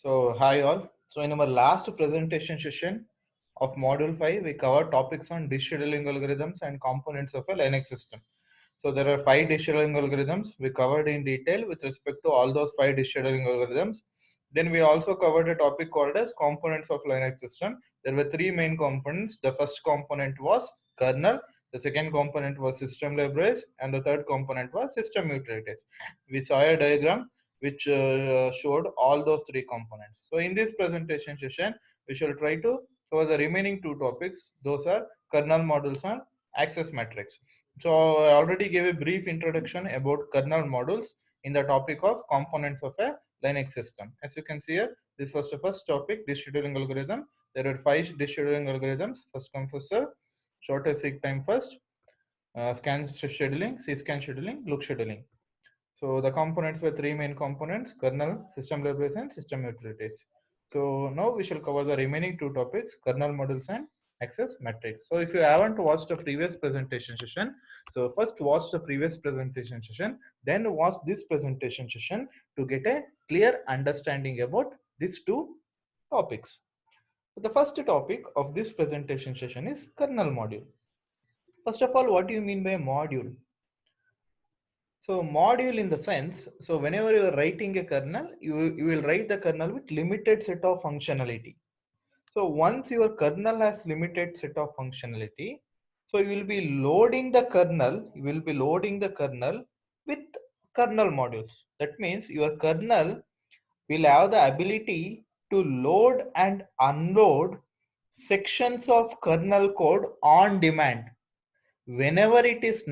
So, hi all. So, in our last presentation session of Module 5, we covered topics on disk scheduling algorithms and components of a Linux system. So, there are 5 disk scheduling algorithms we covered in detail with respect to all those 5 disk scheduling algorithms. Then we also covered a topic called as components of Linux system. There were 3 main components. The first component was kernel, the second component was system libraries, and the third component was system utilities. We saw a diagram which showed all those 3 components. So in this presentation session, we shall try to cover the remaining 2 topics. Those are kernel modules and access matrix. So I already gave a brief introduction about kernel modules in the topic of components of a Linux system. As you can see here, this was the first topic, disk scheduling algorithm. There are 5 disk scheduling algorithms. First come first serve, shortest seek time first, scan scheduling, cscan scheduling, look scheduling. So the components were 3 main components: kernel, system libraries, and system utilities. So now we shall cover the remaining 2 topics: kernel modules and access matrix. So if you haven't watched the previous presentation session, so first watch the previous presentation session, then watch this presentation session to get a clear understanding about these 2 topics. So the first topic of this presentation session is kernel module. First of all, what do you mean by module? So module in the sense, so whenever you are writing a kernel, you will write the kernel with limited set of functionality. So once your kernel has limited set of functionality, so you will be loading the kernel, with kernel modules. That means your kernel will have the ability to load and unload sections of kernel code on demand. Whenever it is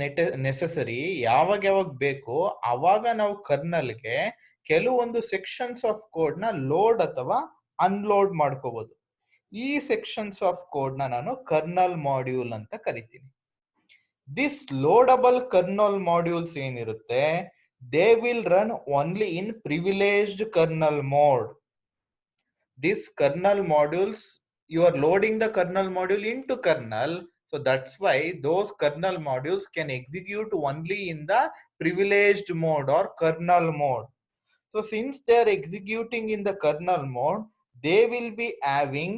necessary, ಯಾವಾಗ ಬೇಕೋ ಅವಾಗ ನಾವು ಕರ್ನಲ್ಗೆ ಕೆಲವೊಂದು sections of code ನ load ಅಥವಾ unload ಮಾಡ್ಕೋಬಹುದು. ಈ sections of code ನ ನಾನು ಕರ್ನಲ್ ಮಾಡ್ಯೂಲ್ ಅಂತ ಕರಿತೀನಿ. ದಿಸ್ ಲೋಡಬಲ್ ಕರ್ನಲ್ ಮಾಡ್ಯೂಲ್ಸ್ ಏನಿರುತ್ತೆ, they will run only in privileged kernel mode. This kernel modules, you are loading the kernel module into kernel. So that's why those kernel modules can execute only in the privileged mode or kernel mode. So since they are executing in the kernel mode, they will be having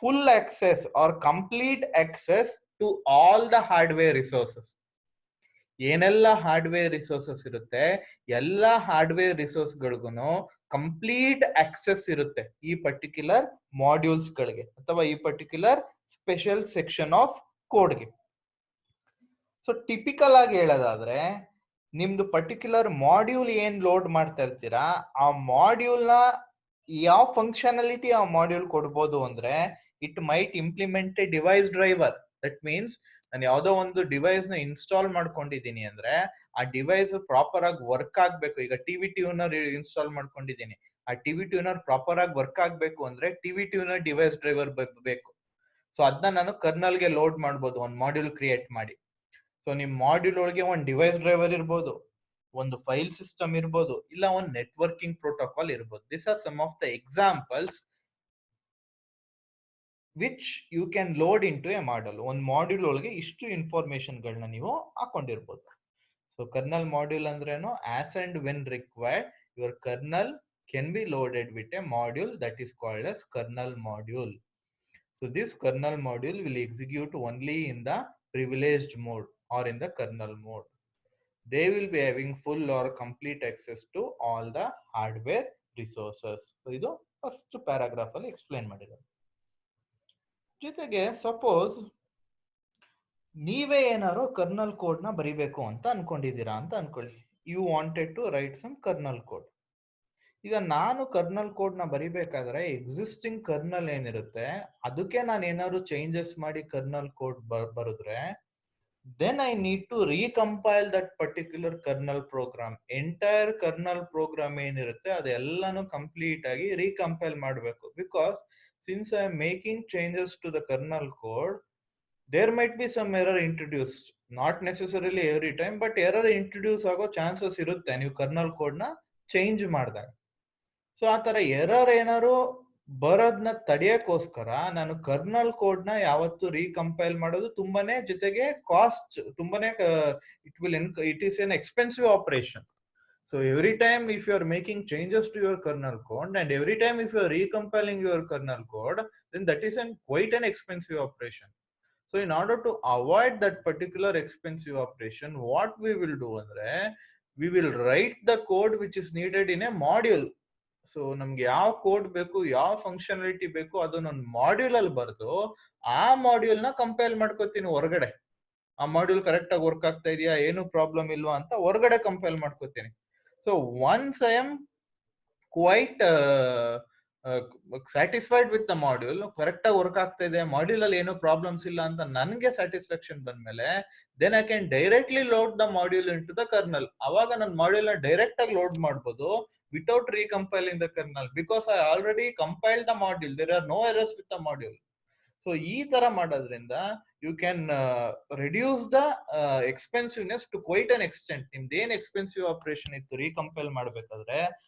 full access or complete access to all the hardware resources. ಏನೆಲ್ಲ hardware resources ಇರುತ್ತೆ, ಎಲ್ಲ hardware resource ಗಳಿಗೂ complete access ಇರುತ್ತೆ ಈ particular modules ಗಳಿಗೆ ಅಥವಾ ಈ particular special section of ಕೋಡ್ಗೆ. ಸೊ ಟಿಪಿಕಲ್ ಆಗಿ ಹೇಳೋದಾದ್ರೆ, ನಿಮ್ದು ಪರ್ಟಿಕ್ಯುಲರ್ ಮಾಡ್ಯೂಲ್ ಏನ್ ಲೋಡ್ ಮಾಡ್ತಾ ಇರ್ತೀರಾ, ಆ ಮಾಡ್ಯೂಲ್ ನ ಯಾವ ಫಂಕ್ಷನಾಲಿಟಿ ಆ ಮಾಡ್ಯೂಲ್ ಕೊಡ್ಬೋದು ಅಂದ್ರೆ, it might implement A device driver. That means ನಾನು ಯಾವುದೋ ಒಂದು ಡಿವೈಸ್ ನ ಇನ್ಸ್ಟಾಲ್ ಮಾಡ್ಕೊಂಡಿದ್ದೀನಿ ಅಂದ್ರೆ ಆ ಡಿವೈಸ್ ಪ್ರಾಪರ್ ಆಗಿ ವರ್ಕ್ ಆಗ್ಬೇಕು. ಈಗ ಟಿವಿ ಟ್ಯೂನರ್ ಇನ್ಸ್ಟಾಲ್ ಮಾಡ್ಕೊಂಡಿದ್ದೀನಿ, ಆ ಟಿವಿ ಟ್ಯೂನರ್ ಪ್ರಾಪರ್ ಆಗಿ ವರ್ಕ್ ಆಗ್ಬೇಕು ಅಂದ್ರೆ ಟಿವಿ ಟ್ಯೂನರ್ ಡಿವೈಸ್ ಡ್ರೈವರ್ ಬೇಕು. ಸೊ ಅದನ್ನ ನಾನು ಕರ್ನಲ್ಗೆ ಲೋಡ್ ಮಾಡ್ಬೋದು, ಒಂದು ಮಾಡ್ಯೂಲ್ ಕ್ರಿಯೇಟ್ ಮಾಡಿ. ಸೊ ನಿಮ್ ಮಾಡ್ಯೂಲ್ ಒಳಗೆ ಒಂದು ಡಿವೈಸ್ ಡ್ರೈವರ್ ಇರ್ಬೋದು, ಒಂದು ಫೈಲ್ ಸಿಸ್ಟಮ್ ಇರ್ಬೋದು, ಇಲ್ಲ ಒಂದು ನೆಟ್ವರ್ಕಿಂಗ್ ಪ್ರೋಟೋಕಾಲ್ ಇರ್ಬೋದು. This are some of the examples which you can load into a module. ಒಂದು ಮಾಡ್ಯೂಲ್ ಒಳಗೆ ಇಷ್ಟು ಇನ್ಫಾರ್ಮೇಶನ್ ಗಳನ್ನ ನೀವು ಹಾಕೊಂಡಿರ್ಬೋದು. ಸೊ ಕರ್ನಲ್ ಮಾಡ್ಯೂಲ್ ಅಂದ್ರೇನು, as and when required your kernel can be loaded with a module that is called as kernel module. So this kernel module will execute only in the privileged mode or in the kernel mode. They will be having full or complete access to all the hardware resources. So idu first paragraph alli explain ಮಾಡಿದ್ದಾರೆ. ಜೊತೆಗೆ suppose ನೀವೇ ಏನಾರೋ kernel code ನ ಬರಿಬೇಕು ಅಂತ ಅನ್ಕೊಂಡಿದ್ದೀರಾ ಅಂತ ಅನ್ಕೊಳ್ಳಿ. You wanted to write some kernel code. ಈಗ ನಾನು ಕರ್ನಲ್ ಕೋಡ್ ನ ಬರಿಬೇಕಾದ್ರೆ ಎಕ್ಸಿಸ್ಟಿಂಗ್ ಕರ್ನಲ್ ಏನಿರುತ್ತೆ ಅದಕ್ಕೆ ನಾನು ಏನಾದ್ರು ಚೇಂಜಸ್ ಮಾಡಿ ಕರ್ನಲ್ ಕೋಡ್ ಬರೆದ್ರೆ, then I need to recompile that particular kernel program. Entire kernel program ಏನಿರುತ್ತೆ ಅದೆಲ್ಲಾನು ಕಂಪ್ಲೀಟ್ ಆಗಿ ರೀಕಂಪೈಲ್ ಮಾಡಬೇಕು. Because since I am making changes to the kernel code, there might be some error introduced, not necessarily every time, but error introduce ಆಗೋ chances ಇರುತ್ತೆ ನೀವು kernel code ನ change ಮಾಡಿದಾಗ. So ಆ ತರ ಎರರ್ ಏನಾರು ಬರೋದನ್ನ ತಡೆಯಕ್ಕೋಸ್ಕರ ನಾನು ಕರ್ನಲ್ ಕೋಡ್ ನ ಯಾವತ್ತು ರೀಕಂಪೈಲ್ ಮಾಡೋದು ತುಂಬಾನೇ, ಜೊತೆಗೆ ಕಾಸ್ಟ್ ತುಂಬಾನೇ, it is N expensive operation. So every time if you are making changes to your kernel code, and every time if you are recompiling your kernel code, then that is quite an expensive operation. So in order to avoid that particular expensive operation, what we will do andre, we will write the code which is needed in a module. So ನಮ್ಗೆ ಯಾವ code ಬೇಕು, ಯಾವ functionality ಬೇಕು, ಅದನ್ನ ಒಂದು module ಅಲ್ಲಿ ಬರೆದು ಆ ಮಾಡ್ಯೂಲ್ ನ ಕಂಪೈಲ್ ಮಾಡ್ಕೋತೀನಿ ಹೊರಗಡೆ. ಆ ಮಾಡ್ಯೂಲ್ ಕರೆಕ್ಟ್ ಆಗಿ ವರ್ಕ್ ಆಗ್ತಾ ಇದೆಯಾ, ಏನು ಪ್ರಾಬ್ಲಮ್ ಇಲ್ವಾ ಅಂತ ಹೊರಗಡೆ ಕಂಪೈಲ್ ಮಾಡ್ಕೋತೀನಿ. So once I am quite satisfied with the module, correct ಆಗಿ ವರ್ಕ್ ಆಗ್ತಾ ಇದೆ, ಮಾಡ್ಯೂಲ್ ಅಲ್ಲಿ ಏನು ಪ್ರಾಬ್ಲಮ್ಸ್ ಇಲ್ಲ ಅಂತ ನನಗೆ ಸ್ಯಾಟಿಸ್ಫ್ಯಾಕ್ಷನ್ ಬಂದ್ಮೇಲೆ, then I can directly load the module into the kernel. ಅವಾಗ ನನ್ನ ಮಾಡ್ಯೂಲ್ ನ ಡೈರೆಕ್ಟ್ ಆಗಿ ಲೋಡ್ ಮಾಡ್ಬೋದು without recompiling the kernel, because I already compile the module, there are no errors with the module. So ಈ ತರ ಮಾಡೋದ್ರಿಂದ you can reduce the expensiveness to quite an extent. ನಿಮ್ದು ಏನ್ ಎಕ್ಸ್ಪೆನ್ಸಿವ್ ಆಪರೇಷನ್ ಇತ್ತು recompile ಮಾಡ್ಬೇಕಾದ್ರೆ,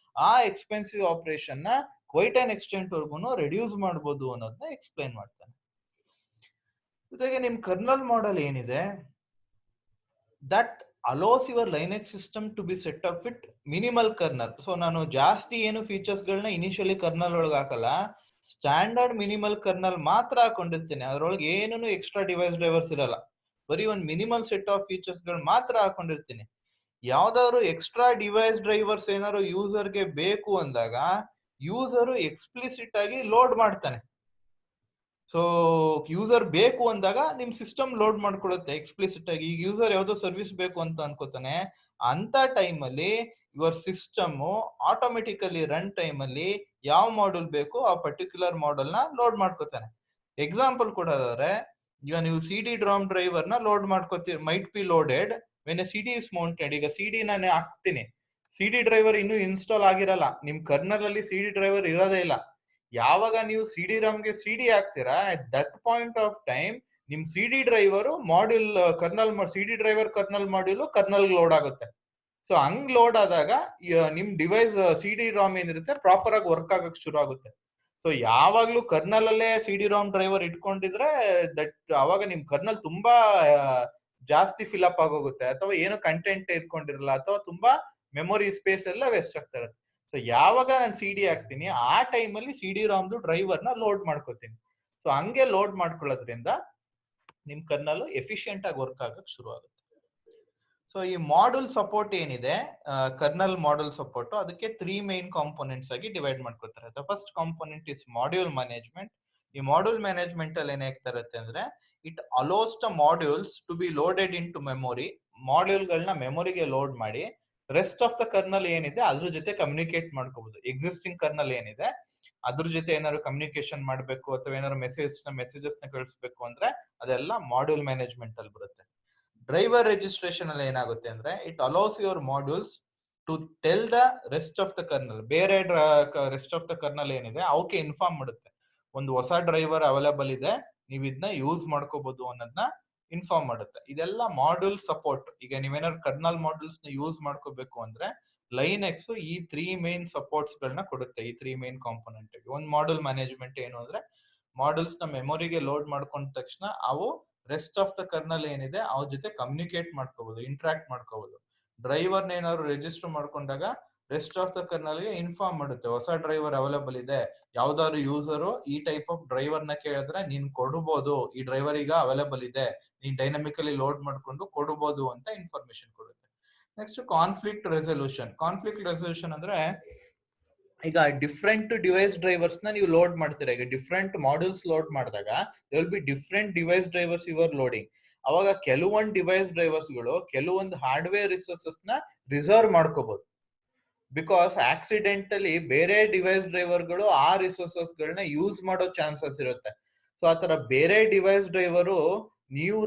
ಆ expensive operation ನ quite an extent ವರ್ಗು ರಿಡ್ಯೂಸ್ ಮಾಡಬಹುದು ಅನ್ನೋದನ್ನ ಎಕ್ಸ್ಪ್ಲೈನ್ ಮಾಡ್ತಾನೆ. ಜೊತೆಗೆ ನಿಮ್ ಕರ್ನಲ್ ಮಾಡೆಲ್ ಏನಿದೆ, that allows your Linux system to be set up with minimal kernel. So ನಾನು ಜಾಸ್ತಿ ಏನು ಫೀಚರ್ಸ್ ಗಳನ್ನ ಇನಿಷಿಯಲಿ ಕರ್ನಲ್ ಒಳಗೆ ಹಾಕಲ್ಲ, ಸ್ಟ್ಯಾಂಡರ್ಡ್ ಮಿನಿಮಲ್ ಕರ್ನಲ್ ಮಾತ್ರ ಹಾಕೊಂಡಿರ್ತೇನೆ. ಅದ್ರೊಳಗೆ ಏನೂ ಎಕ್ಸ್ಟ್ರಾ ಡಿವೈಸ್ ಡ್ರೈವರ್ಸ್ ಇರಲ್ಲ, ಬರೀ ಒಂದು ಮಿನಿಮಲ್ ಸೆಟ್ ಆಫ್ ಫೀಚರ್ಸ್ ಗಳು ಮಾತ್ರ ಹಾಕೊಂಡಿರ್ತೀನಿ. ಯಾವ್ದಾದ್ರು ಎಕ್ಸ್ಟ್ರಾ ಡಿವೈಸ್ ಡ್ರೈವರ್ಸ್ ಏನಾದ್ರು ಯೂಸರ್ಗೆ ಬೇಕು ಅಂದಾಗ ಯೂಸರು ಎಕ್ಸ್ಪ್ಲಿಸಿಟ್ ಆಗಿ ಲೋಡ್ ಮಾಡ್ತಾನೆ. ಸೊ ಯೂಸರ್ ಬೇಕು ಅಂದಾಗ ನಿಮ್ ಸಿಸ್ಟಮ್ ಲೋಡ್ ಮಾಡ್ಕೊಳ್ಳುತ್ತೆ ಎಕ್ಸ್ಪ್ಲಿಸಿಟ್ ಆಗಿ. ಈಗ ಯೂಸರ್ ಯಾವ್ದೋ ಸರ್ವಿಸ್ ಬೇಕು ಅಂತ ಅನ್ಕೋತಾನೆ, ಅಂತ ಟೈಮ್ ಅಲ್ಲಿ your system automatically run time ಅಲ್ಲಿ ಯಾವ ಮಾಡ್ಯೂಲ್ ಬೇಕು ಆ ಪರ್ಟಿಕ್ಯುಲರ್ ಮಾಡಲ್ ನ ಲೋಡ್ ಮಾಡ್ಕೋತಾನೆ. ಎಕ್ಸಾಂಪಲ್ ಕೊಡೋದಾದ್ರೆ, ಈಗ ನೀವು ಸಿ ಡಿ ಡ್ರಾಮ್ ಡ್ರೈವರ್ ನ ಲೋಡ್ ಮಾಡ್ಕೋತೀವಿ, might be loaded when C D is mounted. ಈಗ ಸಿ ಡಿ ನಾನು ಹಾಕ್ತೀನಿ, ಸಿ ಡಿ ಡ್ರೈವರ್ ಇನ್ನೂ ಇನ್ಸ್ಟಾಲ್ ಆಗಿರಲ್ಲ, ನಿಮ್ ಕರ್ನಲ್ ಅಲ್ಲಿ ಸಿ ಡಿ ಡ್ರೈವರ್ ಇರೋದೇ ಇಲ್ಲ. ಯಾವಾಗ ನೀವು ಸಿ ಡಿ ರಾಮ್ಗೆ ಸಿ ಡಿ ಹಾಕ್ತೀರಾ, at that point of time ನಿಮ್ C D driver module kernel C D driver kernel module kernel load ಆಗುತ್ತೆ. ಸೊ ಹಂಗ್ ಲೋಡ್ ಆದಾಗ ನಿಮ್ ಡಿವೈಸ್ ಸಿ ಡಿ ರಾಮ್ ಏನಿರುತ್ತೆ ಪ್ರಾಪರ್ ಆಗಿ ವರ್ಕ್ ಆಗಕ್ ಶುರು ಆಗುತ್ತೆ. ಸೊ ಯಾವಾಗ್ಲೂ ಕರ್ನಲ್ ಅಲ್ಲೇ ಸಿ ಡಿ ರಾಮ್ ಡ್ರೈವರ್ ಇಟ್ಕೊಂಡಿದ್ರೆ ದಟ್ ಅವಾಗ ನಿಮ್ ಕರ್ನಲ್ ತುಂಬಾ ಜಾಸ್ತಿ ಫಿಲ್ ಅಪ್ ಆಗೋಗುತ್ತೆ, ಅಥವಾ ಏನು ಕಂಟೆಂಟ್ ಇಟ್ಕೊಂಡಿರಲ್ಲ, ಅಥವಾ ತುಂಬಾ ಮೆಮೊರಿ ಸ್ಪೇಸ್ ಎಲ್ಲ ವೇಸ್ಟ್ ಆಗ್ತಾ ಇರುತ್ತೆ. ಸೊ ಯಾವಾಗ ನಾನು ಸಿ ಡಿ ಹಾಕ್ತೀನಿ ಆ ಟೈಮಲ್ಲಿ ಸಿ ಡಿ ರಾಮ್ದು ಡ್ರೈವರ್ ನ ಲೋಡ್ ಮಾಡ್ಕೋತೀನಿ. ಸೊ ಹಂಗೆ ಲೋಡ್ ಮಾಡ್ಕೊಳ್ಳೋದ್ರಿಂದ ನಿಮ್ ಕರ್ನಲ್ ಎಫಿಷಿಯಂಟ್ ಆಗಿ ವರ್ಕ್ ಆಗಕ್ ಶುರು ಆಗುತ್ತೆ. ಸೊ ಈ ಮಾಡ್ಯೂಲ್ ಸಪೋರ್ಟ್ ಏನಿದೆ, ಕರ್ನಲ್ ಮಾಡ್ಯೂಲ್ ಸಪೋರ್ಟ್, ಅದಕ್ಕೆ 3 ಮೇನ್ ಕಾಂಪೋನೆಂಟ್ಸ್ ಆಗಿ ಡಿವೈಡ್ ಮಾಡ್ಕೊತಾರೆ. The first component is module management. ಈ ಮಾಡ್ಯೂಲ್ ಮ್ಯಾನೇಜ್ಮೆಂಟ್ ಅಲ್ಲಿ ಏನಾಗ್ತಾ ಇರುತ್ತೆ ಅಂದ್ರೆ, it allows the modules to be loaded into memory. Module ಗಳನ್ನ ಮೆಮೊರಿಗೆ ಲೋಡ್ ಮಾಡಿ ರೆಸ್ಟ್ ಆಫ್ ದ ಕರ್ನಲ್ ಏನಿದೆ ಅದ್ರ ಜೊತೆ ಕಮ್ಯುನಿಕೇಟ್ ಮಾಡ್ಕೋಬಹುದು. ಎಕ್ಸಿಸ್ಟಿಂಗ್ ಕರ್ನಲ್ ಏನಿದೆ ಅದ್ರ ಜೊತೆ ಏನಾದ್ರು ಕಮ್ಯುನಿಕೇಶನ್ ಮಾಡಬೇಕು, ಅಥವಾ ಏನಾದ್ರು ಮೆಸೇಜಸ್ ನ ಕಳಿಸ್ಬೇಕು ಅಂದ್ರೆ ಅದೆಲ್ಲ ಮಾಡ್ಯೂಲ್ ಮ್ಯಾನೇಜ್ಮೆಂಟ್ ಅಲ್ಲಿ ಬರುತ್ತೆ. ಡ್ರೈವರ್ ರಿಜಿಸ್ಟ್ರೇಷನ್ ಅಲ್ಲಿ ಏನಾಗುತ್ತೆ ಅಂದ್ರೆ, it allows your modules to tell the rest of the kernel. ಬೇರೆ ರೆಸ್ಟ್ ಆಫ್ ದ ಕರ್ನಲ್ ಏನಿದೆ ಅವಕ್ಕೆ ಇನ್ಫಾರ್ಮ್ ಮಾಡುತ್ತೆ, ಒಂದು ಹೊಸ ಡ್ರೈವರ್ ಅವೈಲೇಬಲ್ ಇದೆ, ನೀವು ಇದನ್ನ ಯೂಸ್ ಮಾಡ್ಕೋಬಹುದು ಅನ್ನೋದನ್ನ ಇನ್ಫಾರ್ಮ್ ಮಾಡುತ್ತೆ. ಇದೆಲ್ಲ ಮಾಡ್ಯೂಲ್ ಸಪೋರ್ಟ್. ಈಗ ನೀವೇನಾದ್ರು ಕರ್ನಲ್ ಮಾಡ್ಯೂಲ್ಸ್ ನ ಯೂಸ್ ಮಾಡ್ಕೋಬೇಕು ಅಂದ್ರೆ ಲೈನೆಕ್ಸ್ ಈ 3 ಮೇನ್ ಸಪೋರ್ಟ್ಸ್ ಗಳನ್ನ ಕೊಡುತ್ತೆ, ಈ 3 ಮೇನ್ ಕಾಂಪೋನೆಂಟ್. ಒಂದು ಮಾಡ್ಯೂಲ್ ಮ್ಯಾನೇಜ್ಮೆಂಟ್ ಏನು ಅಂದ್ರೆ, ಮಾಡ್ಯೂಲ್ಸ್ ನ ಮೆಮೊರಿಗೆ ಲೋಡ್ ಮಾಡ್ಕೊಂಡ ತಕ್ಷಣ ಅವು ರೆಸ್ಟ್ ಆಫ್ ದ ಕರ್ನಲ್ ಏನಿದೆ ಅವ್ರ ಜೊತೆ ಕಮ್ಯುನಿಕೇಟ್ ಮಾಡ್ಕೋಬಹುದು, ಇಂಟ್ರಾಕ್ಟ್ ಮಾಡ್ಕೋಬಹುದು. ಡ್ರೈವರ್ ಏನಾದ್ರು ರಿಜಿಸ್ಟರ್ ಮಾಡ್ಕೊಂಡಾಗ ರೆಸ್ಟ್ ಆಫ್ ದ ಕರ್ನಲ್ ಗೆ ಇನ್ಫಾರ್ಮ್ ಮಾಡುತ್ತೆ, ಹೊಸ ಡ್ರೈವರ್ ಅವೈಲೇಬಲ್ ಇದೆ, ಯಾವ್ದಾದ್ರು ಯೂಸರು ಈ ಟೈಪ್ ಆಫ್ ಡ್ರೈವರ್ ನ ಕೇಳಿದ್ರೆ ನೀನ್ ಕೊಡಬಹುದು, ಈ ಡ್ರೈವರ್ ಈಗ ಅವೈಲೇಬಲ್ ಇದೆ, ನೀನ್ ಡೈನಮಿಕಲಿ ಲೋಡ್ ಮಾಡ್ಕೊಂಡು ಕೊಡಬಹುದು ಅಂತ ಇನ್ಫಾರ್ಮೇಶನ್ ಕೊಡುತ್ತೆ. Next conflict resolution. Conflict resolution ಅಂದ್ರೆ, ಈಗ ಡಿಫ್ರೆಂಟ್ ಡಿವೈಸ್ ಡ್ರೈವರ್ಸ್ ನ ನೀವು ಲೋಡ್ ಮಾಡ್ತೀರಾ. ಈಗ ಡಿಫ್ರೆಂಟ್ ಮಾಡ್ಯೂಲ್ಸ್ ಲೋಡ್ ಮಾಡಿದಾಗ there will be different device drivers your loading. ಅವಾಗ ಕೆಲವೊಂದು ಡಿವೈಸ್ ಡ್ರೈವರ್ಸ್ ಗಳು ಕೆಲವೊಂದು ಹಾರ್ಡ್ವೇರ್ ರಿಸೋರ್ಸಸ್ ನ ರಿಸರ್ವ್ ಮಾಡ್ಕೋಬಹುದು, ಬಿಕಾಸ್ ಆಕ್ಸಿಡೆಂಟಲಿ ಬೇರೆ ಡಿವೈಸ್ ಡ್ರೈವರ್ ಗಳು ಆ ರಿಸೋರ್ಸಸ್ ಗಳನ್ನ ಯೂಸ್ ಮಾಡೋ ಚಾನ್ಸಸ್ ಇರುತ್ತೆ. ಸೊ ಆತರ ಬೇರೆ ಡಿವೈಸ್ ಡ್ರೈವರು ನೀವು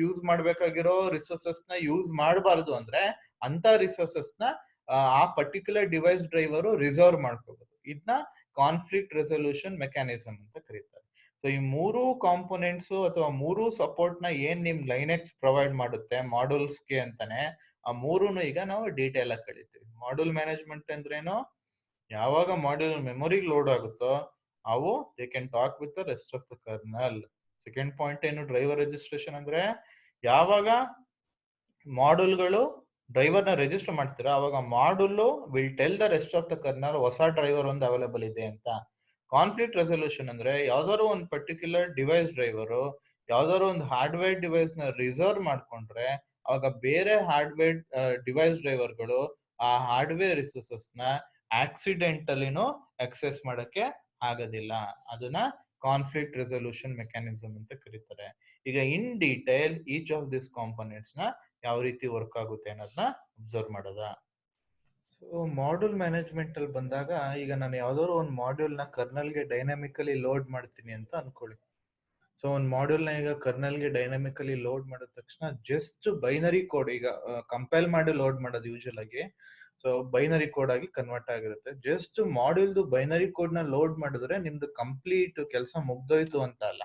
ಯೂಸ್ ಮಾಡ್ಬೇಕಾಗಿರೋ ರಿಸೋರ್ಸಸ್ ನ ಯೂಸ್ ಮಾಡಬಾರ್ದು ಅಂದ್ರೆ ಅಂತ ರಿಸೋರ್ಸಸ್ ನ ಆ ಪರ್ಟಿಕ್ಯುಲರ್ ಡಿವೈಸ್ ಡ್ರೈವರು ರಿಸರ್ವ್ ಮಾಡ್ಕೋಬಹುದು. ಇದನ್ನ ಕಾನ್ಫ್ಲಿಕ್ಟ್ ರೆಸಲ್ಯೂಷನ್ ಮೆಕ್ಯಾನಿಸಮ್ ಅಂತ ಕರೀತಾರೆ. ಸೊ ಈ 3 ಕಾಂಪೋನೆಂಟ್ಸ್ ಅಥವಾ 3 ಸಪೋರ್ಟ್ ನ ಏನ್ ನಿಮ್ ಲೈನೆಕ್ಸ್ ಪ್ರೊವೈಡ್ ಮಾಡುತ್ತೆ ಮಾಡ್ಯೂಲ್ಸ್ಗೆ ಅಂತಾನೆ, ಆ 3ನು ಈಗ ನಾವು ಡೀಟೇಲ್ ಆಗಿ ಕಲಿತೀವಿ. ಮಾಡ್ಯೂಲ್ ಮ್ಯಾನೇಜ್ಮೆಂಟ್ ಅಂದ್ರೇನು, ಯಾವಾಗ ಮಾಡ್ಯೂಲ್ ಮೆಮೊರಿಗೆ ಲೋಡ್ ಆಗುತ್ತೋ ಅವು they can talk with the rest of the kernel. Second point ಏನು, ಡ್ರೈವರ್ ರಿಜಿಸ್ಟ್ರೇಷನ್ ಅಂದ್ರೆ ಯಾವಾಗ ಮಾಡ್ಯೂಲ್ಗಳು ಡ್ರೈವರ್ನ ರಿಜಿಸ್ಟರ್ ಮಾಡ್ತೀರಾ, ಅವಾಗ module will tell the rest of the kernel ಹೊಸ ಡ್ರೈವರ್ ಒಂದು ಅವೈಲೇಬಲ್ ಇದೆ ಅಂತ. ಕಾನ್ಫ್ಲಿಕ್ಟ್ ರೆಸೊಲ್ಯೂಷನ್ ಅಂದ್ರೆ ಯಾವ್ದಾದ್ರು ಒಂದು ಪರ್ಟಿಕ್ಯುಲರ್ ಡಿವೈಸ್ ಡ್ರೈವರು ಯಾವ್ದಾದ್ರು ಒಂದು ಹಾರ್ಡ್ವೇರ್ ಡಿವೈಸ್ ನ ರಿಸರ್ವ್ ಮಾಡ್ಕೊಂಡ್ರೆ ಅವಾಗ ಬೇರೆ ಹಾರ್ಡ್ವೇರ್ ಡಿವೈಸ್ ಡ್ರೈವರ್ಗಳು ಆ ಹಾರ್ಡ್ವೇರ್ ರಿಸೋರ್ಸಸ್ ನ ಆಕ್ಸಿಡೆಂಟಲಿನೂ ಅಕ್ಸೆಸ್ ಮಾಡಕ್ಕೆ ಆಗೋದಿಲ್ಲ. ಅದನ್ನ ಕಾನ್ಫ್ಲಿಕ್ಟ್ ರೆಸೊಲ್ಯೂಷನ್ ಮೆಕ್ಯಾನಿಸಮ್ ಅಂತ ಕರೀತಾರೆ. ಈಗ in detail each of this components ನ ಯಾವ ರೀತಿ ವರ್ಕ್ ಆಗುತ್ತೆ ಅನ್ನೋದನ್ನ ಅಬ್ಸರ್ವ್ ಮಾಡೋದ. ಸೊ ಮಾಡ್ಯೂಲ್ ಮ್ಯಾನೇಜ್ಮೆಂಟ್ ಅಲ್ಲಿ ಬಂದಾಗ ಈಗ ನಾನು ಯಾವ್ದಾದ್ರು ಒಂದು ಮಾಡ್ಯೂಲ್ ನ ಕರ್ನಲ್ಗೆ ಡೈನಾಮಿಕಲಿ ಲೋಡ್ ಮಾಡ್ತೀನಿ ಅಂತ ಅನ್ಕೊಳ್ಳಿ. ಸೊ ಒಂದು ಮಾಡ್ಯೂಲ್ ನ ಈಗ ಕರ್ನಲ್ಗೆ ಡೈನಾಮಿಕಲಿ ಲೋಡ್ ಮಾಡಿದ ತಕ್ಷಣ ಜಸ್ಟ್ ಬೈನರಿ ಕೋಡ್, ಈಗ ಕಂಪೈಲ್ ಮಾಡಿ ಲೋಡ್ ಮಾಡೋದು ಯೂಶುವಲ್ ಆಗಿ, ಸೊ ಬೈನರಿ ಕೋಡ್ ಆಗಿ ಕನ್ವರ್ಟ್ ಆಗಿರುತ್ತೆ. ಜಸ್ಟ್ ಮಾಡ್ಯೂಲ್ದು ಬೈನರಿ ಕೋಡ್ ನ ಲೋಡ್ ಮಾಡಿದ್ರೆ ನಿಮ್ದು ಕಂಪ್ಲೀಟ್ ಕೆಲಸ ಮುಗ್ದೋಯ್ತು ಅಂತ ಅಲ್ಲ.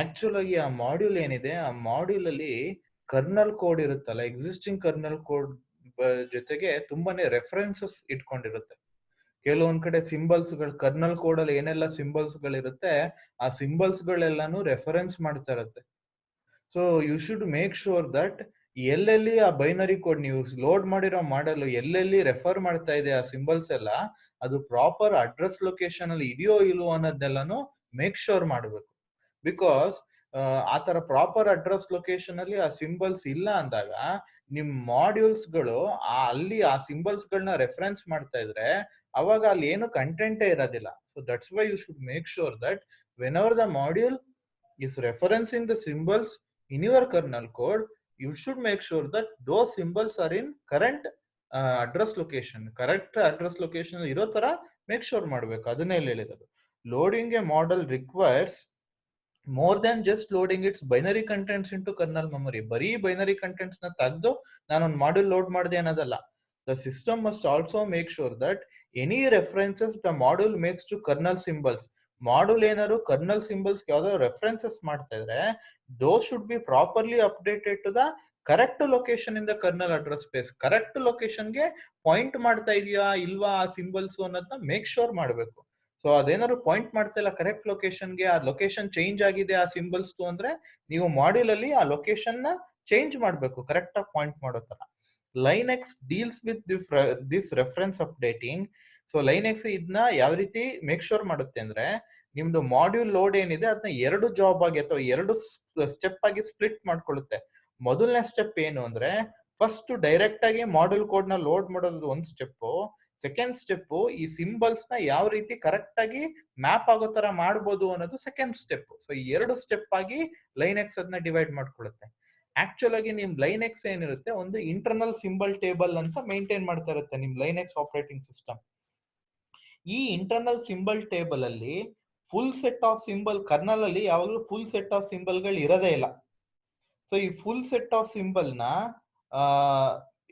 ಆಕ್ಚುಲ್ ಆಗಿ ಆ ಮಾಡ್ಯೂಲ್ ಏನಿದೆ ಆ ಮಾಡ್ಯೂಲ್ ಅಲ್ಲಿ ಕರ್ನಲ್ ಕೋಡ್ ಇರುತ್ತಲ್ಲ, ಎಕ್ಸಿಸ್ಟಿಂಗ್ ಕರ್ನಲ್ ಕೋಡ್ ಜೊತೆಗೆ ತುಂಬಾನೇ ರೆಫರೆನ್ಸಸ್ ಇಟ್ಕೊಂಡಿರುತ್ತೆ. ಕೆಲವೊಂದ್ ಕಡೆ ಸಿಂಬಲ್ಸ್ ಗಳು, ಕರ್ನಲ್ ಕೋಡ್ ಅಲ್ಲಿ ಏನೆಲ್ಲ ಸಿಂಬಲ್ಸ್ ಗಳಿರುತ್ತೆ ಆ ಸಿಂಬಲ್ಸ್ ಗಳೆಲ್ಲಾನು ರೆಫರೆನ್ಸ್ ಮಾಡ್ತಾ ಇರುತ್ತೆ. So you should make sure that ಎಲ್ಲೆಲ್ಲಿ ಆ ಬೈನರಿ ಕೋಡ್ ನೀವು ಲೋಡ್ ಮಾಡಿರೋ ಮಾಡಲು ಎಲ್ಲೆಲ್ಲಿ ರೆಫರ್ ಮಾಡ್ತಾ ಇದೆ ಆ ಸಿಂಬಲ್ಸ್ ಎಲ್ಲ, ಅದು ಪ್ರಾಪರ್ ಅಡ್ರೆಸ್ ಲೊಕೇಶನ್ ಅಲ್ಲಿ ಇದೆಯೋ ಇಲ್ವೋ ಅನ್ನೋದೆಲ್ಲಾನು ಮೇಕ್ ಶೋರ್ ಮಾಡಬೇಕು. ಬಿಕಾಸ್ ಆ ತರ ಪ್ರಾಪರ್ ಅಡ್ರೆಸ್ ಲೊಕೇಶನ್ ಅಲ್ಲಿ ಆ ಸಿಂಬಲ್ಸ್ ಇಲ್ಲ ಅಂದಾಗ ನಿಮ್ ಮಾಡ್ಯೂಲ್ಸ್ ಗಳು ಅಲ್ಲಿ ಆ ಸಿಂಬಲ್ಸ್ ಗಳನ್ನ ರೆಫರೆನ್ಸ್ ಮಾಡ್ತಾ ಇದ್ರೆ ಅವಾಗ ಅಲ್ಲಿ ಏನು ಕಂಟೆಂಟೇ ಇರೋದಿಲ್ಲ. So that's why you should make sure that whenever the module is referencing the symbols in your kernel code, you should make sure that those symbols are in current address location. Correct address location ಇರೋ ತರ make sure ಮಾಡಬೇಕು. ಅದನ್ನೇ ಹೇಳಿರೋದು. Loading A model requires more than just loading its binary contents into kernel memory. ಬರೀ binary contents ನ ತೆಗೆದು ನಾನೊಂದು module load ಮಾಡಿದೆ ಅನ್ನೋದಲ್ಲ. The system must also make sure that any references the module makes to kernel symbols, module ಏನಾದ್ರು kernel symbols ಯಾವ್ದಾದ್ರು references ಮಾಡ್ತಾ ಇದ್ರೆ those should be properly updated to the correct location in the kernel address space. Correct ಲೊಕೇಶನ್ಗೆ point ಮಾಡ್ತಾ ಇದೆಯಾ ಇಲ್ವಾ ಆ symbols ಅನ್ನೋದನ್ನ ಮೇಕ್ ಶೋರ್ ಮಾಡಬೇಕು. ಸೊ ಅದೇನಾದ್ರು ಪಾಯಿಂಟ್ ಮಾಡ್ತಾ ಇಲ್ಲ ಕರೆಕ್ಟ್ ಲೊಕೇಶನ್ಗೆ, ಆ ಲೊಕೇಶನ್ ಚೇಂಜ್ ಆಗಿದೆ ಆ ಸಿಂಬಲ್ಸ್ ಅಂದ್ರೆ ನೀವು ಮಾಡ್ಯೂಲ್ ಅಲ್ಲಿ ಆ ಲೊಕೇಶನ್ ನ ಚೇಂಜ್ ಮಾಡಬೇಕು ಕರೆಕ್ಟ್ ಆಗಿ ಪಾಯಿಂಟ್ ಮಾಡೋ ತರ. Linux deals with this reference updating. So Linux ಇದನ್ನ ಯಾವ ರೀತಿ ಮೇಕ್ ಶೋರ್ ಮಾಡುತ್ತೆ ಅಂದ್ರೆ ನಿಮ್ದು ಮಾಡ್ಯೂಲ್ ಲೋಡ್ ಏನಿದೆ ಅದನ್ನ ಎರಡು ಜಾಬ್ ಆಗಿ ಅಥವಾ ಎರಡು ಸ್ಟೆಪ್ ಆಗಿ ಸ್ಪ್ಲಿಟ್ ಮಾಡ್ಕೊಳ್ಳುತ್ತೆ. ಮೊದಲನೇ ಸ್ಟೆಪ್ ಏನು ಅಂದ್ರೆ ಫಸ್ಟ್ ಡೈರೆಕ್ಟ್ ಆಗಿ ಮಾಡ್ಯೂಲ್ ಕೋಡ್ ನ ಲೋಡ್ ಮಾಡೋದು ಒಂದು ಸ್ಟೆಪ್. ಸೆಕೆಂಡ್ ಸ್ಟೆಪ್ ಈ ಸಿಂಬಲ್ಸ್ ನ ಯಾವ ರೀತಿ ಕರೆಕ್ಟ್ ಆಗಿ ಮ್ಯಾಪ್ ಆಗೋ ತರ ಮಾಡ್ಬೋದು ಅನ್ನೋದು ಸೆಕೆಂಡ್ ಸ್ಟೆಪ್. ಸೊ ಈ ಎರಡು ಸ್ಟೆಪ್ ಆಗಿ ಲೈನೆಕ್ಸ್ ಅದನ್ನ ಡಿವೈಡ್ ಮಾಡ್ಕೊಳ್ಳುತ್ತೆ. ಆಕ್ಚುಲ್ ಆಗಿ ನಿಮ್ ಲೈನೆಕ್ಸ್ ಏನಿರುತ್ತೆ ಒಂದು ಇಂಟರ್ನಲ್ ಸಿಂಬಲ್ ಟೇಬಲ್ ಅಂತ ಮೇಂಟೈನ್ ಮಾಡ್ತಾ ಇರುತ್ತೆ ನಿಮ್ ಲೈನೆಕ್ಸ್ ಆಪರೇಟಿಂಗ್ ಸಿಸ್ಟಮ್. ಈ ಇಂಟರ್ನಲ್ ಸಿಂಬಲ್ ಟೇಬಲ್ ಅಲ್ಲಿ full set of symbol, kernel ಅಲ್ಲಿ ಯಾವಾಗಲೂ ಫುಲ್ ಸೆಟ್ ಆಫ್ ಸಿಂಬಲ್ ಗಳು ಇರೋದೇ ಇಲ್ಲ. ಸೊ ಈ ಫುಲ್ ಸೆಟ್ ಆಫ್ ಸಿಂಬಲ್ ನ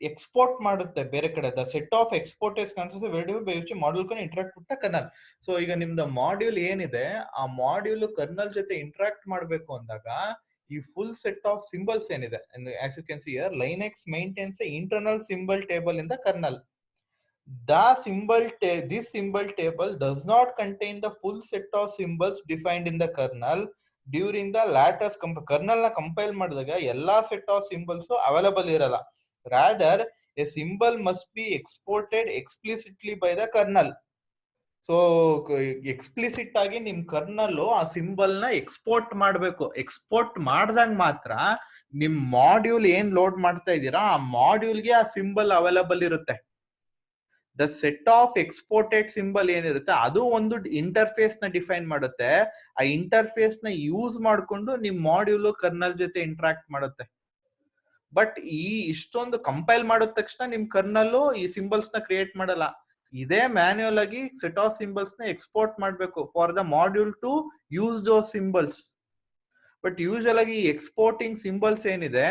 ಎಕ್ಸ್ಪೋರ್ಟ್ ಮಾಡುತ್ತೆ ಬೇರೆ ಕಡೆ. The set of export is consist by which module can interact with the kernel. So ಈಗ ನಿಮ್ದು ಮಾಡ್ಯೂಲ್ ಏನಿದೆ ಆ ಮಾಡ್ಯೂಲ್ ಕರ್ನಲ್ ಜೊತೆ ಇಂಟರಾಕ್ಟ್ ಮಾಡಬೇಕು ಅಂದಾಗ ಈ ಫುಲ್ ಸೆಟ್ ಆಫ್ ಸಿಂಬಲ್ಸ್ ಏನಿದೆ, as you can see here, Linux maintains a internal symbol table in the kernel. This symbol table does not contain the full set of symbols defined in the kernel during the latest kernel na compile ಮಾಡಿದಾಗ ಎಲ್ಲಾ set of symbols available ಇರಲ್ಲ. Rather, a symbol must be exported explicitly by the kernel. So explicit ಆಗಿ ನಿಮ್ kernel ಆ symbol ನ export ಮಾಡಬೇಕು. Export ಮಾಡ್ದಾಗ ಮಾತ್ರ ನಿಮ್ ಮಾಡ್ಯೂಲ್ ಏನ್ ಲೋಡ್ ಮಾಡ್ತಾ ಇದ್ದೀರಾ ಆ ಮಾಡ್ಯೂಲ್ಗೆ ಆ ಸಿಂಬಲ್ ಅವೈಲಬಲ್ ಇರುತ್ತೆ. The set of exported symbol ಏನಿರುತ್ತೆ ಅದು ಒಂದು ಇಂಟರ್ಫೇಸ್ ನ ಡಿಫೈನ್ ಮಾಡುತ್ತೆ. ಆ ಇಂಟರ್ಫೇಸ್ ನ ಯೂಸ್ ಮಾಡ್ಕೊಂಡು ನಿಮ್ ಮಾಡ್ಯೂಲ್ ಕರ್ನಲ್ ಜೊತೆ ಇಂಟರಾಕ್ಟ್ ಮಾಡುತ್ತೆ. ಬಟ್ ಈ ಇಷ್ಟೊಂದು ಕಂಪೈಲ್ ಮಾಡಿದ ತಕ್ಷಣ ನಿಮ್ ಕರ್ನಲ್ ಈ ಸಿಂಬಲ್ಸ್ ನ ಕ್ರಿಯೇಟ್ ಮಾಡಲ್ಲ. ಇದೇ ಮ್ಯಾನ್ಯುಯಲ್ ಆಗಿ ಸೆಟ್ ಆಫ್ ಸಿಂಬಲ್ಸ್ ನ ಎಕ್ಸ್ಪೋರ್ಟ್ ಮಾಡಬೇಕು for the module to use those symbols. But usual ಆಗಿ ಎಕ್ಸ್ಪೋರ್ಟಿಂಗ್ ಸಿಂಬಲ್ಸ್ ಏನಿದೆ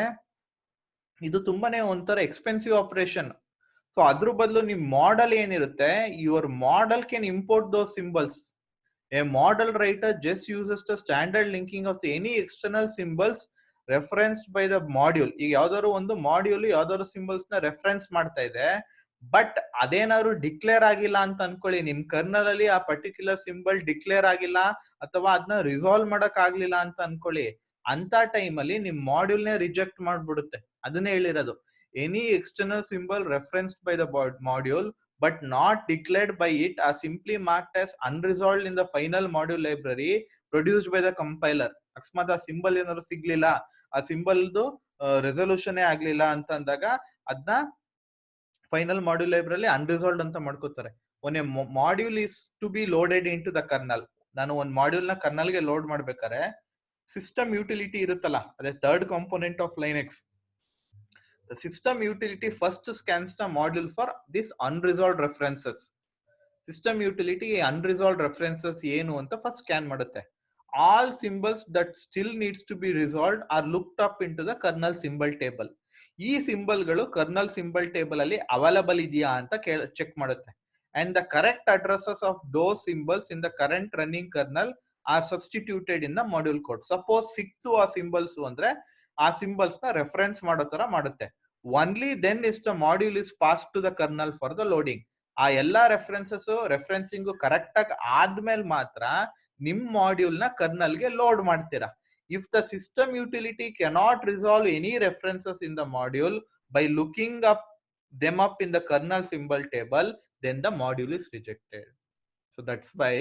ಇದು ತುಂಬಾನೇ ಒಂಥರ ಎಕ್ಸ್ಪೆನ್ಸಿವ್ ಆಪರೇಷನ್. ಸೊ ಅದ್ರ ಬದಲು ನಿಮ್ ಮಾಡೆಲ್ ಏನಿರುತ್ತೆ, your model can import those symbols. A model writer just uses the standard linking of any external symbols referenced by the module. ಈಗ ಯಾವ್ದಾದ್ರು ಒಂದು ಮಾಡ್ಯೂಲ್ ಯಾವ್ದಾದ್ರು ಸಿಂಬಲ್ಸ್ ನ ರೆಫರೆನ್ಸ್ ಮಾಡ್ತಾ ಇದೆ, ಬಟ್ ಅದೇನಾದ್ರು ಡಿಕ್ಲೇರ್ ಆಗಿಲ್ಲ ಅಂತ ಅನ್ಕೊಳ್ಳಿ, ನಿಮ್ ಕರ್ನಲ್ ಅಲ್ಲಿ ಆ ಪರ್ಟಿಕ್ಯುಲರ್ ಸಿಂಬಲ್ ಡಿಕ್ಲೇರ್ ಆಗಿಲ್ಲ ಅಥವಾ ಅದನ್ನ ರಿಸಾಲ್ವ್ ಮಾಡಕ್ ಆಗ್ಲಿಲ್ಲ ಅಂತ ಅನ್ಕೊಳ್ಳಿ, ಅಂತ ಟೈಮ್ ಅಲ್ಲಿ ನಿಮ್ ಮಾಡ್ಯೂಲ್ ನೇ ರಿಜೆಕ್ಟ್ ಮಾಡ್ಬಿಡುತ್ತೆ. ಅದನ್ನೇ ಹೇಳಿರೋದು, Any external symbol referenced by the module but not declared by it are simply marked as unresolved in the final module library produced by the compiler. ಅಕಸ್ಮಾತ್ ಆ ಸಿಂಬಲ್ ಏನಾದ್ರು ಸಿಗ್ಲಿಲ್ಲ, ಆ ಸಿಂಬಲ್ದು ರೆಸೊಲ್ಯೂಷನ್ ಆಗ್ಲಿಲ್ಲ ಅಂತ ಅಂದಾಗ ಅದನ್ನ ಫೈನಲ್ ಮಾಡ್ಯೂಲ್ ಲೈಬ್ರರಿ ಅನ್ರಿಸಾಲ್ವ್ಡ್ ಅಂತ ಮಾಡ್ಕೋತಾರೆ. Once a module is to be loaded into the kernel. ನಾನು ಒಂದು ಮಾಡ್ಯೂಲ್ ನ ಕರ್ನಲ್ ಗೆ ಲೋಡ್ ಮಾಡ್ಬೇಕಾದ್ರೆ ಸಿಸ್ಟಮ್ ಯುಟಿಲಿಟಿ ಇರುತ್ತಲ್ಲ, ಅದೇ third component of Linux. The system utility first scans the module for this unresolved references. System utility unresolved references ಏನು ಅಂತ first scan ಮಾಡುತ್ತೆ. All symbols that still needs to be resolved are looked up into the kernel symbol table. ಈ ಸಿಂಬಲ್ಗಳು kernel symbol table ಅಲ್ಲಿ available ಇದೆಯಾ ಅಂತ check ಮಾಡುತ್ತೆ. And the correct addresses of those symbols in the current running kernel are substituted in the module code. Suppose ಸಿಕ್ತು ಆ symbols ಅಂದ್ರೆ ಆ symbols ನ ರೆಫರೆನ್ಸ್ ಮಾಡೋ ತರ ಮಾಡುತ್ತೆ. Only then is the module is passed to the kernel for the loading. ಆ ಎಲ್ಲಾ ರೆಫರೆನ್ಸಿಂಗು ಕರೆಕ್ಟ್ ಆಗಿ ಆದ್ಮೇಲೆ ಮಾತ್ರ ನಿಮ್ ಮಾಡ್ಯೂಲ್ ನ ಕರ್ನಲ್ ಗೆ ಲೋಡ್ ಮಾಡ್ತೀರಾ. If the system utility cannot resolve any references in the module by looking them up in the kernel symbol table, then the module is rejected. So that's why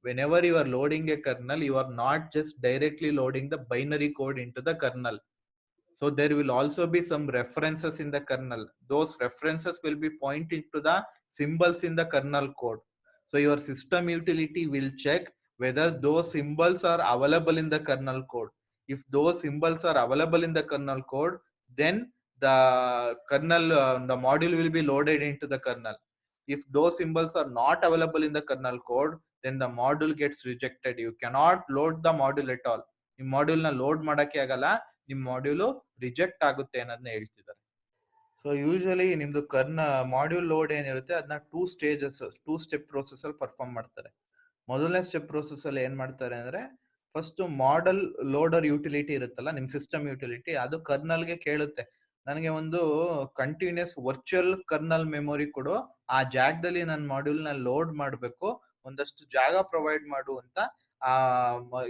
whenever you are loading a kernel, you are not just directly loading the binary code into the kernel. So there will also be some references in the kernel. Those references will be pointing to the symbols in the kernel code. So your system utility will check whether those symbols are available in the kernel code. If those symbols are available in the kernel code, then the kernel, the module will be loaded into the kernel. If those symbols are not available in the kernel code, then the module gets rejected. You cannot load the module at all. ಈ module ನ load ಮಾಡಕ್ಕೆ ಆಗಲ್ಲ, ನಿಮ್ module reject ಆಗುತ್ತೆ ಅನ್ನೋದನ್ನ ಹೇಳ್ತಿದ್ದಾರೆ. So usually ನಿಮ್ದು module load ಏನಿರುತ್ತೆ ಅದನ್ನ ಟೂ ಸ್ಟೆಪ್ ಪ್ರೋಸೆಸ್ ಅಲ್ಲಿ ಪರ್ಫಾರ್ಮ್ ಮಾಡ್ತಾರೆ. ಮೊದಲನೇ ಸ್ಟೆಪ್ ಪ್ರೋಸೆಸ್ ಅಲ್ಲಿ ಏನ್ ಮಾಡ್ತಾರೆ ಅಂದ್ರೆ, ಫಸ್ಟ್ ಮಾಡೆಲ್ ಲೋಡರ್ ಯುಟಿಲಿಟಿ ಇರುತ್ತಲ್ಲ, ನಿಮ್ ಸಿಸ್ಟಮ್ ಯುಟಿಲಿಟಿ, ಅದು ಕರ್ನಲ್ ಗೆ ಕೇಳುತ್ತೆ ನನಗೆ ಒಂದು ಕಂಟಿನ್ಯೂಸ್ ವರ್ಚುವಲ್ ಕರ್ನಲ್ ಮೆಮೊರಿ ಕೊಡು, ಆ ಜಾಗದಲ್ಲಿ ನನ್ನ ಮಾಡ್ಯೂಲ್ ನ ಲೋಡ್ ಮಾಡಬೇಕು, ಒಂದಷ್ಟು ಜಾಗ ಪ್ರೊವೈಡ್ ಮಾಡು ಅಂತ ಆ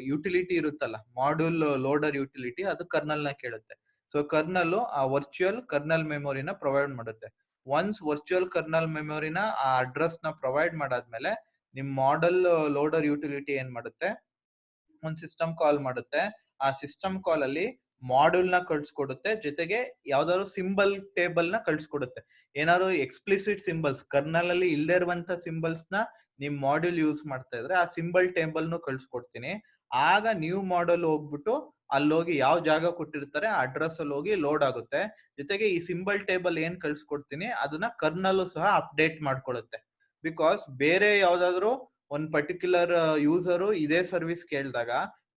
ಯುಟಿಲಿಟಿ ಇರುತ್ತಲ್ಲ, ಮಾಡ್ಯೂಲ್ ಲೋಡರ್ ಯುಟಿಲಿಟಿ, ಅದು ಕರ್ನಲ್ ನ ಕೇಳುತ್ತೆ. ಸೊ ಕರ್ನಲ್ ಆ ವರ್ಚುವಲ್ ಕರ್ನಲ್ ಮೆಮೊರಿನ ಪ್ರೊವೈಡ್ ಮಾಡುತ್ತೆ. ಒನ್ಸ್ ವರ್ಚುವಲ್ ಕರ್ನಲ್ ಮೆಮೊರಿನ ಆ ಅಡ್ರೆಸ್ ನ ಪ್ರೊವೈಡ್ ಮಾಡಾದ್ಮೇಲೆ ನಿಮ್ ಮಾಡೆಲ್ ಲೋಡರ್ ಯುಟಿಲಿಟಿ ಏನ್ ಮಾಡುತ್ತೆ, ಒಂದ್ ಸಿಸ್ಟಮ್ ಕಾಲ್ ಮಾಡುತ್ತೆ. ಆ ಸಿಸ್ಟಮ್ ಕಾಲ್ ಅಲ್ಲಿ ಮಾಡ್ಯೂಲ್ ನ ಕಳ್ಸಿಕೊಡುತ್ತೆ, ಜೊತೆಗೆ ಯಾವ್ದಾದ್ರು ಸಿಂಬಲ್ ಟೇಬಲ್ ನ ಕಳ್ಸಿಕೊಡುತ್ತೆ. ಏನಾದ್ರು ಎಕ್ಸ್ಪ್ಲಿಸಿಟ್ ಸಿಂಬಲ್ಸ್ ಕರ್ನಲ್ ಅಲ್ಲಿ ಇಲ್ಲದೆ ಇರುವಂತ ಸಿಂಬಲ್ಸ್ ನ ನಿಮ್ ಮಾಡ್ಯೂಲ್ ಯೂಸ್ ಮಾಡ್ತಾ ಇದ್ರೆ ಆ ಸಿಂಬಲ್ ಟೇಬಲ್ ನು ಕಳ್ಸಿಕೊಡ್ತೀನಿ. ಆಗ ನ್ಯೂ ಮಾಡೆಲ್ ಹೋಗ್ಬಿಟ್ಟು ಅಲ್ಲೋಗಿ ಯಾವ ಜಾಗ ಕೊಟ್ಟಿರ್ತಾರೆ ಆ ಅಡ್ರೆಸ್ ಅಲ್ಲಿ ಹೋಗಿ ಲೋಡ್ ಆಗುತ್ತೆ. ಜೊತೆಗೆ ಈ ಸಿಂಬಲ್ ಟೇಬಲ್ ಏನ್ ಕಳ್ಸಿಕೊಡ್ತೀನಿ ಅದನ್ನ ಕರ್ನಲ್ ಸಹ ಅಪ್ಡೇಟ್ ಮಾಡ್ಕೊಳ್ಳುತ್ತೆ. ಬಿಕಾಸ್ ಬೇರೆ ಯಾವ್ದಾದ್ರು ಒಂದ್ ಪರ್ಟಿಕ್ಯುಲರ್ ಯೂಸರು ಇದೇ ಸರ್ವಿಸ್ ಕೇಳಿದಾಗ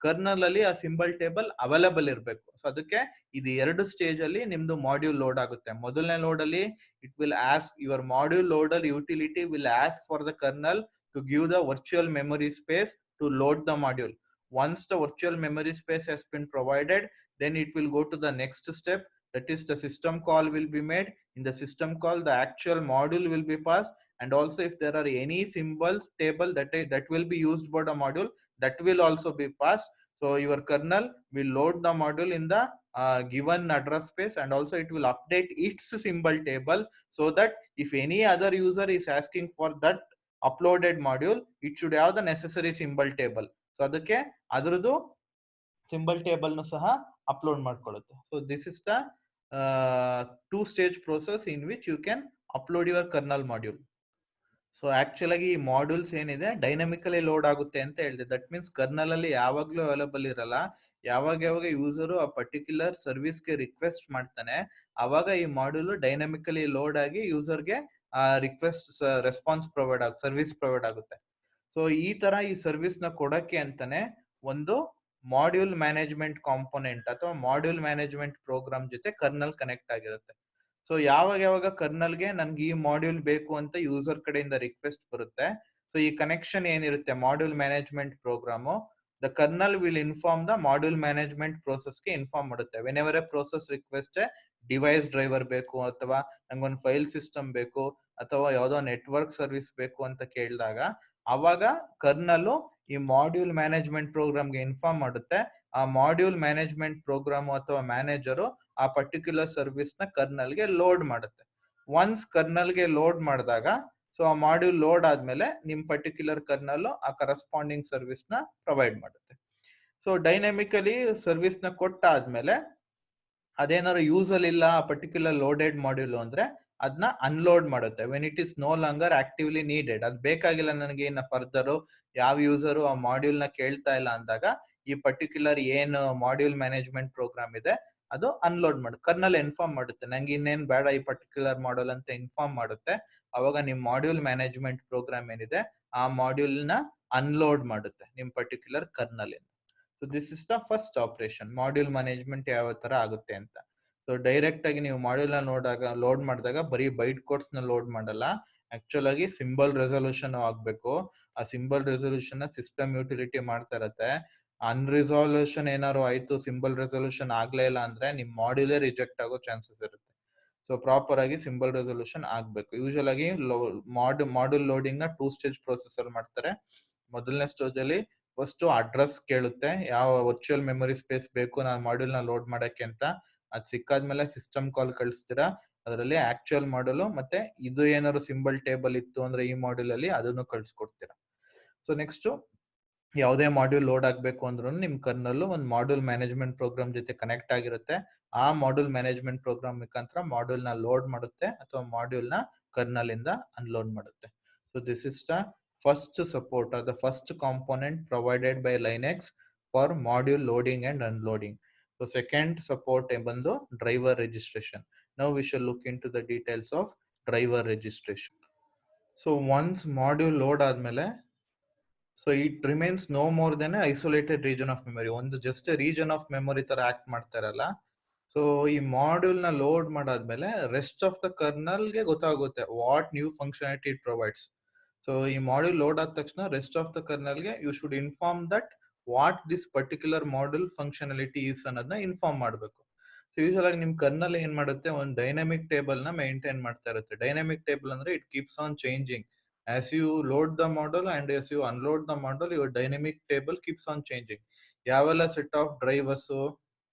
ಕರ್ನಲ್ ಅಲ್ಲಿ ಆ ಸಿಂಬಲ್ ಟೇಬಲ್ ಅವೈಲಬಲ್ ಇರಬೇಕು. ಸೊ ಅದಕ್ಕೆ ಇದು ಎರಡು ಸ್ಟೇಜ್ ಅಲ್ಲಿ ನಿಮ್ದು ಮಾಡ್ಯೂಲ್ ಲೋಡ್ ಆಗುತ್ತೆ. ಮೊದಲನೇ ಲೋಡ್ ಅಲ್ಲಿ it will ask your module loader utility will ask for the kernel to give the virtual memory space to load the module. Once the virtual memory space has been provided, then it will go to the next step, that is the system call will be made. In the system call the actual module will be passed, and also if there are any symbols table that will be used for the module, that will also be passed. So your kernel will load the module in the given address space, and also it will update its symbol table, so that if any other user is asking for that uploaded module, it should have the necessary symbol table. So ಅದಕ್ಕೆ ಅದರದ್ದು symbol table ನು ಸಹ upload ಮಾಡ್ಕೊಳ್ಳುತ್ತೆ. So this is the two stage process in which you can upload your kernel module. So actual ಆಗಿ ಈ modules ಏನಿದೆ dynamically load ಆಗುತ್ತೆ ಅಂತ ಹೇಳಿದೆ. ದಟ್ ಮೀನ್ಸ್ ಕರ್ನಲ್ ಅಲ್ಲಿ ಯಾವಾಗ್ಲೂ ಅವೈಲಬಲ್ ಇರಲ್ಲ. ಯಾವಾಗ ಯೂಸರು ಆ ಪರ್ಟಿಕ್ಯುಲರ್ ಸರ್ವಿಸ್ಗೆ ರಿಕ್ವೆಸ್ಟ್ ಮಾಡ್ತಾನೆ ಅವಾಗ ಈ ಮಾಡ್ಯೂಲ್ ಡೈನಾಮಿಕಲಿ ಲೋಡ್ ಆಗಿ ಯೂಸರ್ಗೆ ರಿಕ್ವೆಸ್ಟ್ ರೆಸ್ಪಾನ್ಸ್ ಸರ್ವಿಸ್ ಪ್ರೊವೈಡ್ ಆಗುತ್ತೆ. ಸೊ ಈ ತರ ಈ ಸರ್ವಿಸ್ ನ ಕೊಡಕ್ಕೆ ಅಂತಾನೆ ಒಂದು ಮಾಡ್ಯೂಲ್ ಮ್ಯಾನೇಜ್ಮೆಂಟ್ ಕಾಂಪೋನೆಂಟ್ ಅಥವಾ ಮಾಡ್ಯೂಲ್ ಮ್ಯಾನೇಜ್ಮೆಂಟ್ ಪ್ರೋಗ್ರಾಮ್ ಜೊತೆ ಕರ್ನಲ್ ಕನೆಕ್ಟ್ ಆಗಿರುತ್ತೆ. ಸೊ ಯಾವಾಗ ಕರ್ನಲ್ಗೆ ನನ್ಗೆ ಈ ಮಾಡ್ಯೂಲ್ ಬೇಕು ಅಂತ ಯೂಸರ್ ಕಡೆಯಿಂದ ರಿಕ್ವೆಸ್ಟ್ ಬರುತ್ತೆ, ಸೊ ಈ ಕನೆಕ್ಷನ್ ಏನಿರುತ್ತೆ module management program, the kernel will inform the module management ಪ್ರೋಸೆಸ್ಗೆ ಇನ್ಫಾರ್ಮ್ ಮಾಡುತ್ತೆ. Whenever a process request device driver ಬೇಕು, ಅಥವಾ ನಂಗೊಂದು ಫೈಲ್ ಸಿಸ್ಟಮ್ ಬೇಕು, ಅಥವಾ ಯಾವ್ದೋ ನೆಟ್ವರ್ಕ್ ಸರ್ವಿಸ್ ಬೇಕು ಅಂತ ಕೇಳಿದಾಗ ಅವಾಗ ಕರ್ನಲ್ ಈ ಮಾಡ್ಯೂಲ್ ಮ್ಯಾನೇಜ್ಮೆಂಟ್ ಪ್ರೋಗ್ರಾಮ್ಗೆ ಇನ್ಫಾರ್ಮ್ ಮಾಡುತ್ತೆ. ಆ ಮಾಡ್ಯೂಲ್ ಮ್ಯಾನೇಜ್ಮೆಂಟ್ ಪ್ರೋಗ್ರಾಮ್ ಅಥವಾ ಮ್ಯಾನೇಜರು ಆ ಪರ್ಟಿಕ್ಯುಲರ್ ಸರ್ವಿಸ್ ನ ಕರ್ನಲ್ ಗೆ ಲೋಡ್ ಮಾಡುತ್ತೆ. ಒನ್ಸ್ ಕರ್ನಲ್ ಗೆ ಲೋಡ್ ಮಾಡಿದಾಗ, ಸೊ ಆ ಮಾಡ್ಯೂಲ್ ಲೋಡ್ ಆದ್ಮೇಲೆ ನಿಮ್ ಪರ್ಟಿಕ್ಯುಲರ್ ಕರ್ನಲ್ ಆ ಕರೆಸ್ಪಾಂಡಿಂಗ್ ಸರ್ವಿಸ್ ನ ಪ್ರೊವೈಡ್ ಮಾಡುತ್ತೆ. ಸೊ ಡೈನಾಮಿಕಲಿ ಸರ್ವಿಸ್ ನ ಕೊಟ್ಟಾದ್ಮೇಲೆ ಅದೇನಾದ್ರು ಯೂಸ್ ಅಲ್ಲಿ ಇಲ್ಲ ಆ ಪರ್ಟಿಕ್ಯುಲರ್ ಲೋಡೆಡ್ ಮಾಡ್ಯೂಲ್ ಅಂದ್ರೆ ಅದನ್ನ ಅನ್ಲೋಡ್ ಮಾಡುತ್ತೆ. When it is no longer actively needed, ಅದು ಬೇಕಾಗಿಲ್ಲ ನನಗೆ ಇನ್ನ ಫರ್ದರ್ ಯಾವ ಯೂಸರು ಆ ಮಾಡ್ಯೂಲ್ ನ ಕೇಳ್ತಾ ಇಲ್ಲ ಅಂದಾಗ ಈ ಪರ್ಟಿಕ್ಯುಲರ್ ಏನು ಮಾಡ್ಯೂಲ್ ಮ್ಯಾನೇಜ್ಮೆಂಟ್ ಪ್ರೋಗ್ರಾಮ್ ಇದೆ ಅದು ಅನ್ಲೋಡ್ ಮಾಡುತ್ತೆ. ಕರ್ನಲ್ ಇನ್ಫಾರ್ಮ್ ಮಾಡುತ್ತೆ ನಂಗೆ ಇನ್ನೇನ್ ಬೇಡ ಈ ಪರ್ಟಿಕ್ಯುಲರ್ ಮಾಡ್ಯೂಲ್ ಅಂತ ಇನ್ಫಾರ್ಮ್ ಮಾಡುತ್ತೆ. ಅವಾಗ ನಿಮ್ ಮಾಡ್ಯೂಲ್ ಮ್ಯಾನೇಜ್ಮೆಂಟ್ ಪ್ರೋಗ್ರಾಮ್ ಏನಿದೆ ಆ ಮಾಡ್ಯೂಲ್ ನ ಅನ್ಲೋಡ್ ಮಾಡುತ್ತೆ ನಿಮ್ ಪರ್ಟಿಕ್ಯುಲರ್ ಕರ್ನಲ್ ಇಂದ. So this is the first operation, module management ಯಾವ ತರ ಆಗುತ್ತೆ ಅಂತ. ಸೊ ಡೈರೆಕ್ಟ್ ಆಗಿ ನೀವು ಮಾಡ್ಯೂಲ್ ನ ಲೋಡ್ ಮಾಡಿದಾಗ ಬರೀ ಬೈಟ್ ಕೋಡ್ಸ್ ನ ಲೋಡ್ ಮಾಡಲ್ಲ, ಆಕ್ಚುಲ್ ಆಗಿ ಸಿಂಬಲ್ ರೆಸೊಲ್ಯೂಷನ್ ಆಗ್ಬೇಕು. ಆ ಸಿಂಬಲ್ ರೆಸೊಲ್ಯೂಷನ್ ನ ಸಿಸ್ಟಮ್ ಯುಟಿಲಿಟಿ ಮಾಡ್ತಾ ಇರತ್ತೆ. ಅನ್ರಿಸಾಲ್ಯೂಷನ್ ಏನಾದ್ರು ಆಯ್ತು, ಸಿಂಬಲ್ ರೆಸೊಲ್ಯೂಷನ್ ಆಗ್ಲೇ ಇಲ್ಲ ಅಂದ್ರೆ ನಿಮ್ ಮಾಡ್ಯೂಲೇ ರಿಜೆಕ್ಟ್ ಆಗೋ ಚಾನ್ಸಸ್ ಇರುತ್ತೆ. ಸೊ ಪ್ರಾಪರ್ ಆಗಿ ಸಿಂಬಲ್ ರೆಸೊಲ್ಯೂಷನ್ ಆಗ್ಬೇಕು. ಯೂಶುವಲ್ ಆಗಿ ಮಾಡ್ಯೂಲ್ ಲೋಡಿಂಗ್ ನ 2 ಸ್ಟೇಜ್ ಪ್ರೊಸೆಸ್ ಅಲ್ಲಿ ಮಾಡ್ತಾರೆ. ಮೊದಲನೇ ಸ್ಟೇಜ್ ಅಲ್ಲಿ ಫಸ್ಟ್ ಅಡ್ರೆಸ್ ಕೇಳುತ್ತೆ, ಯಾವ ವರ್ಚುವಲ್ ಮೆಮೊರಿ ಸ್ಪೇಸ್ ಬೇಕು ನಾನು ಮಾಡ್ಯೂಲ್ ನ ಲೋಡ್ ಮಾಡಕ್ಕೆ ಅಂತ. ಅದ್ ಸಿಕ್ಕಾದ್ಮೇಲೆ ಸಿಸ್ಟಮ್ ಕಾಲ್ ಕಳಿಸ್ತೀರಾ, ಅದರಲ್ಲಿ ಆಕ್ಚುಯಲ್ ಮಾಡ್ಯೂಲ್ ಮತ್ತೆ ಇದು ಏನಾದ್ರು ಸಿಂಬಲ್ ಟೇಬಲ್ ಇತ್ತು ಅಂದ್ರೆ ಈ ಮಾಡ್ಯೂಲ್ ಅಲ್ಲಿ ಅದನ್ನು ಕಳ್ಸಿಕೊಡ್ತೀರಾ. ಸೊ ನೆಕ್ಸ್ಟ್ ಯಾವುದೇ ಮಾಡ್ಯೂಲ್ ಲೋಡ್ ಆಗ್ಬೇಕು ಅಂದ್ರೂ ನಿಮ್ ಕರ್ನಲ್ ಒಂದು ಮಾಡ್ಯೂಲ್ ಮ್ಯಾನೇಜ್ಮೆಂಟ್ ಪ್ರೋಗ್ರಾಮ್ ಜೊತೆ ಕನೆಕ್ಟ್ ಆಗಿರುತ್ತೆ. ಆ ಮಾಡ್ಯೂಲ್ ಮ್ಯಾನೇಜ್ಮೆಂಟ್ ಪ್ರೋಗ್ರಾಮ್ ಮುಖಾಂತರ ಮಾಡ್ಯೂಲ್ ನ ಲೋಡ್ ಮಾಡುತ್ತೆ ಅಥವಾ ಮಾಡ್ಯೂಲ್ ನ ಕರ್ನಲ್ ಇಂದ ಅನ್ಲೋಡ್ ಮಾಡುತ್ತೆ. So this is the first support or the first component provided by Linux for module loading and unloading. So second support ಬಂದು driver registration. Now we shall look into the details of driver registration. So once module load ಆದ್ಮೇಲೆ, so it remains no more than isolated region of memory, ಒಂದು just region of memory ತರ act ಮಾಡ್ತಾರಲ್ಲ. So ಈ module ನ load ಮಾಡಾದ್ಮೇಲೆ rest of the kernel ಗೆ ಗೊತ್ತಾಗುತ್ತೆ what new functionality it provides. So ಈ ಮಾಡ್ಯೂಲ್ ಲೋಡ್ ಆದ ತಕ್ಷಣ ರೆಸ್ಟ್ ಆಫ್ ದ ಕರ್ನಲ್ ಗೆ you should inform that what this particular module functionality is ಅನ್ನೋದನ್ನ ಇನ್ಫಾರ್ಮ್ ಮಾಡಬೇಕು. ಸೊ ಯೂಶುವಲ್ ಆಗಿ ನಿಮ್ ಕರ್ನಲ್ ಏನ್ ಮಾಡುತ್ತೆ, ಒಂದು ಡೈನಾಮಿಕ್ ಟೇಬಲ್ ನ ಮೇಂಟೈನ್ ಮಾಡ್ತಾ ಇರುತ್ತೆ. ಡೈನಾಮಿಕ್ ಟೇಬಲ್ ಅಂದ್ರೆ it keeps on changing as you load the model and as you unload the model, your dynamic table keeps on changing. ಯಾವೆಲ್ಲ ಸೆಟ್ ಆಫ್ ಡ್ರೈವರ್ಸ್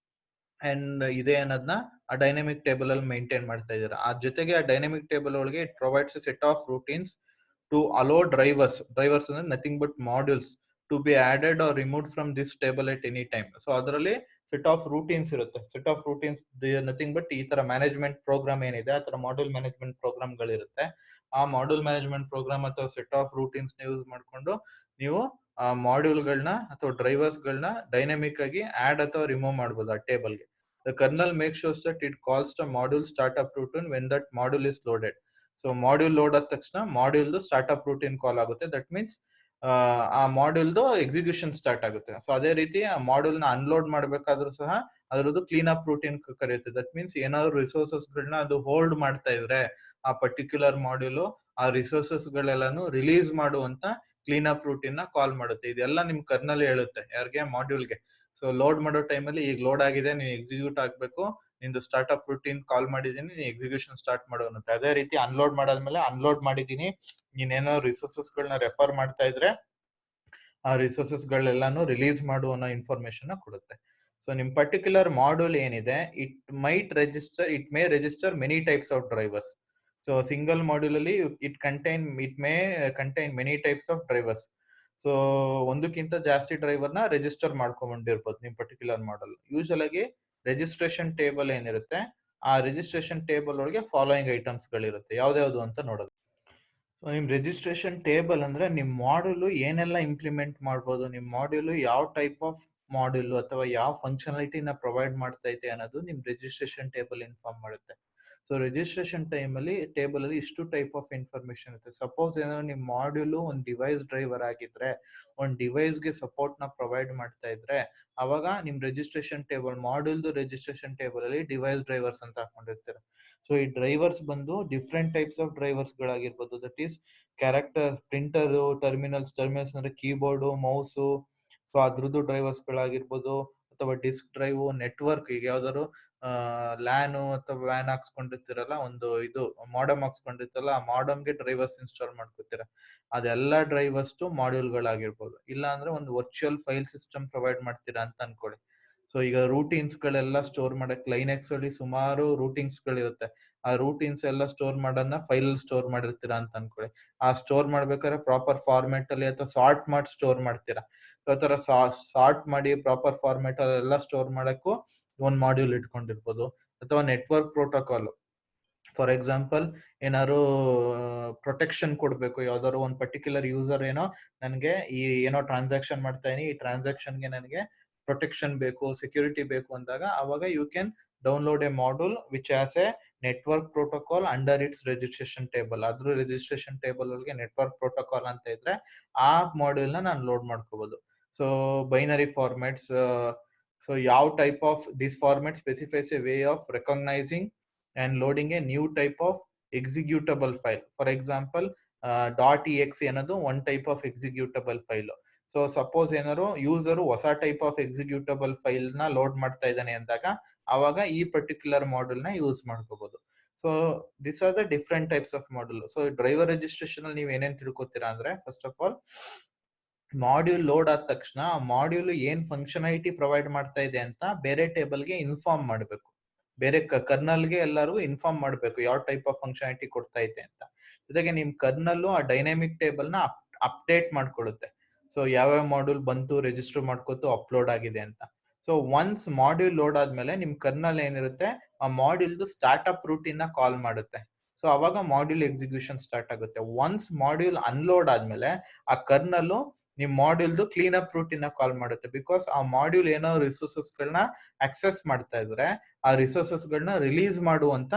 ಅಂಡ್ ಇದೆ ಅನ್ನೋದನ್ನ ಆ ಡೈನಾಮಿಕ್ ಟೇಬಲ್ ಅಲ್ಲಿ maintain ಮಾಡ್ತಾ ಇದ್ದಾರೆ. ಆ ಜೊತೆಗೆ ಆ ಡೈನಾಮಿಕ್ ಟೇಬಲ್ ಒಳಗೆ it provides set of routines to allow drivers ಅಂದ್ರೆ nothing but modules to be added or remove from this table at any time. So ಅದರಲ್ಲಿ ಸೆಟ್ ಆಫ್ ರೂಟೀನ್ಸ್ ಇರುತ್ತೆ. Set of routines nothing but ಈ ತರ management program ಏನಿದೆ ಆ ತರ module management program ಗಳಿರುತ್ತೆ. ಆ ಮಾಡ್ಯೂಲ್ ಮ್ಯಾನೇಜ್ಮೆಂಟ್ ಪ್ರೋಗ್ರಾಮ್ ಅಥವಾ ಸೆಟ್ ಆಫ್ ರೂಟೀನ್ಸ್ ನ ಯೂಸ್ ಮಾಡ್ಕೊಂಡು ನೀವು ಆ ಮಾಡ್ಯೂಲ್ಗಳನ್ನ ಅಥವಾ ಡ್ರೈವರ್ಸ್ ಗಳನ್ನ ಡೈನಾಮಿಕ್ ಆಗಿ ಆಡ್ ಅಥವಾ ರಿಮೂವ್ ಮಾಡಬಹುದು ಆ ಟೇಬಲ್ಗೆ. The kernel make sures that it calls the module startup routine when that module is loaded. So module load ಆದ ತಕ್ಷಣ ಮಾಡ್ಯೂಲ್ದು ಸ್ಟಾರ್ಟ್ಅಪ್ ರೂಟೀನ್ ಕಾಲ್ ಆಗುತ್ತೆ. ದಟ್ ಮೀನ್ಸ್ ಆ ಮಾಡ್ಯೂಲ್ದು ಎಕ್ಸಿಕ್ಯೂಷನ್ ಸ್ಟಾರ್ಟ್ ಆಗುತ್ತೆ. ಸೊ ಅದೇ ರೀತಿ ಆ ಮಾಡ್ಯೂಲ್ ನ ಅನ್ಲೋಡ್ ಮಾಡ್ಬೇಕಾದ್ರೂ ಸಹ ಅದರದ್ದು ಕ್ಲೀನ್ ಅಪ್ ರೂಟೀನ್ ಕರೆಯುತ್ತೆ. ದಟ್ ಮೀನ್ಸ್ ಏನಾದ್ರು ರಿಸೋರ್ಸಸ್ ಗಳನ್ನ ಅದು ಹೋಲ್ಡ್ ಮಾಡ್ತಾ ಇದ್ರೆ ಆ ಪರ್ಟಿಕ್ಯುಲರ್ ಮಾಡ್ಯೂಲ್ ಆ ರಿಸೋರ್ಸಸ್ ಗಳೆಲ್ಲಾನು ರಿಲೀಸ್ ಮಾಡುವಂತ ಕ್ಲೀನ್ ಅಪ್ ರೂಟೀನ್ ನ ಕಾಲ್ ಮಾಡುತ್ತೆ. ಇದೆಲ್ಲ ನಿಮ್ ಕರ್ನಲ್ ಹೇಳುತ್ತೆ ಯಾರಿಗೆ, ಮಾಡ್ಯೂಲ್ಗೆ. ಸೊ ಲೋಡ್ ಮಾಡೋ ಟೈಮಲ್ಲಿ ಈಗ ಲೋಡ್ ಆಗಿದೆ, ನೀವು ಎಕ್ಸಿಕ್ಯೂಟ್ ಆಗ್ಬೇಕು, ನಿಂದು ಸ್ಟಾರ್ಟ್ಅಪ್ ರೂಟೀನ್ ಕಾಲ್ ಮಾಡಿದೀನಿ, ನೀನು ಎಕ್ಸಿಕ್ಯೂಷನ್ ಸ್ಟಾರ್ಟ್ ಮಾಡು ಅನ್ನುತ್ತೆ. ಅದೇ ರೀತಿ ಅನ್ಲೋಡ್ ಮಾಡಾದ್ಮೇಲೆ ಅನ್ಲೋಡ್ ಮಾಡಿದೀನಿ, ನೀನೇನೋ ರಿಸೋರ್ಸಸ್ ಗಳನ್ನ ರೆಫರ್ ಮಾಡ್ತಾ ಇದ್ರೆ ಆ ರಿಸೋರ್ಸಸ್ ಗಳೆಲ್ಲಾನು ರಿಲೀಸ್ ಮಾಡು ಅನ್ನೋ ಇನ್ಫಾರ್ಮೇಶನ್ ಕೊಡುತ್ತೆ. ಸೊ ನಿಮ್ ಪರ್ಟಿಕ್ಯುಲರ್ ಮಾಡ್ಯೂಲ್ ಏನಿದೆ it may register many types of drivers. So single module ಅಲ್ಲಿ it may contain many types of drivers. So ಒಂದಕ್ಕಿಂತ ಜಾಸ್ತಿ ಡ್ರೈವರ್ ನ ರಿಜಿಸ್ಟರ್ ಮಾಡ್ಕೊಂಡಿರ್ಬೋದು ನಿಮ್ ಪರ್ಟಿಕ್ಯುಲರ್ ಮಾಡಲ್. ಯೂಶುವಲ್ ಆಗಿ ರಿಜಿಸ್ಟ್ರೇಷನ್ ಟೇಬಲ್ ಏನಿರುತ್ತೆ ಆ ರಿಜಿಸ್ಟ್ರೇಷನ್ ಟೇಬಲ್ ಒಳಗೆ ಫಾಲೋಯಿಂಗ್ ಐಟಮ್ಸ್ ಗಳಿರುತ್ತೆ. ಯಾವ್ದ್ಯಾವ್ದು ಅಂತ ನೋಡೋದು. ಸೊ ನಿಮ್ ರಿಜಿಸ್ಟ್ರೇಷನ್ ಟೇಬಲ್ ಅಂದ್ರೆ ನಿಮ್ ಮಾಡ್ಯೂಲ್ ಏನೆಲ್ಲ ಇಂಪ್ಲಿಮೆಂಟ್ ಮಾಡ್ಬೋದು, ನಿಮ್ ಮಾಡ್ಯೂಲ್ ಯಾವ ಟೈಪ್ ಆಫ್ ಮಾಡ್ಯೂಲ್ ಅಥವಾ ಯಾವ ಫಂಕ್ಷನಾಲಿಟಿನ ಪ್ರೊವೈಡ್ ಮಾಡ್ತಾ ಇದೆ ಅನ್ನೋದು ನಿಮ್ ರಿಜಿಸ್ಟ್ರೇಷನ್ ಟೇಬಲ್ ಇನ್ಫಾರ್ಮ್ ಮಾಡುತ್ತೆ. ಸೊ ರಿಜಿಸ್ಟ್ರೇಷನ್ ಟೇಬಲ್ ಅಲ್ಲಿ ಇಷ್ಟು ಟೈಪ್ ಆಫ್ ಇನ್ಫಾರ್ಮೇಶನ್ ಇರುತ್ತೆ. ಸಪೋಸ್ ಏನಾದ್ರು ನಿಮ್ ಮಾಡ್ಯೂಲ್ ಒಂದು ಡಿವೈಸ್ ಡ್ರೈವರ್ ಆಗಿದ್ರೆ, ಒಂದು ಡಿವೈಸ್ ಗೆ ಸಪೋರ್ಟ್ ನ ಪ್ರೊವೈಡ್ ಮಾಡ್ತಾ ಇದ್ರೆ, ಅವಾಗ ನಿಮ್ ರಿಜಿಸ್ಟ್ರೇಷನ್ ಟೇಬಲ್ ಮಾಡ್ಯೂಲ್ದು ರಿಜಿಸ್ಟ್ರೇಷನ್ ಟೇಬಲ್ ಅಲ್ಲಿ ಡಿವೈಸ್ ಡ್ರೈವರ್ಸ್ ಅಂತ ಹಾಕೊಂಡಿರ್ತೀರ. ಸೊ ಈ ಡ್ರೈವರ್ಸ್ ಬಂದು ಡಿಫ್ರೆಂಟ್ ಟೈಪ್ಸ್ ಆಫ್ ಡ್ರೈವರ್ಸ್ ಗಳಾಗಿರ್ಬೋದು. That is character printer terminals ಅಂದ್ರೆ ಕೀಬೋರ್ಡ್ ಮೌಸ್. ಸೊ ಅದ್ರದ್ದು ಡ್ರೈವರ್ಸ್ ಗಳಾಗಿರ್ಬೋದು, ಅಥವಾ ಡಿಸ್ಕ್ ಡ್ರೈವ್, ನೆಟ್ವರ್ಕ್, ಈಗ ಯಾವ್ದಾದ್ರು ಲ್ಯಾನ್ ಅಥವಾ ವ್ಯಾನ್ ಹಾಕ್ಸ್ಕೊಂಡಿರ್ತೀರಲ್ಲ, ಒಂದು ಇದು ಮಾಡಮ್ ಹಾಕ್ಸ್ಕೊಂಡಿರ್ತಾರಲ್ಲ, ಆ ಮಾಡಮ್ಗೆ ಡ್ರೈವರ್ಸ್ ಇನ್ಸ್ಟಾಲ್ ಮಾಡ್ಕೊತೀರ. ಅದೆಲ್ಲ ಡ್ರೈವರ್ಸ್ ಮಾಡ್ಯೂಲ್ ಗಳಾಗಿರ್ಬೋದು. ಇಲ್ಲ ಅಂದ್ರೆ ಒಂದು ವರ್ಚುವಲ್ ಫೈಲ್ ಸಿಸ್ಟಮ್ ಪ್ರೊವೈಡ್ ಮಾಡ್ತೀರಾ ಅಂತ ಅನ್ಕೊಳ್ಳಿ. ಸೊ ಈಗ ರೂಟೀನ್ಸ್ ಗಳೆಲ್ಲ ಸ್ಟೋರ್ ಮಾಡಕ್ ಲೈನೆಕ್ಸ್ ಅಲ್ಲಿ ಸುಮಾರು ರೂಟೀನ್ಸ್ ಗಳಿರುತ್ತೆ. ಆ ರೂಟೀನ್ಸ್ ಎಲ್ಲ ಸ್ಟೋರ್ ಮಾಡೋದನ್ನ ಫೈಲ್ ಸ್ಟೋರ್ ಮಾಡಿರ್ತೀರಾ ಅಂತ ಅನ್ಕೊಳ್ಳಿ. ಆ ಸ್ಟೋರ್ ಮಾಡ್ಬೇಕಾದ್ರೆ ಪ್ರಾಪರ್ ಫಾರ್ಮೆಟ್ ಅಲ್ಲಿ ಅಥವಾ ಸಾರ್ಟ್ ಮಾಡಿ ಸ್ಟೋರ್ ಮಾಡ್ತೀರಾ. ಆ ತರ ಸಾರ್ಟ್ ಮಾಡಿ ಪ್ರಾಪರ್ ಫಾರ್ಮೆಟ್ ಅಲ್ಲೆಲ್ಲ ಸ್ಟೋರ್ ಮಾಡಕ್ಕೂ ಒಂದ್ ಮಾಡ್ಯೂಲ್ ಇಟ್ಕೊಂಡಿರ್ಬೋದು. ಅಥವಾ ನೆಟ್ವರ್ಕ್ ಪ್ರೋಟೋಕಾಲ್, ಫಾರ್ ಎಕ್ಸಾಂಪಲ್ ಏನಾದ್ರು ಪ್ರೊಟೆಕ್ಷನ್ ಕೊಡ್ಬೇಕು, ಯಾವ್ದಾದ್ರು ಒಂದು ಪರ್ಟಿಕ್ಯುಲರ್ ಯೂಸರ್ ಏನೋ ನನಗೆ ಈ ಏನೋ ಟ್ರಾನ್ಸಾಕ್ಷನ್ ಮಾಡ್ತಾ ಇದೀನಿ, ಈ ಟ್ರಾನ್ಸಾಕ್ಷನ್ಗೆ ನನಗೆ ಪ್ರೊಟೆಕ್ಷನ್ ಬೇಕು, ಸೆಕ್ಯೂರಿಟಿ ಬೇಕು ಅಂದಾಗ ಅವಾಗ you can download a module which as a network protocol under its registration table. ಅದ್ರ ರಿಜಿಸ್ಟ್ರೇಷನ್ ಟೇಬಲ್ ಒಳಗೆ ನೆಟ್ವರ್ಕ್ ಪ್ರೋಟೋಕಾಲ್ ಅಂತ ಇದ್ರೆ ಆ ಮಾಡ್ಯೂಲ್ ನ ನಾನು ಲೋಡ್ ಮಾಡ್ಕೋಬಹುದು. ಸೊ ಬೈನರಿ ಫಾರ್ಮ್ಯಾಟ್ಸ್, ಸೊ ಯಾವ type of this format specifies a way of recognising and loading a new type of executable file. For example, .exe ಅನ್ನೋದು one type of executable file. So suppose ಏನಾದ್ರು user ಹೊಸ type of executable file ನ load ಮಾಡ್ತಾ ಇದ್ದಾನೆ ಅಂದಾಗ ಅವಾಗ ಈ particular module ನ ಯೂಸ್ ಮಾಡ್ಕೋಬಹುದು. So this are the different types of module. So driver registration ಅಲ್ಲಿ ನೀವು ಏನೇನ್ ತಿಳ್ಕೊತೀರಾ ಅಂದ್ರೆ, first of all module load ಆದ ತಕ್ಷಣ ಆ ಮಾಡ್ಯೂಲ್ ಏನ್ ಫಂಕ್ಷನಾಲಿಟಿ ಪ್ರೊವೈಡ್ ಮಾಡ್ತಾ ಇದೆ ಅಂತ ಬೇರೆ ಟೇಬಲ್ಗೆ ಇನ್ಫಾರ್ಮ್ ಮಾಡಬೇಕು. ಬೇರೆ ಕರ್ನಲ್ಗೆ ಎಲ್ಲರೂ ಇನ್ಫಾರ್ಮ್ ಮಾಡಬೇಕು ಯಾವ ಟೈಪ್ ಆಫ್ ಫಂಕ್ಷನಾಲಿಟಿ ಕೊಡ್ತಾ ಇದೆ ಅಂತ. ಜೊತೆಗೆ ನಿಮ್ ಕರ್ನಲ್ ಆ ಡೈನಾಮಿಕ್ ಟೇಬಲ್ ನ ಅಪ್ಡೇಟ್ ಮಾಡ್ಕೊಳ್ಳುತ್ತೆ. ಸೊ ಯಾವ್ಯಾವ ಮಾಡ್ಯೂಲ್ ಬಂತು, ರಿಜಿಸ್ಟರ್ ಮಾಡ್ಕೊತು, ಅಪ್ಲೋಡ್ ಆಗಿದೆ ಅಂತ. ಸೊ ಒನ್ಸ್ ಮಾಡ್ಯೂಲ್ ಲೋಡ್ ಆದ್ಮೇಲೆ ನಿಮ್ ಕರ್ನಲ್ ಏನಿರುತ್ತೆ ಆ ಮಾಡ್ಯೂಲ್ದು ಸ್ಟಾರ್ಟ್ಅಪ್ ರೂಟೀನ್ ನ ಕಾಲ್ ಮಾಡುತ್ತೆ. ಸೊ ಅವಾಗ ಮಾಡ್ಯೂಲ್ ಎಕ್ಸಿಕ್ಯೂಷನ್ ಸ್ಟಾರ್ಟ್ ಆಗುತ್ತೆ. ಒನ್ಸ್ ಮಾಡ್ಯೂಲ್ ಅನ್ಲೋಡ್ ಆದ್ಮೇಲೆ ಆ ಕರ್ನಲ್ ನಿಮ್ ಮಾಡ್ಯೂಲ್ದು ಕ್ಲೀನ್ ಅಪ್ ರೂಟೀನ್ ನ ಕಾಲ್ ಮಾಡುತ್ತೆ. ಬಿಕಾಸ್ ಆ ಮಾಡ್ಯೂಲ್ ಏನೋ ರಿಸೋರ್ಸಸ್ ಗಳನ್ನ ಆಕ್ಸೆಸ್ ಮಾಡ್ತಾ ಇದ್ರೆ ಆ ರಿಸೋರ್ಸಸ್ ಗಳನ್ನ ರಿಲೀಸ್ ಮಾಡುವಂತ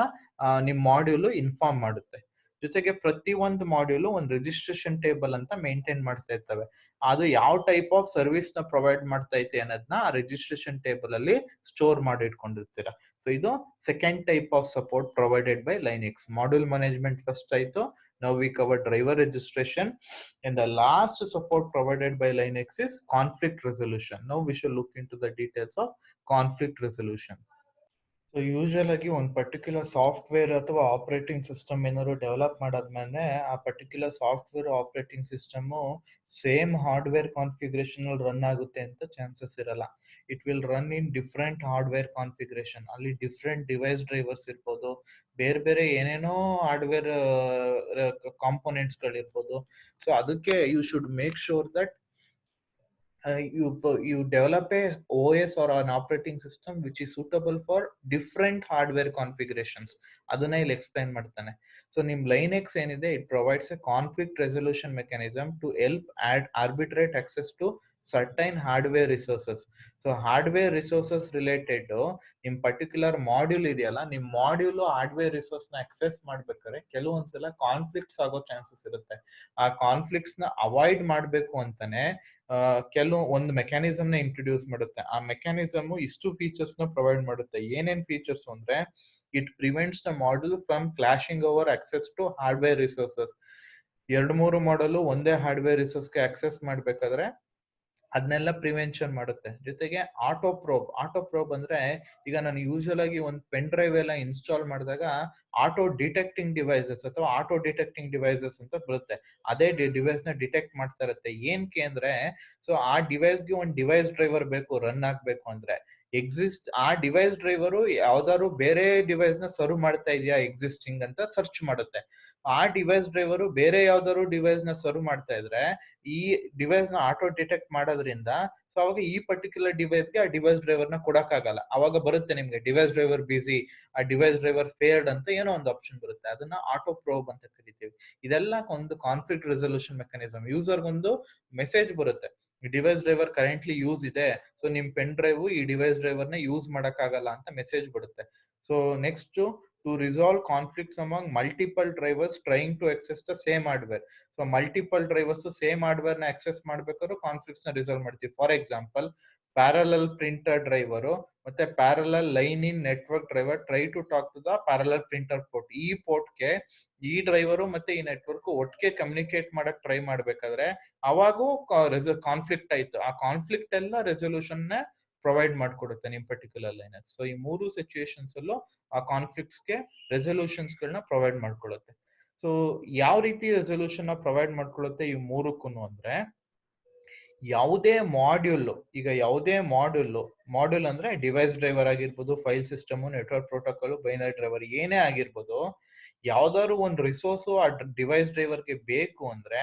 ನಿಮ್ ಮಾಡ್ಯೂಲ್ ಇನ್ಫಾರ್ಮ್ ಮಾಡುತ್ತೆ. ಜೊತೆಗೆ ಪ್ರತಿ ಒಂದು ಮಾಡ್ಯೂಲ್ ಒಂದು ರಿಜಿಸ್ಟ್ರೇಷನ್ ಟೇಬಲ್ ಅಂತ ಮೇಂಟೈನ್ ಮಾಡ್ತಾ ಇರ್ತವೆ. ಅದು ಯಾವ ಟೈಪ್ ಆಫ್ ಸರ್ವಿಸ್ ನ ಪ್ರೊವೈಡ್ ಮಾಡ್ತಾ ಐತೆ ಅನ್ನೋದನ್ನ ಆ ರಿಜಿಸ್ಟ್ರೇಷನ್ ಟೇಬಲ್ ಅಲ್ಲಿ ಸ್ಟೋರ್ ಮಾಡಿ ಇಟ್ಕೊಂಡಿರ್ತೀರಾ. ಸೊ ಇದು second type of support provided by Linux. Module management first ಆಯ್ತು. Now we cover driver registration, and the last support provided by Linux is conflict resolution. Now we shall look into the details of conflict resolution. So usual ಆಗಿ ಒಂದು particular software ಅಥವಾ operating system ಏನಾದ್ರು develop ಮಾಡಾದ್ಮೇಲೆ ಆ particular software operating system same hardware configuration ಅಲ್ಲಿ run ಆಗುತ್ತೆ ಅಂತ chances ಇರಲ್ಲ. It will run in different hardware configuration. ಅಲ್ಲಿ ಡಿಫ್ರೆಂಟ್ ಡಿವೈಸ್ ಡ್ರೈವರ್ಸ್ ಇರ್ಬೋದು, ಬೇರೆ ಬೇರೆ ಏನೇನೋ ಹಾರ್ಡ್ವೇರ್ ಕಾಂಪೋನೆಂಟ್ಸ್ ಗಳಿರ್ಬೋದು. ಸೊ ಅದಕ್ಕೆ you should make sure that you develop a OS or an operating system which is suitable for different hardware configurations. ಅದನ್ನ ಇಲ್ಲಿ explain ಮಾಡ್ತಾನೆ. ಸೊ ನಿಮ್ ಲೈನೆಕ್ಸ್ ಏನಿದೆ, it provides a conflict resolution mechanism to help arbitrate access to certain hardware resources. So hardware resources related ನಿಮ್ particular module ಇದೆಯಲ್ಲ, ನಿಮ್ module hardware resource ನ access ಮಾಡ್ಬೇಕಾದ್ರೆ ಕೆಲವೊಂದ್ಸಲ ಕಾನ್ಫ್ಲಿಕ್ಟ್ಸ್ ಆಗೋ ಚಾನ್ಸಸ್ ಇರುತ್ತೆ. ಆ ಕಾನ್ಫ್ಲಿಕ್ಟ್ಸ್ ನ ಅವಾಯ್ಡ್ ಮಾಡ್ಬೇಕು ಅಂತಾನೆ ಕೆಲವು ಒಂದು ಮೆಕ್ಯಾನಿಸಮ್ ನ ಇಂಟ್ರೊಡ್ಯೂಸ್ ಮಾಡುತ್ತೆ. ಆ ಮೆಕ್ಯಾನಿಸಮ್ ಇಷ್ಟು ಫೀಚರ್ಸ್ ನ ಪ್ರೊವೈಡ್ ಮಾಡುತ್ತೆ. ಏನೇನ್ ಫೀಚರ್ಸ್ ಅಂದ್ರೆ, it prevents the module from clashing over access to hardware resources. 2-3 ಮಾಡಲು ಒಂದೇ ಹಾರ್ಡ್ವೇರ್ ರಿಸೋರ್ಸ್ಗೆ ಆಕ್ಸೆಸ್ ಮಾಡ್ಬೇಕಾದ್ರೆ ಅದನ್ನೆಲ್ಲ ಪ್ರಿವೆನ್ಷನ್ ಮಾಡುತ್ತೆ. ಜೊತೆಗೆ ಆಟೋ ಪ್ರೋಬ್ ಅಂದ್ರೆ, ಈಗ ನಾನು ಯೂಶುವಲ್ ಆಗಿ ಒಂದು ಪೆನ್ ಡ್ರೈವ್ ಎಲ್ಲ ಇನ್ಸ್ಟಾಲ್ ಮಾಡಿದಾಗ ಆಟೋ ಡಿಟೆಕ್ಟಿಂಗ್ ಡಿವೈಸಸ್ ಅಥವಾ ಆಟೋ ಡಿಟೆಕ್ಟಿಂಗ್ ಡಿವೈಸಸ್ ಅಂತ ಬರುತ್ತೆ. ಅದೇ ಡಿವೈಸ್ ನ ಡಿಟೆಕ್ಟ್ ಮಾಡ್ತಾ ಇರುತ್ತೆ. ಏನಕ್ಕೆ ಅಂದ್ರೆ, ಸೊ ಆ ಡಿವೈಸ್ಗೆ ಒಂದು ಡಿವೈಸ್ ಡ್ರೈವರ್ ಬೇಕು ರನ್ ಆಗ್ಬೇಕು ಅಂದ್ರೆ. ಆ ಡಿವೈಸ್ ಡ್ರೈವರು ಯಾವ್ದಾದ್ರು ಬೇರೆ ಡಿವೈಸ್ ನ ಸರ್ವ್ ಮಾಡ್ತಾ ಇದೆಯಾ ಎಕ್ಸಿಸ್ಟಿಂಗ್ ಅಂತ ಸರ್ಚ್ ಮಾಡುತ್ತೆ. ಆ ಡಿವೈಸ್ ಡ್ರೈವರು ಬೇರೆ ಯಾವ್ದಾದ್ರು ಡಿವೈಸ್ ನ ಸರ್ವ್ ಮಾಡ್ತಾ ಇದ್ರೆ ಈ ಡಿವೈಸ್ ನ ಆಟೋ ಡಿಟೆಕ್ಟ್ ಮಾಡೋದ್ರಿಂದ ಸೊ ಅವಾಗ ಈ ಪರ್ಟಿಕ್ಯುಲರ್ ಡಿವೈಸ್ಗೆ ಆ ಡಿವೈಸ್ ಡ್ರೈವರ್ ನ ಕೊಡಕ್ಕಾಗಲ್ಲ. ಅವಾಗ ಬರುತ್ತೆ ನಿಮ್ಗೆ ಡಿವೈಸ್ ಡ್ರೈವರ್ ಬಿಸಿ, ಆ ಡಿವೈಸ್ ಡ್ರೈವರ್ ಫೇರ್ಡ್ ಅಂತ ಏನೋ ಒಂದು ಆಪ್ಷನ್ ಬರುತ್ತೆ. ಅದನ್ನ ಆಟೋ ಪ್ರೋಬ್ ಅಂತ ಕರಿತೀವಿ. ಇದೆಲ್ಲ ಒಂದು ಕಾನ್ಫ್ಲಿಕ್ಟ್ ರೆಸಲ್ಯೂಷನ್ ಮೆಕ್ಯಾನಿಸಮ್. ಯೂಸರ್ಗೊಂದು ಮೆಸೇಜ್ ಬರುತ್ತೆ, ಡಿವೈಸ್ ಡ್ರೈವರ್ ಕರೆಂಟ್ಲಿ ಯೂಸ್ ಇದೆ, ಸೊ ನಿಮ್ ಪೆನ್ ಡ್ರೈವ್ ಈ ಡಿವೈಸ್ ಡ್ರೈವರ್ ನ ಯೂಸ್ ಮಾಡಕ್ಕಾಗಲ್ಲ ಅಂತ ಮೆಸೇಜ್ ಬರುತ್ತೆ. So next, to resolve conflicts among multiple drivers trying to access the same hardware. So multiple drivers same hardware ನ access ಮಾಡ್ಬೇಕಾದ್ರೂ conflicts ನ ರಿಸಾಲ್ವ್ ಮಾಡ್ತೀವಿ. For example, parallel printer driver ಮತ್ತೆ parallel line in network driver try to talk to the parallel printer port. ಈ ಪೋರ್ಟ್ಗೆ ಈ driver ಮತ್ತೆ ಈ ನೆಟ್ವರ್ಕ್ ಒಟ್ಟಿಗೆ ಕಮ್ಯುನಿಕೇಟ್ ಮಾಡಕ್ ಟ್ರೈ ಮಾಡ್ಬೇಕಾದ್ರೆ ಅವಾಗೂ ಕಾನ್ಫ್ಲಿಕ್ಟ್ ಆಯ್ತು. ಆ ಕಾನ್ಫ್ಲಿಕ್ಟ್ ಎಲ್ಲ ರೆಸೊಲ್ಯೂಷನ್ ನ ಪ್ರೊವೈಡ್ ಮಾಡ್ಕೊಡುತ್ತೆ ನಿಮ್ ಪರ್ಟಿಕ್ಯುಲರ್ ಲೈನ್. ಸೊ ಈ ಮೂರು ಸಿಚುಯೇಷನ್ಸ್ ಅಲ್ಲೂ ಆ ಕಾನ್ಫ್ಲಿಕ್ಟ್ಸ್ ಗೆ ರೆಸೊಲ್ಯೂಷನ್ಸ್ ಗಳನ್ನ ಪ್ರೊವೈಡ್ ಮಾಡ್ಕೊಳುತ್ತೆ. ಸೊ ಯಾವ ರೀತಿ ರೆಸೊಲ್ಯೂಷನ್ ನ ಪ್ರೊವೈಡ್ ಮಾಡ್ಕೊಳುತ್ತೆ ಈ ಮೂರಕ್ಕೂ ಅಂದ್ರೆ, ಯಾವುದೇ ಮಾಡ್ಯೂಲ್, ಈಗ ಯಾವುದೇ ಮಾಡ್ಯೂಲ್ ಅಂದ್ರೆ ಡಿವೈಸ್ ಡ್ರೈವರ್ ಆಗಿರ್ಬೋದು, file system, network protocol, binary driver ಏನೇ ಆಗಿರ್ಬೋದು, ಯಾವ್ದಾದ್ರು ಒಂದು ರಿಸೋರ್ಸ್ ಆ ಡಿವೈಸ್ ಡ್ರೈವರ್ಗೆ ಬೇಕು ಅಂದ್ರೆ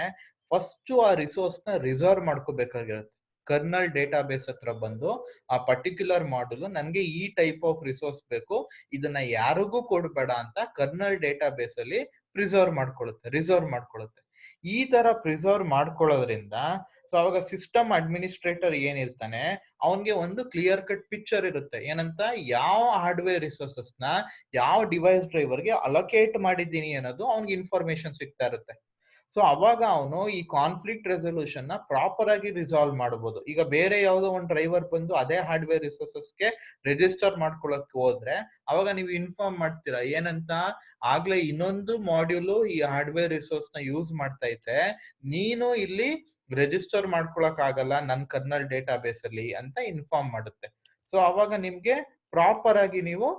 ಫಸ್ಟ್ ಆ ರಿಸೋರ್ಸ್ ನ ರಿಸರ್ವ್ ಮಾಡ್ಕೋಬೇಕಾಗಿರುತ್ತೆ. ಕರ್ನಲ್ ಡೇಟಾ ಬೇಸ್ ಹತ್ರ ಬಂದು ಆ ಪರ್ಟಿಕ್ಯುಲರ್ ಮಾಡ್ಯೂಲ್ ನನ್ಗೆ ಈ ಟೈಪ್ ಆಫ್ ರಿಸೋರ್ಸ್ ಬೇಕು, ಇದನ್ನ ಯಾರಿಗೂ ಕೊಡ್ಬೇಡ ಅಂತ ಕರ್ನಲ್ ಡೇಟಾ ಬೇಸ್ ಅಲ್ಲಿ ರಿಸರ್ವ್ ಮಾಡ್ಕೊಳ್ಳುತ್ತೆ. ಈ ತರ ಪ್ರಿಸರ್ವ್ ಮಾಡ್ಕೊಳ್ಳೋದ್ರಿಂದ ಸೊ ಅವಾಗ ಸಿಸ್ಟಮ್ ಅಡ್ಮಿನಿಸ್ಟ್ರೇಟರ್ ಏನಿರ್ತಾನೆ ಅವನ್ಗೆ ಒಂದು ಕ್ಲಿಯರ್ ಕಟ್ ಪಿಕ್ಚರ್ ಇರುತ್ತೆ, ಏನಂತ ಯಾವ ಹಾರ್ಡ್ವೇರ್ ರಿಸೋರ್ಸಸ್ ನ ಯಾವ ಡಿವೈಸ್ ಡ್ರೈವರ್ಗೆ ಅಲೋಕೇಟ್ ಮಾಡಿದ್ದೀನಿ ಅನ್ನೋದು ಅವ್ನಿಗೆ ಇನ್ಫಾರ್ಮೇಶನ್ ಸಿಗ್ತಾ ಇರುತ್ತೆ. ಸೊ ಅವಾಗ ಅವನು ಈ ಕಾನ್ಫ್ಲಿಕ್ಟ್ ರೆಸೊಲ್ಯೂಷನ್ ನ ಪ್ರಾಪರ್ ಆಗಿ ರಿಸಾಲ್ವ್ ಮಾಡಬಹುದು. ಈಗ ಬೇರೆ ಯಾವುದೋ ಒಂದು ಡ್ರೈವರ್ ಬಂದು ಅದೇ ಹಾರ್ಡ್ವೇರ್ ರಿಸೋರ್ಸಸ್ಗೆ ರಿಜಿಸ್ಟರ್ ಮಾಡ್ಕೊಳಕ್ ಹೋದ್ರೆ ಅವಾಗ ನೀವು ಇನ್ಫಾರ್ಮ್ ಮಾಡ್ತೀರಾ ಏನಂತ, ಆಗ್ಲೇ ಇನ್ನೊಂದು ಮಾಡ್ಯೂಲ್ ಈ ಹಾರ್ಡ್ವೇರ್ ರಿಸೋರ್ಸ್ ನ ಯೂಸ್ ಮಾಡ್ತಾ ಐತೆ, ನೀನು ಇಲ್ಲಿ ರಿಜಿಸ್ಟರ್ ಮಾಡ್ಕೊಳಕ್ ಆಗಲ್ಲ ನನ್ನ ಕರ್ನಲ್ ಡೇಟಾ ಬೇಸ್ ಅಲ್ಲಿ ಅಂತ ಇನ್ಫಾರ್ಮ್ ಮಾಡುತ್ತೆ. ಸೊ ಅವಾಗ ನಿಮ್ಗೆ ಪ್ರಾಪರ್ ಆಗಿ ನೀವು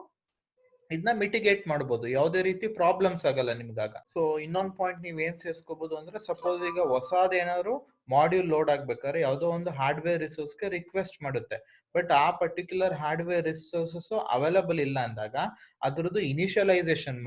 ಇದನ್ನ ಮಿಟಿಗೇಟ್ ಮಾಡಬಹುದು, ಯಾವುದೇ ರೀತಿ ಪ್ರಾಬ್ಲಮ್ಸ್ ಆಗಲ್ಲ ನಿಮ್ಗಾಗ. ಸೊ ಇನ್ನೊಂದು ಪಾಯಿಂಟ್ ನೀವ್ ಏನ್ ಸೇರ್ಸ್ಕೋಬಹುದು ಅಂದ್ರೆ, ಸಪೋಸ್ ಈಗ ಹೊಸದೇನಾದ್ರು ಮಾಡ್ಯೂಲ್ ಲೋಡ್ ಆಗ್ಬೇಕಾದ್ರೆ ಯಾವುದೋ ಒಂದು ಹಾರ್ಡ್ವೇರ್ ರಿಸೋರ್ಸ್ಗೆ ರಿಕ್ವೆಸ್ಟ್ ಮಾಡುತ್ತೆ, ಬಟ್ ಆ ಪರ್ಟಿಕ್ಯುಲರ್ ಹಾರ್ಡ್ವೇರ್ ರಿಸೋರ್ಸಸ್ ಅವೈಲಬಲ್ ಇಲ್ಲ ಅಂದಾಗ ಅದ್ರದ್ದು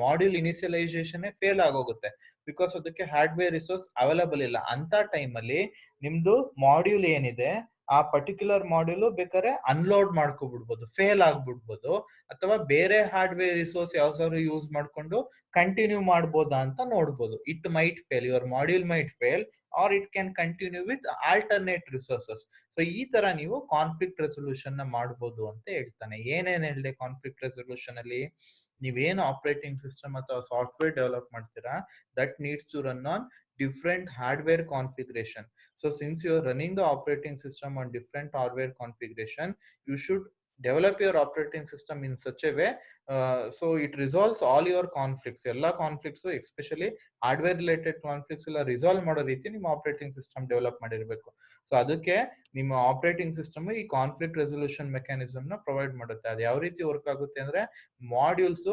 ಮಾಡ್ಯೂಲ್ ಇನಿಷಿಯಲೈಸೇಷನ್ ಫೇಲ್ ಆಗೋಗುತ್ತೆ, ಬಿಕಾಸ್ ಅದಕ್ಕೆ ಹಾರ್ಡ್ವೇರ್ ರಿಸೋರ್ಸ್ ಅವೈಲಬಲ್ ಇಲ್ಲ. ಅಂತ ಟೈಮಲ್ಲಿ ನಿಮ್ದು ಮಾಡ್ಯೂಲ್ ಏನಿದೆ ಆ ಪರ್ಟಿಕ್ಯುಲರ್ ಮಾಡ್ಯೂಲ್ ಬೇಕಾದ್ರೆ ಅನ್ಲೋಡ್ ಮಾಡ್ಕೊಬಿಡ್ಬೋದು, ಫೇಲ್ ಆಗ್ಬಿಡ್ಬೋದು, ಅಥವಾ ಬೇರೆ ಹಾರ್ಡ್ವೇರ್ ರಿಸೋರ್ಸ್ ಯಾವ್ದಾದ್ರು ಯೂಸ್ ಮಾಡ್ಕೊಂಡು ಕಂಟಿನ್ಯೂ ಮಾಡ್ಬೋದಾ ಅಂತ ನೋಡ್ಬೋದು. It might fail, your module might fail or it can continue with alternate resources. So ಈ ತರ ನೀವು ಕಾನ್ಫ್ಲಿಕ್ಟ್ ರೆಸೊಲ್ಯೂಷನ್ ನ ಮಾಡ್ಬೋದು ಅಂತ ಹೇಳ್ತಾನೆ. ಏನೇನ್ ಹೇಳಿದೆ ಕಾನ್ಫ್ಲಿಕ್ಟ್ ರೆಸೊಲ್ಯೂಷನ್ ಅಲ್ಲಿ, ನೀವೇನು ಆಪರೇಟಿಂಗ್ ಸಿಸ್ಟಮ್ ಅಥವಾ ಸಾಫ್ಟ್ವೇರ್ ಡೆವಲಪ್ ಮಾಡ್ತೀರಾ that needs to run on different hardware configuration. So since you are running the operating system on different hardware configuration, you should develop your operating system in such a way so it resolves all your conflicts. Ella conflicts especially hardware related conflicts ಎಲ್ಲ resolve ಮಾಡೋ ರೀತಿ ನಿಮ್ಮ operating system develop ಮಾಡಿರಬೇಕು. So ಅದಕ್ಕೆ ನಿಮ್ಮ operating system ಈ conflict resolution mechanism ನ provide ಮಾಡುತ್ತೆ. ಅದು ಯಾವ ರೀತಿ ವರ್ಕ್ ಆಗುತ್ತೆ ಅಂದ್ರೆ, ಮಾಡ್ಯೂಲ್ಸ್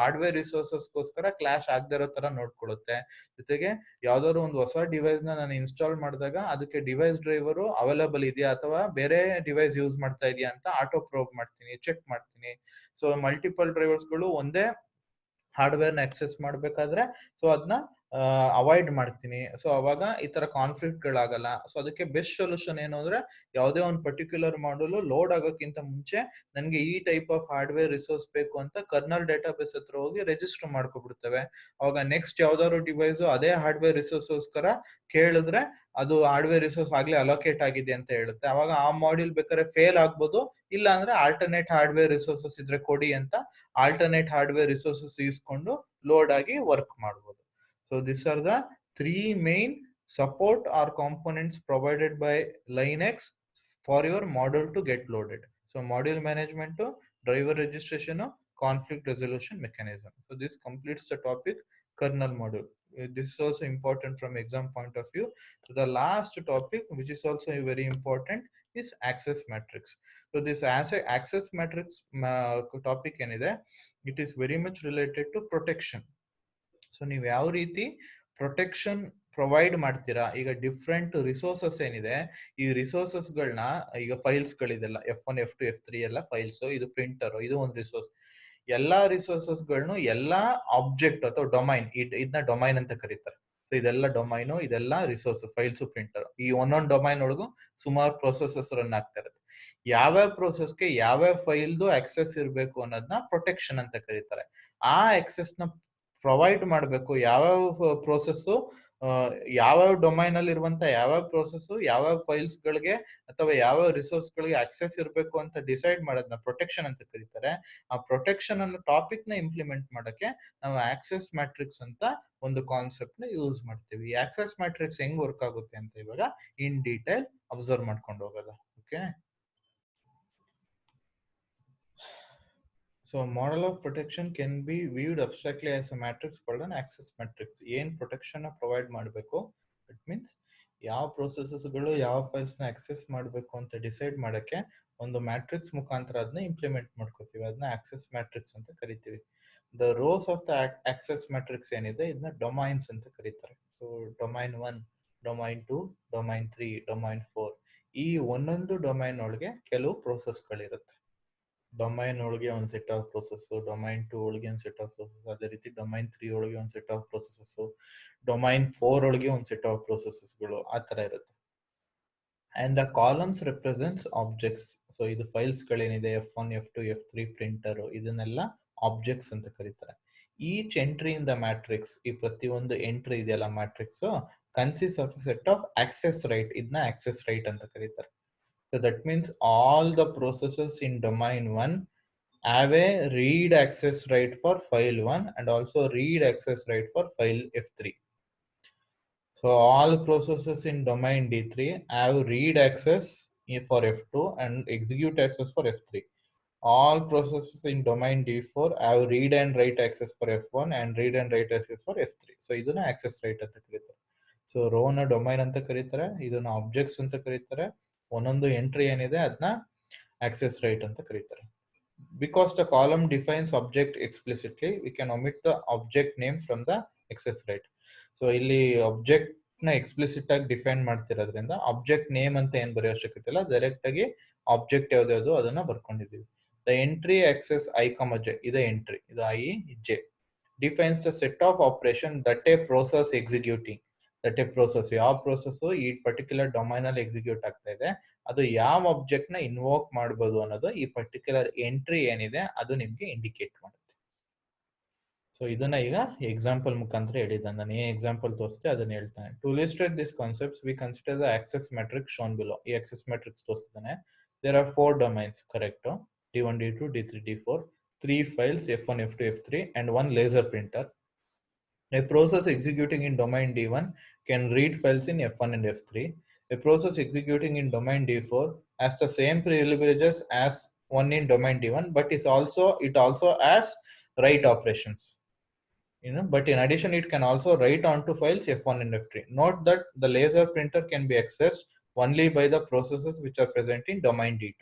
ಹಾರ್ಡ್ವೇರ್ ರಿಸೋರ್ಸಸ್ಗೋಸ್ಕರ ಕ್ಲಾಶ್ ಆಗದೆ ಇರೋ ತರ ನೋಡ್ಕೊಳ್ಳುತ್ತೆ. ಜೊತೆಗೆ ಯಾವ್ದಾದ್ರು ಒಂದು ಹೊಸ ಡಿವೈಸ್ ನ ನಾನು ಇನ್ಸ್ಟಾಲ್ ಮಾಡಿದಾಗ ಅದಕ್ಕೆ ಡಿವೈಸ್ ಡ್ರೈವರು ಅವೈಲಬಲ್ ಇದೆಯಾ ಅಥವಾ ಬೇರೆ ಡಿವೈಸ್ ಯೂಸ್ ಮಾಡ್ತಾ ಇದೆಯಾ ಅಂತ ಆಟೋ ಪ್ರೋಬ್ ಮಾಡ್ತೀನಿ, ಚೆಕ್ ಮಾಡ್ತೀನಿ. ಸೊ ಮಲ್ಟಿಪಲ್ ಡ್ರೈವರ್ಸ್ಗಳು ಒಂದೇ ಹಾರ್ಡ್ವೇರ್ ನ ಆಕ್ಸೆಸ್ ಮಾಡ್ಬೇಕಾದ್ರೆ ಸೊ ಅದನ್ನ ಅವಾಯ್ಡ್ ಮಾಡ್ತೀನಿ. ಸೊ ಅವಾಗ ಈ ತರ ಕಾನ್ಫ್ಲಿಕ್ಟ್ ಗಳಾಗಲ್ಲ. ಸೊ ಅದಕ್ಕೆ ಬೆಸ್ಟ್ ಸೊಲ್ಯೂಷನ್ ಏನು ಅಂದ್ರೆ, ಯಾವುದೇ ಒಂದು ಪರ್ಟಿಕ್ಯುಲರ್ ಮಾಡಲ್ ಲೋಡ್ ಆಗೋಕ್ಕಿಂತ ಮುಂಚೆ ನನ್ಗೆ ಈ ಟೈಪ್ ಆಫ್ ಹಾರ್ಡ್ವೇರ್ ರಿಸೋರ್ಸ್ ಬೇಕು ಅಂತ ಕರ್ನಲ್ ಡೇಟಾ ಬೇಸ್ ಹತ್ರ ಹೋಗಿ ರಿಜಿಸ್ಟರ್ ಮಾಡ್ಕೊಬಿಡ್ತೇವೆ. ಅವಾಗ ನೆಕ್ಸ್ಟ್ ಯಾವ್ದಾದ್ರು ಡಿವೈಸ್ ಅದೇ ಹಾರ್ಡ್ವೇರ್ ರಿಸೋರ್ಸ್ಗೋಸ್ಕರ ಕೇಳಿದ್ರೆ ಅದು ಹಾರ್ಡ್ವೇರ್ ರಿಸೋರ್ಸ್ ಆಗ್ಲೇ ಅಲೋಕೇಟ್ ಆಗಿದೆ ಅಂತ ಹೇಳುತ್ತೆ. ಅವಾಗ ಆ ಮಾಡ್ಯೂಲ್ ಬೇಕಾದ್ರೆ ಫೇಲ್ ಆಗ್ಬೋದು, ಇಲ್ಲ ಅಂದ್ರೆ ಆಲ್ಟರ್ನೇಟ್ ಹಾರ್ಡ್ವೇರ್ ರಿಸೋರ್ಸಸ್ ಇದ್ರೆ ಕೊಡಿ ಅಂತ ಆಲ್ಟರ್ನೇಟ್ ಹಾರ್ಡ್ವೇರ್ ರಿಸೋರ್ಸಸ್ ಇಸ್ಕೊಂಡು ಲೋಡ್ ಆಗಿ ವರ್ಕ್ ಮಾಡ್ಬೋದು. So these are the three main support or components provided by Linux for your module to get loaded. So module management, driver registration, conflict resolution mechanism. So this completes the topic kernel module. This is also important from exam point of view. So the last topic, which is also very important, is access matrix. So this access matrix topic ಏನಿದೆ, it is very much related to protection. So ನೀವು ಯಾವ ರೀತಿ protection provide ಮಾಡ್ತೀರಾ, ಈಗ different resources ಏನಿದೆ ಈ ರಿಸೋರ್ಸಸ್ಗಳನ್ನ, ಈಗ ಫೈಲ್ಸ್ಗಳಿದೆಲ್ಲ F1 F2 F3 ಎಲ್ಲ ಫೈಲ್ಸ್, ಇದು ಪ್ರಿಂಟರ್, ಇದು ಒಂದು ರಿಸೋರ್ಸ್. ಎಲ್ಲಾ ರಿಸೋರ್ಸಸ್ಗಳನ್ನು ಎಲ್ಲಾ ಆಬ್ಜೆಕ್ಟ್ ಅಥವಾ ಡೊಮೈನ್, ಇದನ್ನ ಡೊಮೈನ್ ಅಂತ ಕರೀತಾರೆ. ಸೊ ಇದೆಲ್ಲ ಡೊಮೈನು, ಇದೆಲ್ಲ ರಿಸೋರ್ಸ್, ಫೈಲ್ಸ್, ಪ್ರಿಂಟರ್. ಈ ಒಂದೊಂದು ಡೊಮೈನ್ ಒಳಗೂ ಸುಮಾರು ಪ್ರೊಸೆಸಸ್ ರನ್ ಆಗ್ತಾ ಇರುತ್ತೆ. ಯಾವ್ಯಾವ ಪ್ರೊಸೆಸ್ಗೆ ಯಾವ್ಯಾವ ಫೈಲ್ದು ಆಕ್ಸೆಸ್ ಇರಬೇಕು ಅನ್ನೋದನ್ನ ಪ್ರೊಟೆಕ್ಷನ್ ಅಂತ ಕರೀತಾರೆ. ಆ ಆಕ್ಸೆಸ್ ನ ಪ್ರೊವೈಡ್ ಮಾಡಬೇಕು. ಯಾವ್ಯಾವ ಪ್ರೋಸೆಸ್ ಯಾವ್ಯಾವ ಡೊಮೈನ್ ಅಲ್ಲಿ ಇರುವಂತ ಯಾವ್ಯಾವ ಪ್ರೋಸೆಸ್ ಯಾವ್ಯಾವ ಫೈಲ್ಸ್ ಗಳಿಗೆ ಅಥವಾ ಯಾವ್ಯಾವ ರಿಸೋರ್ಸ್ ಗಳಿಗೆ ಆಕ್ಸೆಸ್ ಇರಬೇಕು ಅಂತ ಡಿಸೈಡ್ ಮಾಡೋದನ್ನ ಪ್ರೊಟೆಕ್ಷನ್ ಅಂತ ಕರೀತಾರೆ. ಆ ಪ್ರೊಟೆಕ್ಷನ್ ಅನ್ನೋ ಟಾಪಿಕ್ ನ ಇಂಪ್ಲಿಮೆಂಟ್ ಮಾಡಕ್ಕೆ ನಾವು ಆಕ್ಸೆಸ್ ಮ್ಯಾಟ್ರಿಕ್ಸ್ ಅಂತ ಒಂದು ಕಾನ್ಸೆಪ್ಟ್ ನ ಯೂಸ್ ಮಾಡ್ತೀವಿ. ಈ ಆಕ್ಸೆಸ್ ಮ್ಯಾಟ್ರಿಕ್ಸ್ ಹೆಂಗ್ ವರ್ಕ್ ಆಗುತ್ತೆ ಅಂತ ಇವಾಗ ಇನ್ ಡೀಟೇಲ್ ಅಬ್ಸರ್ವ್ ಮಾಡ್ಕೊಂಡು ಹೋಗೋಣ. Okay, so model of protection can be viewed abstractly as a matrix called an access matrix. ಏನ್ ಪ್ರೊಟೆಕ್ಷನ್ ಪ್ರೊವೈಡ್ ಮಾಡಬೇಕು, ಇಟ್ ಮೀನ್ಸ್ ಯಾವ ಪ್ರೊಸೆಸಸ್ಗಳು ಯಾವ ಫೈಲ್ಸ್ ನ ಆಕ್ಸೆಸ್ ಮಾಡಬೇಕು ಅಂತ ಡಿಸೈಡ್ ಮಾಡಕ್ಕೆ ಒಂದು ಮ್ಯಾಟ್ರಿಕ್ಸ್ ಮುಖಾಂತರ ಅದನ್ನ ಇಂಪ್ಲಿಮೆಂಟ್ ಮಾಡ್ಕೋತೀವಿ. ಅದನ್ನ ಆಕ್ಸೆಸ್ ಮ್ಯಾಟ್ರಿಕ್ಸ್ ಅಂತ ಕರಿತೀವಿ. The rose of the access matrix ಏನಿದೆ ಇದನ್ನ ಡೊಮೈನ್ಸ್ ಅಂತ ಕರೀತಾರೆ. So domain 1, domain 2, domain 3, domain 4. ಈ ಒಂದೊಂದು ಡೊಮೈನ್ ಒಳಗೆ ಕೆಲವು ಪ್ರೋಸೆಸ್ಗಳಿರುತ್ತೆ. ಡೊಮೈನ್ ಒಳಗೆ ಒಂದು ಸೆಟ್ ಆಫ್ ಪ್ರೋಸೆಸ್, ಡೊಮೈನ್ 2 ಒಳಗೆ ಒಂದು ಸೆಟ್ ಆಫ್ ಪ್ರೋಸೆಸ್, ಅದೇ ರೀತಿ ಡೊಮೈನ್ 3 ಒಳಗೆ ಒಂದು ಸೆಟ್ ಆಫ್ ಪ್ರೋಸೆಸಸ್, ಡೊಮೈನ್ 4 ಒಳಗೆ ಒಂದು ಸೆಟ್ ಆಫ್ ಪ್ರೋಸೆಸಸ್ಗಳು ಆ ತರ ಇರುತ್ತೆ. And the columns represents objects. So ಇದು ಫೈಲ್ಸ್ಗಳೇನಿದೆ F1, F2, F3 ಪ್ರಿಂಟರ್, ಇದನ್ನೆಲ್ಲ ಆಬ್ಜೆಕ್ಟ್ಸ್ ಅಂತ ಕರೀತಾರೆ. Each entry in the matrix, ಈ ಪ್ರತಿಯೊಂದು ಎಂಟ್ರಿ ಇದೆಯಲ್ಲ matrix, consist of set of access right. ಇದನ್ನ ಆಕ್ಸೆಸ್ ರೈಟ್ ಅಂತ ಕರೀತಾರೆ. So that means all the processes in domain 1 have a read access right for file 1 and also read access right for file F3. So all processes in domain D3 have read access for F2 and execute access for F3. All processes in domain D4 have read and write access for F1 and read and write access for F3. So ಇದನ್ನ access right ಅಂತ ಕರೀತಾರೆ. So ರೋನ domain ಅಂತ ಕರೀತಾರೆ, ಇದನ್ನ objects ಅಂತ ಕರೀತಾರೆ. ಒಂದೊಂದು entry ಏನಿದೆ ಅದನ್ನ ಆಕ್ಸೆಸ್ ರೈಟ್ ಅಂತ ಕರೀತಾರೆ. Because the column defines object explicitly, we can omit the object name from the access right. So ಇಲ್ಲಿ ಆಬ್ಜೆಕ್ಟ್ ನ ಎಕ್ಸ್ಪ್ಲಿಸಿಟ್ ಆಗಿ ಡಿಫೈನ್ ಮಾಡ್ತಿರೋದ್ರಿಂದ ಆಬ್ಜೆಕ್ಟ್ ನೇಮ್ ಅಂತ ಏನ್ ಬರೆಯೋ ಅವಶ್ಯಕತೆ ಇಲ್ಲ, ಡೈರೆಕ್ಟ್ ಆಗಿ ಆಬ್ಜೆಕ್ಟ್ ಯಾವ್ದು ಅದನ್ನ ಬರ್ಕೊಂಡಿದೀವಿ. The entry access I, J, ಇದು ಎಂಟ್ರಿ, ಇದು I, J defines the set of operation that a process executing. That A process, ಯಾವ ಪ್ರೋಸೆಸ್ ಈ ಪರ್ಟಿಕ್ಯುಲರ್ ಡೊಮೈನ್ ಅಲ್ಲಿ ಎಕ್ಸಿಕ್ಯೂಟ್ ಆಗ್ತಾ ಇದೆ, ಅದು ಯಾವ ಆಬ್ಜೆಕ್ಟ್ ನ ಇನ್ವೋಕ್ ಮಾಡಬಹುದು ಅನ್ನೋದು ಈ ಪರ್ಟಿಕ್ಯುಲರ್ ಎಂಟ್ರಿ ಏನಿದೆ ಅದು ನಿಮ್ಗೆ ಇಂಡಿಕೇಟ್ ಮಾಡುತ್ತೆ. ಸೊ ಇದನ್ನ ಈಗ ಎಕ್ಸಾಂಪಲ್ ಮುಖಾಂತರ ಹೇಳಿದ್ದಾನೆ. ನಾನು ಏನ್ ಎಕ್ಸಾಂಪಲ್ ತೋರಿಸ್ತೆ ಅದನ್ನ ಹೇಳ್ತಾನೆ. To illustrate this concepts we consider the access matrix shown below. ಈ ಆಕ್ಸೆಸ್ ಮ್ಯಾಟ್ರಿಕ್ಸ್ ತೋರಿಸ್ತಾನೆ. There are 4 domains, correct? D1, D2, D3, D4, 3 files F1, F2, F3 and 1 laser printer. A process executing in domain D1 can read files in F1 and F3. A process executing in domain D4 has the same privileges as one in domain D1, but it also has write operations. But in addition, it can also write onto files F1 and F3. Note that the laser printer can be accessed only by the processes which are present in domain D2.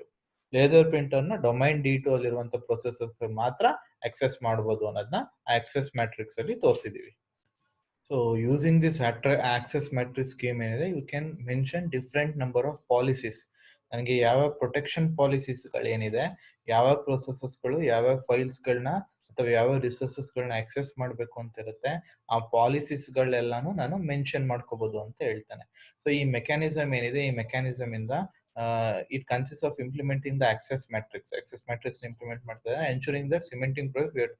Laser printer ನ domain D2 ಅಲ್ಲಿರುವಂತ processor ಮಾತ್ರ access ಮಾಡಬಹುದು ಅನ್ನೋದನ್ನ access matrix ಅಲ್ಲಿ ತೋರಿಸಿದೀವಿ. So using this access matrix scheme ಏನಿದೆ, you can mention different number of policies. ನನಗೆ ಯಾವ ಪ್ರೊಟೆಕ್ಷನ್ ಪಾಲಿಸೀಸ್ಗಳೇನಿದೆ, ಯಾವ ಪ್ರೊಸೆಸಸ್ಗಳು ಯಾವ ಫೈಲ್ಸ್ಗಳನ್ನ ಅಥವಾ ಯಾವ ರಿಸೋರ್ಸಸ್ಗಳನ್ನ ಆಕ್ಸೆಸ್ ಮಾಡಬೇಕು ಅಂತ ಇರುತ್ತೆ, ಆ ಪಾಲಿಸೀಸ್ಗಳೆಲ್ಲಾನು ನಾನು ಮೆನ್ಷನ್ ಮಾಡ್ಕೋಬಹುದು ಅಂತ ಹೇಳ್ತಾನೆ. ಸೊ ಈ ಮೆಕ್ಯಾನಿಸಮ್ ಏನಿದೆ, ಈ ಮೆಕ್ಯಾನಿಸಮ್ ಇಂದ it consists of implementing the access matrix. Access matrix implement ಮಾಡ್ತಾರೆ, ensuring the cementing process.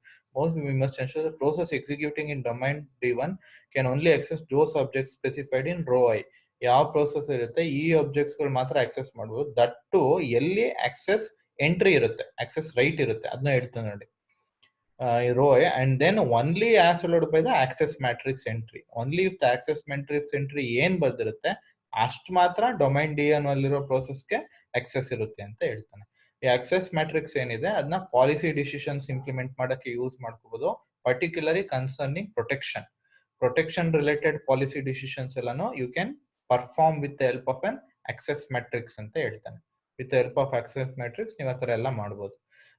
We must ensure the process executing in domain D1 can only access those objects specified in row I. ಯಾವ process ಇರುತ್ತೆ ಈ objects ಗಳು ಮಾತ್ರ access ಮಾಡಬಹುದು. That ಎಲ್ಲಿ access entry ಇರುತ್ತೆ, access right ಇರುತ್ತೆ, ಅದನ್ನ ಹೇಳ್ತಾನೆ ನೋಡಿ. Row I, and then only as allowed by the access matrix entry. Only if the access matrix entry ಏನ್ ಬರ್ದಿರುತ್ತೆ ಅಷ್ಟು ಮಾತ್ರ ಡೊಮೈನ್ D1 ಅಲ್ಲಿರೋ ಪ್ರೋಸೆಸ್ಗೆ ಆಕ್ಸೆಸ್ ಇರುತ್ತೆ ಅಂತ ಹೇಳ್ತಾನೆ. ಈ ಆಕ್ಸೆಸ್ ಮ್ಯಾಟ್ರಿಕ್ಸ್ ಏನಿದೆ ಅದನ್ನ ಪಾಲಿಸಿ ಡಿಸಿಷನ್ಸ್ ಇಂಪ್ಲಿಮೆಂಟ್ ಮಾಡಕ್ಕೆ ಯೂಸ್ ಮಾಡ್ಕೋಬಹುದು, particularly concerning protection related policy decisions ಎಲ್ಲಾನು you can perform with the help of an access matrix ಅಂತ ಹೇಳ್ತಾನೆ. With the help of access matrix ನೀವು ಆ ಥರ ಎಲ್ಲ ಮಾಡ್ಬೋದು.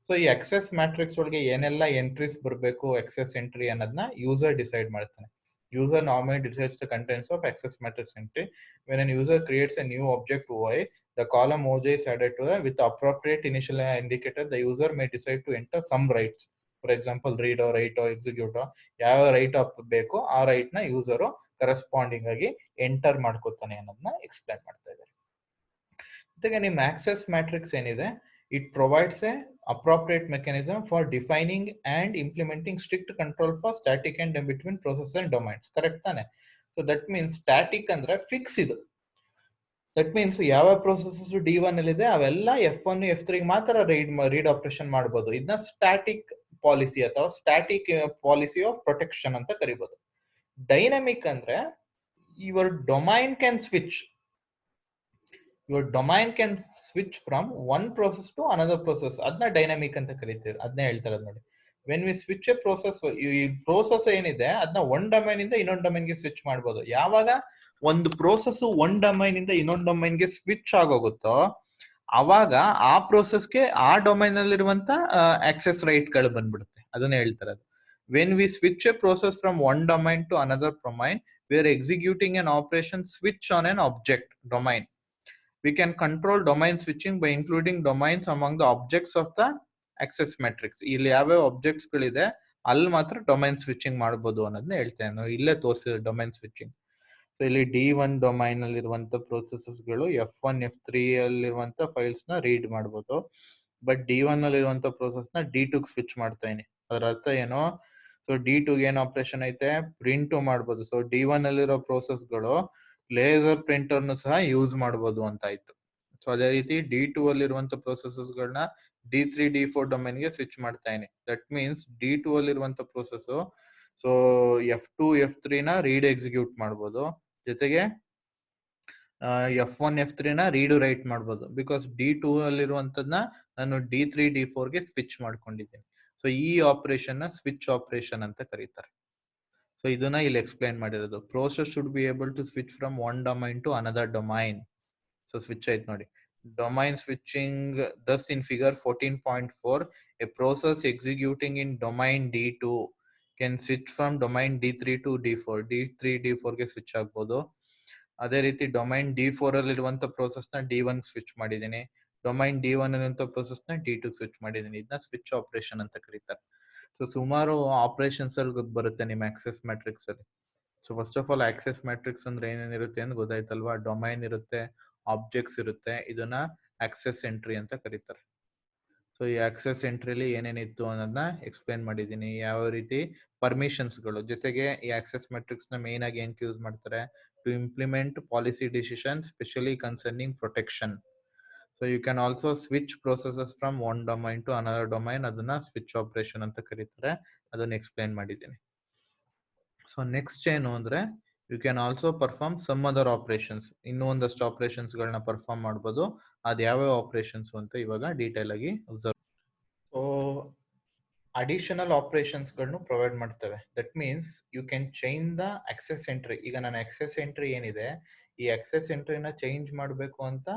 ಸೊ ಈ ಆಕ್ಸೆಸ್ ಮ್ಯಾಟ್ರಿಕ್ಸ್ ಒಳಗೆ ಏನೆಲ್ಲ ಎಂಟ್ರೀಸ್ ಬರಬೇಕು, ಆಕ್ಸೆಸ್ ಎಂಟ್ರಿ ಅನ್ನೋದನ್ನ ಯೂಸರ್ ಡಿಸೈಡ್ ಮಾಡ್ತಾನೆ. User normally decides the contents of access matrix entry. When an user creates a new object OI, the column OJ is added to with the appropriate initial indicator. The user may decide to enter some rights. For example, read or write or execute. ಯಾವ right up ಬೇಕೋ ಆ right ನ user corresponding ಆಗಿ enter ಮಾಡ್ಕೋತಾನೆ ಅನ್ನೋದನ್ನ explain ಮಾಡ್ತಾ ಇದ್ದಾರೆ. ಜೊತೆಗೆ ನಿಮ್ಮ ಆಕ್ಸೆಸ್ ಮ್ಯಾಟ್ರಿಕ್ಸ್ ಏನಿದೆ, it provides a appropriate mechanism for defining and implementing strict control for static and in between process and domains. Correct ತಾನೆ? So that means static ಅಂದ್ರೆ ಫಿಕ್ಸ್ ಇದು. ದಟ್ ಮೀನ್ಸ್ ಯಾವ ಪ್ರೊಸೆಸಸ್ D1 ಅಲ್ಲಿದೆ ಅವೆಲ್ಲ F1 F3 ಮಾತ್ರ read operation ಮಾಡಬಹುದು. ಇದನ್ನ static policy ಅಥವಾ ಸ್ಟ್ಯಾಟಿಕ್ ಪಾಲಿಸಿ ಆಫ್ ಪ್ರೊಟೆಕ್ಷನ್ ಅಂತ ಕರಿಬಹುದು. ಡೈನಮಿಕ್ ಅಂದ್ರೆ your domain can switch. Your domain can switch from one process to another process. ಅದನ್ನ ಡೈನಾಮಿಕ್ ಅಂತ ಕರೀತೀವಿ, ಅದನ್ನೇ ಹೇಳ್ತಾರೆ ನೋಡಿ. When we switch A process, ಈ ಪ್ರೋಸೆಸ್ ಏನಿದೆ ಅದನ್ನ ಒಂದ್ ಡೊಮೈನ್ ಇಂದ ಇನ್ನೊಂದು ಡೊಮೈನ್ಗೆ ಸ್ವಿಚ್ ಮಾಡ್ಬೋದು. ಯಾವಾಗ ಒಂದು ಪ್ರೋಸೆಸ್ ಒಂದ್ ಡೊಮೈನ್ ಇಂದ ಇನ್ನೊಂದು ಡೊಮೈನ್ಗೆ ಸ್ವಿಚ್ ಆಗೋಗುತ್ತೋ ಅವಾಗ ಆ ಪ್ರೋಸೆಸ್ಗೆ ಆ ಡೊಮೈನ್ ಅಲ್ಲಿರುವಂತ ಆಕ್ಸೆಸ್ ರೈಟ್ ಗಳು ಬಂದ್ಬಿಡುತ್ತೆ. ಅದನ್ನೇ ಹೇಳ್ತಾರೆ ಅದು. When we switch a process from one domain to another domain, we are executing an operation switch on an object domain. We can control domain switching by including domains among the objects of the access matrix. ಇಲ್ಲಿ ಯಾವ್ಯಾವ objects ಗಳಿದೆ ಅಲ್ಲಿ ಮಾತ್ರ domain switching ಮಾಡಬಹುದು ಅನ್ನೋದನ್ನ ಹೇಳ್ತೇನೆ. ಇಲ್ಲೇ ತೋರಿಸಿದ ಡೊಮೈನ್ ಸ್ವಿಚಿಂಗ್. ಸೊ ಇಲ್ಲಿ D1 ಡೊಮೈನ್ ಅಲ್ಲಿ ಇರುವಂತ ಪ್ರೊಸೆಸಸ್ ಗಳು F1 F3 ಅಲ್ಲಿರುವಂತ ಫೈಲ್ಸ್ ನ ರೀಡ್ ಮಾಡಬಹುದು. ಬಟ್ D1 ಅಲ್ಲಿ ಇರುವಂತ ಪ್ರೊಸೆಸ್ ನ D2 ಸ್ವಿಚ್ ಮಾಡ್ತಾ ಇದೀನಿ. ಅದರ ಅರ್ಥ ಏನು? ಸೊ D2 ಏನ್ ಆಪರೇಷನ್ ಐತೆ, ಪ್ರಿಂಟ್ ಮಾಡಬಹುದು. ಸೊ D1 ಅಲ್ಲಿರೋ ಪ್ರೊಸೆಸ್ ಗಳು ಲೇಸರ್ ಪ್ರಿಂಟರ್ ಸಹ ಯೂಸ್ ಮಾಡಬಹುದು ಅಂತ ಆಯ್ತು. ಸೊ ಅದೇ ರೀತಿ D2 ಅಲ್ಲಿರುವಂತ ಪ್ರೊಸೆಸಸ್ ಗಳನ್ನ D3 D4 ಡೊಮೈನ್ ಗೆ ಸ್ವಿಚ್ ಮಾಡ್ತಾ ಇದೀನಿ. ದಟ್ ಮೀನ್ಸ್ D2 ಅಲ್ಲಿರುವಂತ ಪ್ರೊಸೆಸ್ ಸೊ F2 F3 ನ ರೀಡ್ ಎಕ್ಸಿಕ್ಯೂಟ್ ಮಾಡಬಹುದು, ಜೊತೆಗೆ F1 F3 ನ ರೀಡ್ ರೈಟ್ ಮಾಡಬಹುದು. ಬಿಕಾಸ್ D2 ಅಲ್ಲಿರುವಂತದ್ನ ನಾನು D3 D4 ಗೆ ಸ್ವಿಚ್ ಮಾಡ್ಕೊಂಡಿದ್ದೀನಿ. ಸೊ ಈ ಆಪರೇಷನ್ ನ ಸ್ವಿಚ್ ಆಪರೇಷನ್ ಅಂತ ಕರೀತಾರೆ. ಸೊ ಇದನ್ನ ಇಲ್ಲಿ ಎಕ್ಸ್ಪ್ಲೈನ್ ಮಾಡಿರೋದು. Process should be able to switch from one domain to another domain. So switch ಆಯ್ತು ನೋಡಿ. Domain switching thus in figure 14.4 a process executing in domain D2 can switch from domain D3 to D4. D3 D4 ಗೆ switch ಆಗ್ಬೋದು. ಅದೇ ರೀತಿ domain D4 ಅಲ್ಲಿರುವಂತ process ನ D1 switch ಮಾಡಿದ್ದೀನಿ. Domain D1 ಅಲ್ಲಿರುವಂತ ಪ್ರೋಸೆಸ್ ನ D2 ಸ್ವಿಚ್ ಮಾಡಿದ್ದೀನಿ. ಇದನ್ನ ಸ್ವಿಚ್ ಆಪರೇಷನ್ ಅಂತ ಕರೀತಾರೆ. ಸೊ ಸುಮಾರು ಆಪರೇಷನ್ಸ್ ಅಲ್ಲಿ ಬರುತ್ತೆ ನಿಮ್ಮ ಆಕ್ಸೆಸ್ ಮ್ಯಾಟ್ರಿಕ್ಸ್ ಅಲ್ಲಿ. So first of all access matrix ಅಂದ್ರೆ ಏನೇನಿರುತ್ತೆ ಅಂತ ಗೊತ್ತಾಯ್ತಲ್ವಾ? ಡೊಮೈನ್ ಇರುತ್ತೆ, ಆಬ್ಜೆಕ್ಟ್ಸ್ ಇರುತ್ತೆ, ಇದನ್ನ ಆಕ್ಸೆಸ್ ಎಂಟ್ರಿ ಅಂತ ಕರೀತಾರೆ. ಸೊ ಈ ಆಕ್ಸೆಸ್ ಎಂಟ್ರಿಲಿ ಏನೇನಿತ್ತು ಅನ್ನೋದನ್ನ ಎಕ್ಸ್ಪ್ಲೇನ್ ಮಾಡಿದ್ದೀನಿ. ಯಾವ ರೀತಿ ಪರ್ಮಿಷನ್ಸ್ಗಳು, ಜೊತೆಗೆ ಈ ಆಕ್ಸೆಸ್ ಮ್ಯಾಟ್ರಿಕ್ಸ್ ನ ಮೇನ್ ಆಗಿ ಏನಕ್ಕೆ ಯೂಸ್ ಮಾಡ್ತಾರೆ? To implement policy decision specially concerning protection. So you can also switch processes from one domain to another domain. ಅದನ್ನ ಸ್ವಿಚ್ ಆಪರೇಷನ್ ಅಂತ ಕರೀತಾರೆ. ಅದನ್ನ ಎಕ್ಸ್ಪ್ಲೇನ್ ಮಾಡಿದ್ದೀನಿ. ಸೊ ನೆಕ್ಸ್ಟ್ ಏನು ಅಂದ್ರೆ, you can also perform some other operations. ಇನ್ನೂ ಒಂದಷ್ಟು operations ಗಳನ್ನ ಪರ್ಫಾರ್ಮ್ ಮಾಡ್ಬೋದು. ಅದ್ ಯಾವ್ಯಾವ ಆಪರೇಷನ್ಸ್ ಅಂತ ಇವಾಗ ಡೀಟೇಲ್ ಆಗಿ ಅಬ್ಸರ್ವ್. ಸೊ ಅಡಿಷನಲ್ ಆಪರೇಷನ್ಸ್ ಗಳನ್ನು ಪ್ರೊವೈಡ್ ಮಾಡ್ತೇವೆ. That means you can change the access entry. ಈಗ ನನ್ನ ಆಕ್ಸೆಸ್ ಎಂಟ್ರಿ ಏನಿದೆ, ಈ ಆಕ್ಸೆಸ್ ಎಂಟ್ರಿನ ಚೇಂಜ್ ಮಾಡಬೇಕು ಅಂತ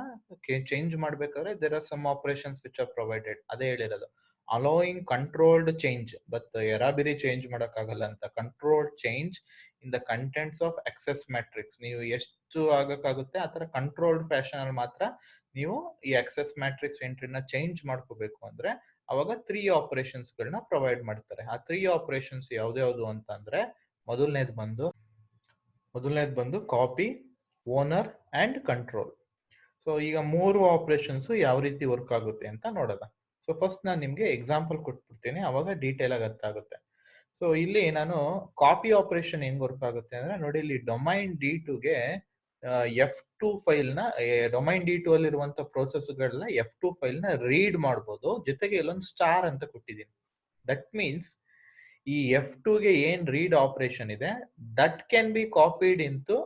ಚೇಂಜ್ ಮಾಡ್ಬೇಕಾದ್ರೆ there are some operations which are provided. ಅದೇ ಹೇಳಿರೋದು, ಅಲೋಯಿಂಗ್ ಕಂಟ್ರೋಲ್ಡ್ ಚೇಂಜ್. ಬಟ್ ಎರಾಬಿರಿ ಚೇಂಜ್ ಮಾಡಕ್ಕಾಗಲ್ಲ ಅಂತ. Controlled change in the contents of access matrix. ನೀವು ಎಷ್ಟು ಆಗಕ್ಕಾಗುತ್ತೆ ಆ ತರ ಕಂಟ್ರೋಲ್ಡ್ ಫ್ಯಾಷನ್ ಅಲ್ಲಿ ಮಾತ್ರ ನೀವು ಈ ಆಕ್ಸೆಸ್ ಮ್ಯಾಟ್ರಿಕ್ಸ್ ಎಂಟ್ರಿನ ಚೇಂಜ್ ಮಾಡ್ಕೋಬೇಕು ಅಂದ್ರೆ ಅವಾಗ 3 ಆಪರೇಷನ್ಸ್ ಗಳನ್ನ ಪ್ರೊವೈಡ್ ಮಾಡ್ತಾರೆ. ಆ 3 ಆಪರೇಷನ್ಸ್ ಯಾವ್ದು ಅಂತ ಅಂದ್ರೆ, ಮೊದಲನೇದು ಬಂದು copy, owner and control. So ಈಗ 3 ಆಪರೇಷನ್ಸ್ ಯಾವ ರೀತಿ ವರ್ಕ್ ಆಗುತ್ತೆ ಅಂತ ನೋಡೋಣ. ಸೊ ಫಸ್ಟ್ ನಾನು ನಿಮ್ಗೆ ಎಕ್ಸಾಂಪಲ್ ಕೊಟ್ಬಿಡ್ತೀನಿ, ಅವಾಗ ಡೀಟೇಲ್ ಆಗಿ ಅರ್ಥ ಆಗುತ್ತೆ. ಸೊ ಇಲ್ಲಿ ನಾನು ಕಾಪಿ ಆಪರೇಷನ್ ಹೆಂಗ್ ವರ್ಕ್ ಆಗುತ್ತೆ ಅಂದ್ರೆ ನೋಡಿ, ಇಲ್ಲಿ ಡೊಮೈನ್ D2 ಗೆ F2 ಫೈಲ್ ನ, ಡೊಮೈನ್ D2 ಅಲ್ಲಿರುವಂತ ಪ್ರೋಸೆಸ್ ಗಳನ್ನ F2 ಫೈಲ್ ನ ರೀಡ್ ಮಾಡಬಹುದು. ಜೊತೆಗೆ ಇಲ್ಲೊಂದು ಸ್ಟಾರ್ ಅಂತ ಕೊಟ್ಟಿದ್ದೀನಿ. ದಟ್ ಮೀನ್ಸ್ ಈ F2 ಗೆ ಏನ್ ರೀಡ್ ಆಪರೇಷನ್ ಇದೆ, that can be copied into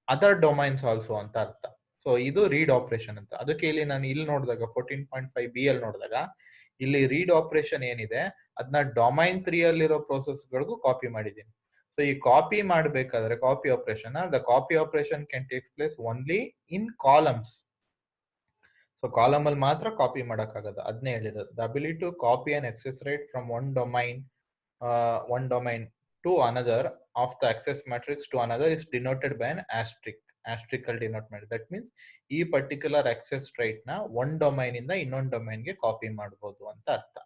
other domains also ಅಂತ ಅರ್ಥ. ಸೊ ಇದು ರೀಡ್ ಆಪರೇಷನ್ ಅಂತ. ಅದಕ್ಕೆ ಇಲ್ಲಿ ನಾನು ಇಲ್ಲಿ ನೋಡಿದಾಗ 14.5B ಅಲ್ಲಿ ನೋಡಿದಾಗ ಇಲ್ಲಿ ರೀಡ್ ಆಪರೇಷನ್ ಏನಿದೆ ಅದನ್ನ ಡೊಮೈನ್ 3 ಅಲ್ಲಿರೋ ಪ್ರೋಸೆಸ್ ಗಳಿಗೂ ಕಾಪಿ ಮಾಡಿದ್ದೀನಿ. ಸೊ ಈ ಕಾಪಿ ಮಾಡಬೇಕಾದ್ರೆ copy operation, the copy operation can take place only in columns. So column ಅಲ್ಲಿ ಮಾತ್ರ ಕಾಪಿ ಮಾಡಕ್ಕಾಗದ. ಅದನ್ನೇ ಹೇಳಿದ್ರು, the ability to copy and access right from one domain to another of the access matrix to another is denoted by an asterisk. ಆಸ್ಟ್ರಿಕಲ್ denote ಮಾಡಿ. That means ಈ particular access right ನ ಒಂದ್ ಡೊಮೈನ್ ಇಂದ ಇನ್ನೊಂದು ಡೊಮೈನ್ ಗೆ copy ಮಾಡಬಹುದು ಅಂತ ಅರ್ಥ.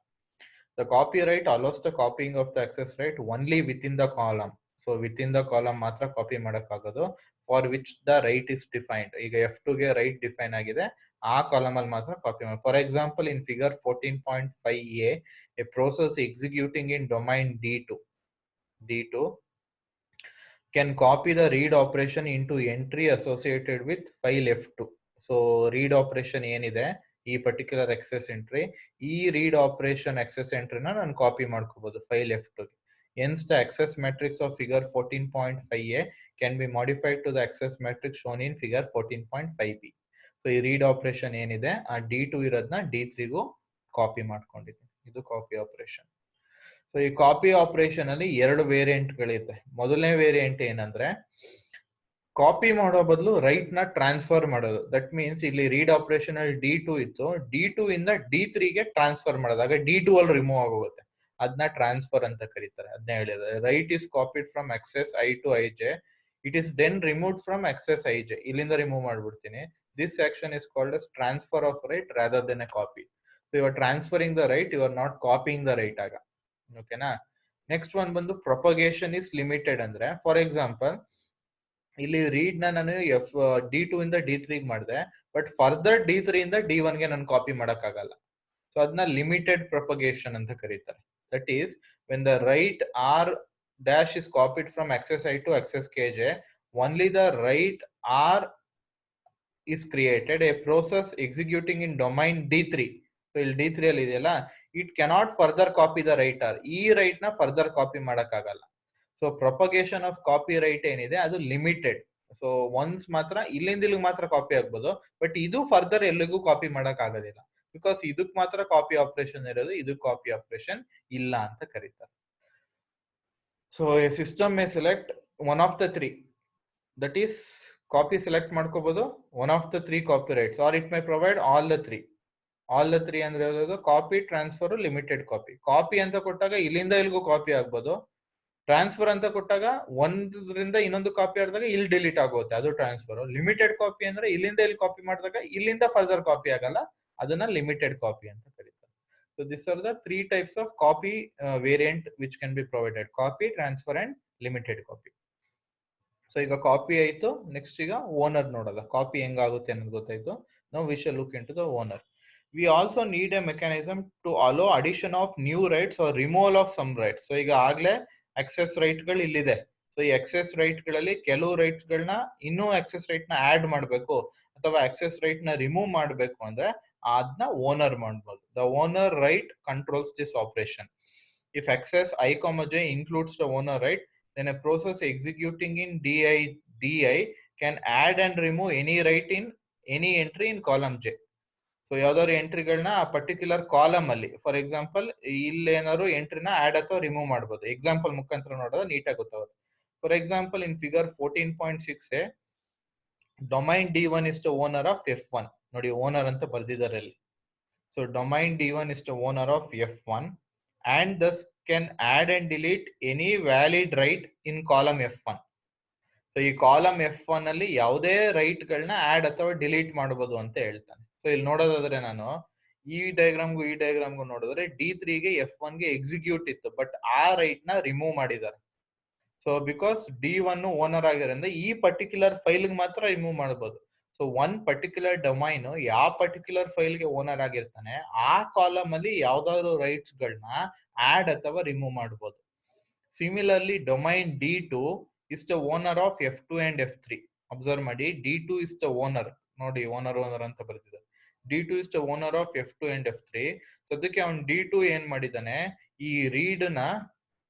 The copyright allows the copying of the access right only within the column. So within the column ಮಾತ್ರ copy ಮಾಡಕ್ಕಾಗೋದು, for which the right is defined. ಈಗ F2 ಗೆ ರೈಟ್ ಡಿಫೈನ್ ಆಗಿದೆ, ಆ ಕಾಲಮ್ ಅಲ್ಲಿ ಮಾತ್ರ ಕಾಪಿ ಮಾಡಿ. For example in figure 14.5A, a process executing in domain D2 can copy the read operation into entry associated with file F2. So read operation ಏನಿದೆ ಈ particular access entry, ಈ read operation access ಎಂಟ್ರಿನ ನಾನು copy ಮಾಡ್ಕೋಬಹುದು file F2 ಗೆ. Hence the access matrix of figure 14.5A can be modified to the access matrix shown in figure 14.5B. So ಈ read operation ಏನಿದೆ ಆ D2 ಇರೋದನ್ನ D3 ಗೂ copy ಮಾಡ್ಕೊಂಡಿದ್ದೀನಿ. ಇದು ಕಾಪಿ ಆಪರೇಷನ್. ಸೊ ಈ ಕಾಪಿ ಆಪರೇಷನ್ ಅಲ್ಲಿ 2 ವೇರಿಯಂಟ್ ಗಳಿದೆ. ಮೊದಲನೇ ವೇರಿಯಂಟ್ ಏನಂದ್ರೆ, ಕಾಪಿ ಮಾಡೋ ಬದಲು ರೈಟ್ ನ ಟ್ರಾನ್ಸ್ಫರ್ ಮಾಡೋದು. ದಟ್ ಮೀನ್ಸ್ ಇಲ್ಲಿ ರೀಡ್ ಆಪರೇಷನ್ ಅಲ್ಲಿ D2 ಇತ್ತು, D2 ಇಂದ D3 ಗೆ ಟ್ರಾನ್ಸ್ಫರ್ ಮಾಡೋದಾಗ D2 ಅಲ್ಲಿ ರಿಮೂವ್ ಆಗೋಗುತ್ತೆ. ಅದನ್ನ ಟ್ರಾನ್ಸ್ಫರ್ ಅಂತ ಕರೀತಾರೆ. ಅದನ್ನ ಹೇಳಿದ್ರೆ, right is copied from access I to IJ It is then removed from access ij. Illinda remove ಮಾಡ್ಬಿಡ್ತೀನಿ. This action is called as transfer of right rather than a copy. So you are transferring the right, you are not copying the right ಆಗ. ಓಕೆನಾ? Next one ಬಂದು propagation is limited ಅಂದ್ರೆ, for example ಇಲ್ಲಿ read ನಾನು D2 ಇಂದ D3 ಮಾಡಿದೆ, but further D3 ಇಂದ D1 ಗೆ ನಾನು ಕಾಪಿ ಮಾಡಕ್ಕಾಗಲ್ಲ. ಸೊ ಅದನ್ನ ಲಿಮಿಟೆಡ್ ಪ್ರೊಪಗೇಷನ್ ಅಂತ ಕರೀತಾರೆ. That is when the right R dash is copied from access I to access kj, only the right R is created, a process executing in domain D3. So ಇಲ್ಲಿ D3 ಅಲ್ಲಿ ಇದೆಯಲ್ಲ, it cannot further copy the right R. ಈ right ನ further copy ಮಾಡಕ್ಕಾಗಲ್ಲ. So propagation of copy right ಏನಿದೆ ಅದು limited. So once ಮಾತ್ರ ಇಲ್ಲಿಂದ ಇಲ್ಲಿಗೆ ಮಾತ್ರ ಕಾಪಿ ಆಗ್ಬೋದು, ಬಟ್ ಇದು ಫರ್ದರ್ ಎಲ್ಲಿಗೂ ಕಾಪಿ ಮಾಡಕ್ ಆಗೋದಿಲ್ಲ. ಬಿಕಾಸ್ ಇದಕ್ ಮಾತ್ರ ಕಾಪಿ ಆಪರೇಷನ್ ಇರೋದು, ಇದಕ್ ಕಾಪಿ ಆಪರೇಷನ್ ಇಲ್ಲ ಅಂತ ಕರೀತಾರೆ. So a system may select one of the three, that is copy select ಮಾಡ್ಕೋಬಹುದು one of the three copy rights, or it may provide all the three. All the three ಅಂದ್ರೆ ಯಾವ್ದು? Copy, transfer, limited copy. Copy ಅಂತ ಕೊಟ್ಟಾಗ ಇಲ್ಲಿಂದ ಇಲ್ಲಿಗೂ copy ಆಗ್ಬೋದು. Transfer ಅಂತ ಕೊಟ್ಟಾಗ ಒಂದರಿಂದ ಇನ್ನೊಂದು ಕಾಪಿ ಆಡಿದಾಗ ಇಲ್ಲಿ ಡಿಲೀಟ್ ಆಗುತ್ತೆ, ಅದು ಟ್ರಾನ್ಸ್ಫರ್. ಲಿಮಿಟೆಡ್ ಕಾಪಿ ಅಂದ್ರೆ ಇಲ್ಲಿಂದ ಇಲ್ಲಿ ಕಾಪಿ ಮಾಡಿದಾಗ ಇಲ್ಲಿಂದ ಫರ್ದರ್ ಕಾಪಿ ಆಗಲ್ಲ, ಅದನ್ನ ಲಿಮಿಟೆಡ್ ಕಾಪಿ ಅಂತ ಕರೀತಾರೆ. So this are the three types of copy variant which can be provided: copy, transfer and limited copy. So ಈಗ ಕಾಪಿ ಆಯ್ತು, ನೆಕ್ಸ್ಟ್ ಈಗ ಓನರ್ ನೋಡೋದ. ಕಾಪಿ ಹೆಂಗಾಗುತ್ತೆ ಅನ್ನೋದು ಗೊತ್ತಾಯ್ತು. ನಾವು we shall look into the owner. We also need a mechanism to allow addition of new rights or removal of some rights. So ಈಗ ಆಗ್ಲೇ access ರೈಟ್ ಗಳು ಇಲ್ಲಿದೆ. ಸೊ ಈ access ರೈಟ್ ಗಳಲ್ಲಿ ಕೆಲವು ರೈಟ್ಸ್ ಗಳನ್ನ ಇನ್ನೂ access ರೈಟ್ ನ ಆಡ್ ಮಾಡಬೇಕು ಅಥವಾ access ರೈಟ್ ನ ರಿಮೂವ್ ಮಾಡಬೇಕು ಅಂದ್ರೆ ಅದನ್ನ ಓನರ್ ಮಾಡಬಹುದು. The owner right controls this operation. If access I, j includes the owner right, then a process executing in di can add and remove any right in any entry in column j. So ಯಾವ್ದಾದ್ರು ಎಂಟ್ರಿಗಳನ್ನ ಆ particular column ಅಲ್ಲಿ, for example ಇಲ್ಲಿ ಏನಾದ್ರು ಎಂಟ್ರಿನ add ಅಥವಾ remove ಮಾಡಬಹುದು. Example ಮುಖಾಂತರ ನೋಡೋದು ನೀಟಾಗಿ ಗೊತ್ತಾಗುತ್ತೆ. For example in figure 14.6 domain D1 is the owner of F1. ನೋಡಿ ಓನರ್ ಅಂತ ಬರ್ದಿದ್ದಾರೆ ಅಲ್ಲಿ. So domain D1 is the owner of F1 and thus can add and delete any valid right in column F1. So ಈ column F1 ಅಲ್ಲಿ ಯಾವುದೇ right ಗಳನ್ನ add ಅಥವಾ delete ಮಾಡಬಹುದು ಅಂತ ಹೇಳ್ತಾನೆ. ಸೊ ಇಲ್ಲಿ ನೋಡೋದಾದ್ರೆ ನಾನು ಈ ಡಯಾಗ್ರಾಮ್ಗೂ ಈ ಡಯಾಗ್ರಾಮ್ಗೂ ನೋಡಿದ್ರೆ D3 ಗೆ F1 ಗೆ ಎಕ್ಸಿಕ್ಯೂಟ್ ಇತ್ತು, ಬಟ್ ಆ ರೈಟ್ ನ ರಿಮೂವ್ ಮಾಡಿದ್ದಾರೆ. ಸೊ ಬಿಕಾಸ್ D1 ಓನರ್ ಆಗಿರೋದ್ರಿಂದ ಈ ಪರ್ಟಿಕ್ಯುಲರ್ ಫೈಲ್ ಮಾತ್ರ ರಿಮೂವ್ ಮಾಡಬಹುದು. ಸೊ ಒನ್ ಪರ್ಟಿಕ್ಯುಲರ್ ಡೊಮೈನ್ ಯಾವ ಪರ್ಟಿಕ್ಯುಲರ್ ಫೈಲ್ ಗೆ ಓನರ್ ಆಗಿರ್ತಾನೆ ಆ ಕಾಲಮ್ ಅಲ್ಲಿ ಯಾವ್ದಾದ್ರು ರೈಟ್ಸ್ ಗಳನ್ನ ಆಡ್ ಅಥವಾ ರಿಮೂವ್ ಮಾಡಬಹುದು. Similarly domain D2 is the owner of F2 and F3. Observe ಮಾಡಿ, D2 is the owner. ನೋಡಿ ಓನರ್ ಅಂತ ಬರ್ತಿದೆ. D2 is the owner of F2 and F3. ಸದ್ಯಕ್ಕೆ ಅವನ್ D2 ಏನ್ ಮಾಡಿದಾನೆ, ಈ ರೀಡ್ ನ,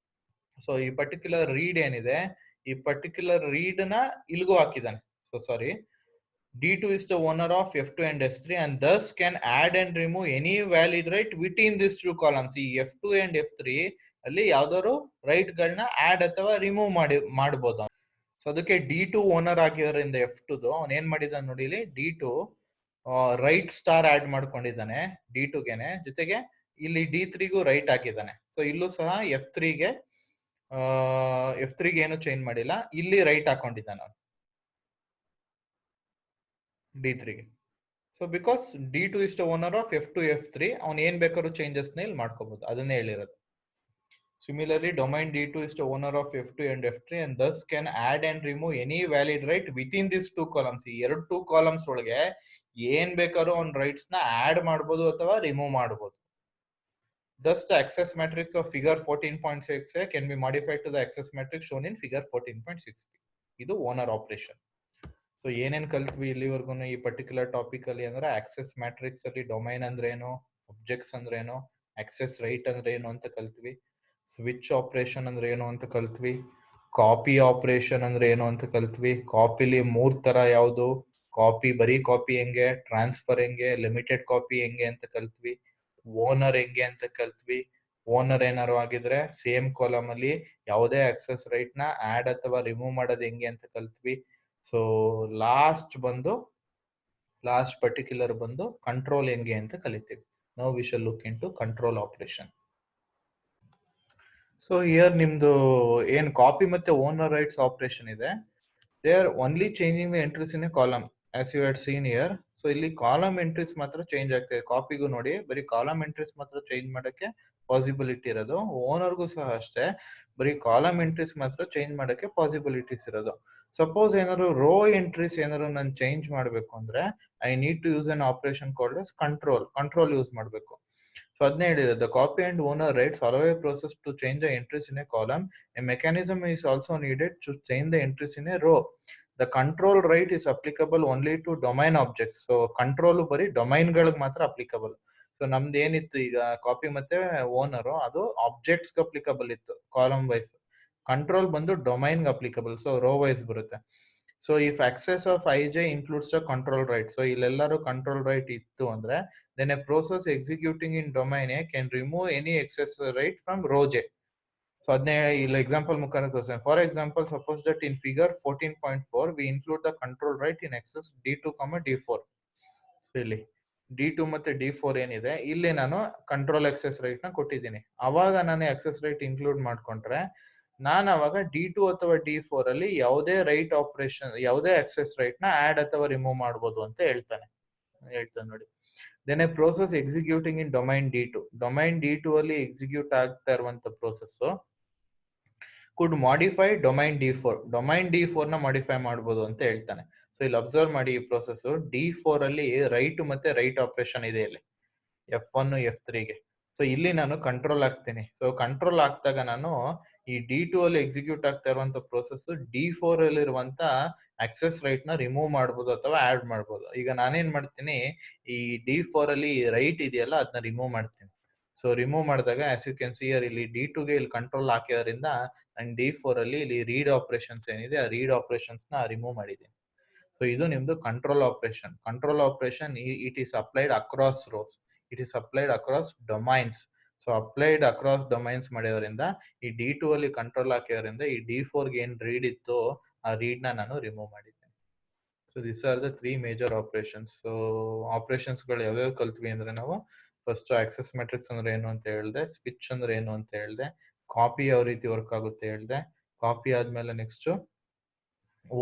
ಸೊ ಈ ಪರ್ಟಿಕ್ಯುಲರ್ ರೀಡ್ ಏನಿದೆ ಈ ಪರ್ಟಿಕ್ಯುಲರ್ ರೀಡ್ ನ ಇಲ್ಗೂ ಹಾಕಿದಾನೆ. So sorry, D2 is the owner of F2 and F3 and thus can add and remove any valid right within these two columns. ಈ F2 and F3 ಅಲ್ಲಿ ಯಾವ್ದಾದ್ರು right ಗಳನ್ನ add ಅಥವಾ ರಿಮೂವ್ ಮಾಡಬಹುದು. So ಅದಕ್ಕೆ D2 ಓನರ್ ಆಗಿರೋದ್ರಿಂದ F2 ಅವನ್ ಏನ್ ಮಾಡಿದಾನೆ ನೋಡಿ, ಇಲ್ಲಿ D2 ರೈಟ್ ಸ್ಟಾರ್ ಆಡ್ ಮಾಡ್ಕೊಂಡಿದ್ದಾನೆ D2 ಗೆನೆ, ಜೊತೆಗೆ ಇಲ್ಲಿ D3 ಗೂ ರೈಟ್ ಹಾಕಿದ್ದಾನೆ. ಸೊ ಇಲ್ಲೂ ಸಹ F3 ಗೆ ಏನು ಚೇಂಜ್ ಮಾಡಿಲ್ಲ, ಇಲ್ಲಿ ರೈಟ್ ಹಾಕೊಂಡಿದ್ದಾನೆ D3 ಗೆ. So because D2 is the owner of F2 F3, ಅವ್ನು ಏನ್ ಬೇಕಾದ್ರೂ ಚೇಂಜಸ್ ನ ಇಲ್ಲಿ ಮಾಡ್ಕೋಬಹುದು, ಅದನ್ನೇ ಹೇಳಿರೋದು. Similarly, domain D2 is the owner of F2 and F3 and thus can add and remove any valid right within these two columns. ಈ ಎರಡು ಟೂ ಕಾಲಮ್ಸ್ ಒಳಗೆ ಏನ್ ಬೇಕಾದ್ರೂ ಅವ್ನ ರೈಟ್ಸ್ ನ ಆಡ್ ಮಾಡಬಹುದು ಅಥವಾ ರಿಮೂವ್ ಮಾಡಬಹುದು. Thus the access matrix of figure 14.6 can be modified to the access matrix shown in figure 14.6. ಇದು ಓನರ್ ಆಪರೇಷನ್. ಸೊ ಏನೇನ್ ಕಲ್ತ್ವಿ ಇಲ್ಲಿವರೆಗೂ ಈ ಪರ್ಟಿಕ್ಯುಲರ್ ಟಾಪಿಕ್ ಅಲ್ಲಿ ಅಂದ್ರೆ, ಆಕ್ಸೆಸ್ ಮ್ಯಾಟ್ರಿಕ್ಸ್ ಅಲ್ಲಿ ಡೊಮೈನ್ ಅಂದ್ರೆ ಏನು, ಒಬ್ಜೆಕ್ಟ್ಸ್ ಅಂದ್ರೆ ಏನು, ಆಕ್ಸೆಸ್ ರೈಟ್ ಅಂದ್ರೆ ಏನು ಅಂತ ಕಲ್ತ್ವಿ, ಸ್ವಿಚ್ ಆಪರೇಷನ್ ಅಂದ್ರೆ ಏನು ಅಂತ ಕಲ್ತ್ವಿ, ಕಾಪಿ ಆಪರೇಷನ್ ಅಂದ್ರೆ ಏನು ಅಂತ ಕಲ್ತ್ವಿ. ಕಾಪಿಲಿ 3 ತರ ಯಾವುದು, ಕಾಪಿ ಬರೀ ಕಾಪಿ ಹೆಂಗೆ, ಟ್ರಾನ್ಸ್ಫರ್ ಹೆಂಗೆ, ಲಿಮಿಟೆಡ್ ಕಾಪಿ ಹೆಂಗೆ ಅಂತ ಕಲ್ತ್ವಿ, ಓನರ್ ಹೆಂಗೆ ಅಂತ ಕಲ್ತ್ವಿ. ಓನರ್ ಏನಾರು ಆಗಿದ್ರೆ ಸೇಮ್ ಕಾಲಮ್ ಅಲ್ಲಿ ಯಾವುದೇ ಆಕ್ಸೆಸ್ ರೈಟ್ ನ ಆಡ್ ಅಥವಾ ರಿಮೂವ್ ಮಾಡೋದು ಹೆಂಗೆ ಅಂತ ಕಲ್ತ್ವಿ. ಸೊ ಲಾಸ್ಟ್ ಪರ್ಟಿಕ್ಯುಲರ್ ಬಂದು ಕಂಟ್ರೋಲ್ ಹೆಂಗೆ ಅಂತ ಕಲಿತೀವಿ. Now we shall look into control operation. So here ನಿಮ್ದು ಏನ್ ಕಾಪಿ ಮತ್ತೆ ಓನರ್ ರೈಟ್ಸ್ ಆಪರೇಷನ್ ಇದೆ, they are only changing the entries in a column as you had seen here. So ಇಲ್ಲಿ column entries ಮಾತ್ರ change ಆಗ್ತದೆ. ಕಾಪಿಗೂ ನೋಡಿ ಬರೀ ಕಾಲಮ್ ಎಂಟ್ರೀಸ್ ಮಾತ್ರ ಚೇಂಜ್ ಮಾಡಕ್ಕೆ ಪಾಸಿಬಿಲಿಟಿ ಇರೋದು. ಓನರ್ಗೂ ಸಹ ಅಷ್ಟೇ, ಬರೀ ಕಾಲಮ್ ಎಂಟ್ರೀಸ್ ಮಾತ್ರ ಚೇಂಜ್ ಮಾಡಕ್ಕೆ ಪಾಸಿಬಿಲಿಟೀಸ್ ಇರೋದು. ಸಪೋಸ್ ಏನಾದ್ರು ರೋ ಎಂಟ್ರೀಸ್ ಏನಾದ್ರು ನಾನು ಚೇಂಜ್ ಮಾಡಬೇಕು ಅಂದ್ರೆ I need to use an operation called S control use ಮಾಡಬೇಕು. ಸೊ ಅದನ್ನೇ ಹೇಳಿದೆ, the copy and owner rights allow a process to change the entries in a column. A mechanism is also needed to change the entries in a row. The control right is applicable only to domain objects. So control ಬರೀ domain ಗಳಿಗೆ ಮಾತ್ರ applicable. So ನಮ್ದು ಏನಿತ್ತು ಈಗ copy ಮತ್ತೆ owner, ಅದು objects applicable ಇತ್ತು column wise. Control ಬಂದು domain applicable, so row wise ಬರುತ್ತೆ. So if access of I J includes the control right, so ಇಲ್ಲೆಲ್ಲರೂ ಕಂಟ್ರೋಲ್ ರೈಟ್ ಇತ್ತು ಅಂದ್ರೆ then a process executing in domain A can remove any access right from row J. So adne ಇಲ್ಲಿ example ಮುಖಾಂತರ ತೋರಿಸ್ತೇನೆ. For example, suppose that in figure 14.4 we include the control right in access D2, D4. So ಇಲ್ಲಿ D2 ಮತ್ತೆ D4 ಏನಿದೆ, ಇಲ್ಲಿ ನಾನು control access right ನ ಕೊಟ್ಟಿದ್ದೀನಿ. ಅವಾಗ ನಾನು ಆಕ್ಸೆಸ್ ರೈಟ್ ಇನ್ಕ್ಲೂಡ್ ಮಾಡ್ಕೊಂಡ್ರೆ ನಾನು ಅವಾಗ D2 ಅಥವಾ D4 ಅಲ್ಲಿ ಯಾವುದೇ ರೈಟ್ ಆಪರೇಷನ್, ಯಾವುದೇ ಆಕ್ಸೆಸ್ ರೈಟ್ ನ ಆಡ್ ಅಥವಾ ರಿಮೂವ್ ಮಾಡಬಹುದು ಅಂತ ಹೇಳ್ತಾನೆ ನೋಡಿ. Then a process executing in domain D2 ಅಲ್ಲಿ ಎಕ್ಸಿಕ್ಯೂಟ್ ಆಗ್ತಾ ಇರುವಂತ process could modify domain D4 ನ ಮಾಡಿಫೈ ಮಾಡಬಹುದು ಅಂತ ಹೇಳ್ತಾನೆ. ಸೊ ಇಲ್ಲಿ ಅಬ್ಸರ್ವ್ ಮಾಡಿ, ಈ ಪ್ರೋಸೆಸ್ D4 ಅಲ್ಲಿ ರೈಟ್ ಮತ್ತೆ ರೈಟ್ ಆಪರೇಷನ್ ಇದೆ ಇಲ್ಲಿ F1 F3ಗೆ. ಸೊ ಇಲ್ಲಿ ನಾನು ಕಂಟ್ರೋಲ್ ಆಗ್ತೀನಿ. ಸೊ ಕಂಟ್ರೋಲ್ ಆಗ್ತಾಗ ನಾನು ಈ D2 ಅಲ್ಲಿ ಎಕ್ಸಿಕ್ಯೂಟ್ ಆಗ್ತಾ ಇರುವಂತ ಪ್ರೋಸೆಸ್ D4 ಅಲ್ಲಿ ಇರುವಂತ ಆಕ್ಸೆಸ್ ರೈಟ್ ನ ರಿಮೂವ್ ಮಾಡಬಹುದು ಅಥವಾ ಆಡ್ ಮಾಡಬಹುದು. ಈಗ ನಾನೇನ್ ಮಾಡ್ತೀನಿ, ಈ D4 ಅಲ್ಲಿ ರೈಟ್ ಇದೆಯಲ್ಲ ಅದನ್ನ ರಿಮೂವ್ ಮಾಡ್ತೀನಿ. ಸೊ ರಿಮೂವ್ ಮಾಡಿದಾಗ ಆಸ್ ಯು ಕ್ಯಾನ್ ಸಿ ಇಲ್ಲಿ D2ಗೆ ಇಲ್ಲಿ ಕಂಟ್ರೋಲ್ ಹಾಕಿದ್ರಿಂದ ನಾನು D4 ಅಲ್ಲಿ ಇಲ್ಲಿ ರೀಡ್ ಆಪರೇಷನ್ಸ್ ಏನಿದೆ ಆ ರೀಡ್ ಆಪರೇಷನ್ಸ್ ನ ರಿಮೂವ್ ಮಾಡಿದ್ದೀನಿ. ಸೊ ಇದು ನಿಮ್ದು control operation it is applied across rose, it is applied across domains. So applied across domains ಮಾಡೋದ್ರಿಂದ ಈ D2 ಅಲ್ಲಿ ಕಂಟ್ರೋಲ್ ಹಾಕಿದ್ರಿಂದ ಈ D4ಗೆ ಏನ್ ರೀಡ್ ಇತ್ತು ಆ ರೀಡ್ ನ ನಾನು ರಿಮೂವ್ ಮಾಡಿದ್ದೇನೆ. So this are the 3 major operations. So operations ಗಳು ಯಾವ್ಯಾವ ಕಲ್ತ್ವಿ ಅಂದ್ರೆ ನಾವು ಫಸ್ಟ್ ಆಕ್ಸೆಸ್ ಮ್ಯಾಟ್ರಿಕ್ಸ್ ಅಂದ್ರೆ ಏನು ಅಂತ ಹೇಳಿದೆ, ಸ್ವಿಚ್ ಅಂದ್ರೆ ಏನು ಅಂತ ಹೇಳಿದೆ, ಕಾಪಿ ಯಾವ ರೀತಿ ವರ್ಕ್ ಆಗುತ್ತೆ ಹೇಳಿದೆ, ಕಾಪಿ ಆದ್ಮೇಲೆ ನೆಕ್ಸ್ಟ್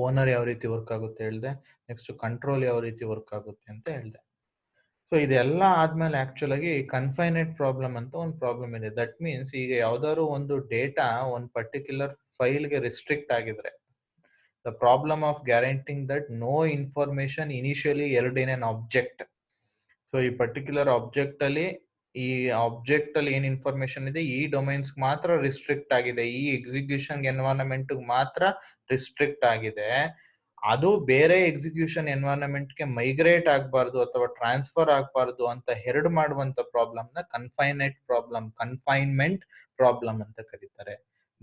ಓನರ್ ಯಾವ ರೀತಿ ವರ್ಕ್ ಆಗುತ್ತೆ ಹೇಳಿದೆ, ನೆಕ್ಸ್ಟ್ ಕಂಟ್ರೋಲ್ ಯಾವ ರೀತಿ ವರ್ಕ್ ಆಗುತ್ತೆ ಅಂತ ಹೇಳಿದೆ. ಸೊ ಇದೆಲ್ಲ ಆದ್ಮೇಲೆ ಆಕ್ಚುಲ್ ಆಗಿ ಕನ್ಫೈನೆಡ್ ಪ್ರಾಬ್ಲಮ್ ಅಂತ ಒಂದು ಪ್ರಾಬ್ಲಮ್ ಇದೆ. ದಟ್ ಮೀನ್ಸ್ ಈಗ ಯಾವ್ದಾದ್ರು ಒಂದು ಡೇಟಾ ಒಂದು ಪರ್ಟಿಕ್ಯುಲರ್ ಫೈಲ್ಗೆ ರಿಸ್ಟ್ರಿಕ್ಟ್ ಆಗಿದ್ರೆ, the problem of guaranteeing that no information initially ಎರಡ್ ಇನ್ ಅನ್ ಆಬ್ಜೆಕ್ಟ್. ಸೊ ಈ ಪರ್ಟಿಕ್ಯುಲರ್ ಆಬ್ಜೆಕ್ಟ್ ಅಲ್ಲಿ ಏನ್ ಇನ್ಫಾರ್ಮೇಶನ್ ಇದೆ ಈ ಡೊಮೈನ್ಸ್ ಮಾತ್ರ ರಿಸ್ಟ್ರಿಕ್ಟ್ ಆಗಿದೆ, ಈ ಎಕ್ಸಿಕ್ಯೂಷನ್ ಎನ್ವೈರನ್ಮೆಂಟ್ ಮಾತ್ರ ರಿಸ್ಟ್ರಿಕ್ಟ್ ಆಗಿದೆ, ಅದು ಬೇರೆ ಎಕ್ಸಿಕ್ಯೂಷನ್ ಎನ್ವೈರನ್ಮೆಂಟ್ ಗೆ ಮೈಗ್ರೇಟ್ ಆಗಬಾರ್ದು ಅಥವಾ ಟ್ರಾನ್ಸ್ಫರ್ ಆಗಬಾರ್ದು ಅಂತ ಹೆರಡ್ ಮಾಡುವಂತ ಪ್ರಾಬ್ಲಮ್ ನ ಕನ್ಫೈನ್ಮೆಂಟ್ ಪ್ರಾಬ್ಲಮ್ ಅಂತ ಕರೀತಾರೆ.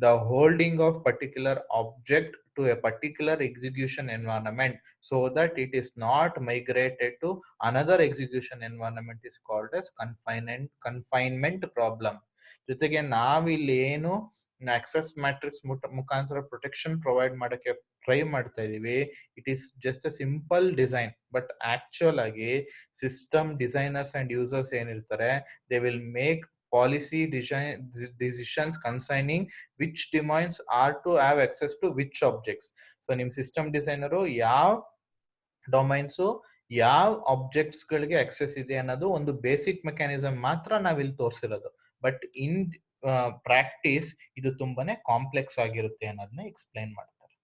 The holding of particular object to a particular execution environment so that it is not migrated to another execution environment is called as confinement problem. ಜೊತೆಗೆ ನಾವಿಲ್ಲಿ ಏನು ಆಕ್ಸೆಸ್ ಮ್ಯಾಟ್ರಿಕ್ಸ್ ಮುಖಾಂತರ ಪ್ರೊಟೆಕ್ಷನ್ ಪ್ರೊವೈಡ್ ಮಾಡಕ್ಕೆ try ಮಾಡ್ತಾ ಇದೀವಿ, it is just a simple design. But actual ಆಗಿ system designers and users ಏನಿರ್ತಾರೆ, they will make policy decisions concerning which domains are to have access to which objects. So ನಿಮ್ system designer ಯಾವ domains ಯಾವ objects ಗಳಿಗೆ access ಇದೆ ಅನ್ನೋದು ಒಂದು basic mechanism ಮಾತ್ರ ನಾವಿಲ್ಲಿ ತೋರಿಸಿರೋದು. ಬಟ್ ಇನ್ ಪ್ರಾಕ್ಟೀಸ್ ಇದು ತುಂಬಾನೇ ಕಾಂಪ್ಲೆಕ್ಸ್ ಆಗಿರುತ್ತೆ ಅನ್ನೋದನ್ನ ಎಕ್ಸ್ಪ್ಲೈನ್ ಮಾಡ್ತಾರೆ.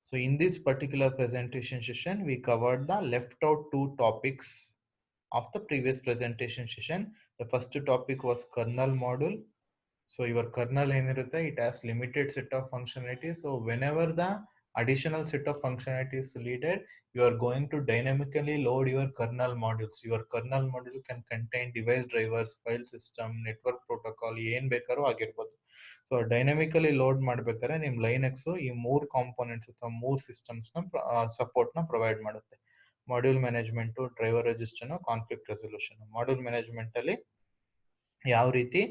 So in this particular presentation session V covered the left out 2 topics of the previous presentation session. The first topic was kernel module. So your kernel ಏನಿರುತ್ತೆ, it has limited set of functionalities. So whenever the additional set of functionalities needed, you are going to dynamically load your kernel modules. Your kernel module can contain device drivers, file system, network protocol, ಏನ್ ಬೇಕಾದ್ರೂ ಆಗಿರ್ಬೋದು. So dynamically load ಮಾಡ್ಬೇಕಾದ್ರೆ ನಿಮ್ Linux ಈ 3 components ಅಥವಾ 3 systems ನ support ನ provide ಮಾಡುತ್ತೆ. Module management, driver register, conflict resolution. Module management ಅಲ್ಲಿ ಯಾವ ರೀತಿ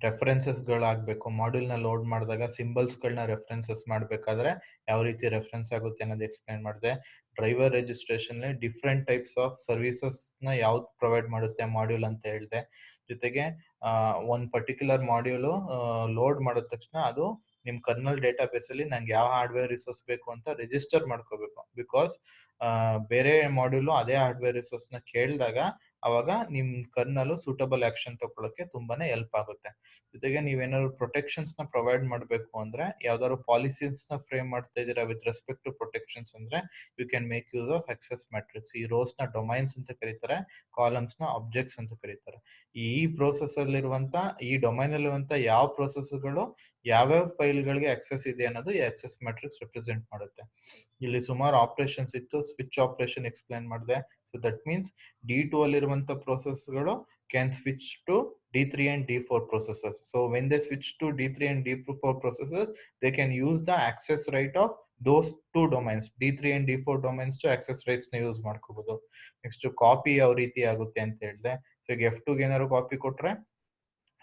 ರೆಫರೆನ್ಸಸ್ ಗಳಾಗಬೇಕು, ಮಾಡ್ಯೂಲ್ ನ ಲೋಡ್ ಮಾಡಿದಾಗ ಸಿಂಬಲ್ಸ್ ಗಳನ್ನ ರೆಫರೆನ್ಸಸ್ ಮಾಡಬೇಕಾದ್ರೆ ಯಾವ ರೀತಿ ರೆಫರೆನ್ಸ್ ಆಗುತ್ತೆ ಅನ್ನೋದು ಎಕ್ಸ್ಪ್ಲೈನ್ ಮಾಡಿದೆ. Driver registration different types of services ನ ಯಾವ್ದು ಪ್ರೊವೈಡ್ ಮಾಡುತ್ತೆ ಮಾಡ್ಯೂಲ್ ಅಂತ ಹೇಳಿದೆ. ಜೊತೆಗೆ ಒಂದ್ ಪರ್ಟಿಕ್ಯುಲರ್ ಮಾಡ್ಯೂಲ್ ಲೋಡ್ ಮಾಡಿದ ತಕ್ಷಣ ಅದು ನಿಮ್ಮ ಕರ್ನಲ್ ಡೇಟಾ ಬೇಸಲ್ಲಿ ನಂಗೆ ಯಾವ ಹಾರ್ಡ್ವೇರ್ ರಿಸೋರ್ಸ್ ಬೇಕು ಅಂತ ರಿಜಿಸ್ಟರ್ ಮಾಡ್ಕೋಬೇಕು. ಬಿಕಾಸ್ ಬೇರೆ ಮಾಡ್ಯೂಲು ಅದೇ ಹಾರ್ಡ್ವೇರ್ ರಿಸೋರ್ಸ್ನ ಕೇಳಿದಾಗ ಅವಾಗ ನಿಮ್ಮ ಕರ್ನಲ್ ಸೂಟಬಲ್ ಆಕ್ಷನ್ ತಗೊಳ್ಳೋಕೆ ತುಂಬಾನೇ ಹೆಲ್ಪ್ ಆಗುತ್ತೆ. ಜೊತೆಗೆ ನೀವೇನಾದ್ರು ಪ್ರೊಟೆಕ್ಷನ್ಸ್ನ ಪ್ರೊವೈಡ್ ಮಾಡಬೇಕು ಅಂದ್ರೆ, ಯಾವ್ದಾದ್ರು ಪಾಲಿಸೀಸ್ನ ಫ್ರೇಮ್ ಮಾಡ್ತಾ ಇದ್ದೀರಾ ವಿತ್ ರೆಸ್ಪೆಕ್ಟ್ ಟು ಪ್ರೊಟೆಕ್ಷನ್ಸ್ ಅಂದ್ರೆ, you can make use of access matrix. ಈ ರೋಸ್ನ ಡೊಮೈನ್ಸ್ ಅಂತ ಕರೀತಾರೆ, ಕಾಲಮ್ಸ್ನ ಆಬ್ಜೆಕ್ಟ್ಸ್ ಅಂತ ಕರೀತಾರೆ. ಈ ಪ್ರೋಸೆಸ್ ಅಲ್ಲಿರುವಂತ, ಈ ಡೊಮೈನ್ ಅಲ್ಲಿರುವಂತ ಯಾವ ಪ್ರೋಸೆಸ್ಗಳು ಯಾವ್ಯಾವ ಫೈಲ್ಗಳಿಗೆ ಆಕ್ಸೆಸ್ ಇದೆ ಅನ್ನೋದು ಈ ಆಕ್ಸೆಸ್ ಮ್ಯಾಟ್ರಿಕ್ಸ್ ರೆಪ್ರೆಸೆಂಟ್ ಮಾಡುತ್ತೆ. ಇಲ್ಲಿ ಸುಮಾರು ಆಪರೇಷನ್ಸ್ ಇತ್ತು, ಸ್ವಿಚ್ ಆಪರೇಷನ್ ಎಕ್ಸ್ಪ್ಲೇನ್ ಮಾಡಿದೆ. ಸೊ ದಟ್ ಮೀನ್ಸ್ D2 ಅಲ್ಲಿರುವಂತ ಪ್ರೋಸೆಸ್ಗಳು can switch to D3 and D4 processes. So when they switch to D3 and D4 processes, they can use the access right of those two domains, D3 and D4 domains to access rights ನ use ಮಾಡ್ಕೋಬಹುದು. Next copy ಯಾವ ರೀತಿ ಆಗುತ್ತೆ ಅಂತ ಹೇಳಿದೆ. So ಈಗ F2 ಗೆ ಏನಾದ್ರು ಕಾಪಿ ಕೊಟ್ರೆ,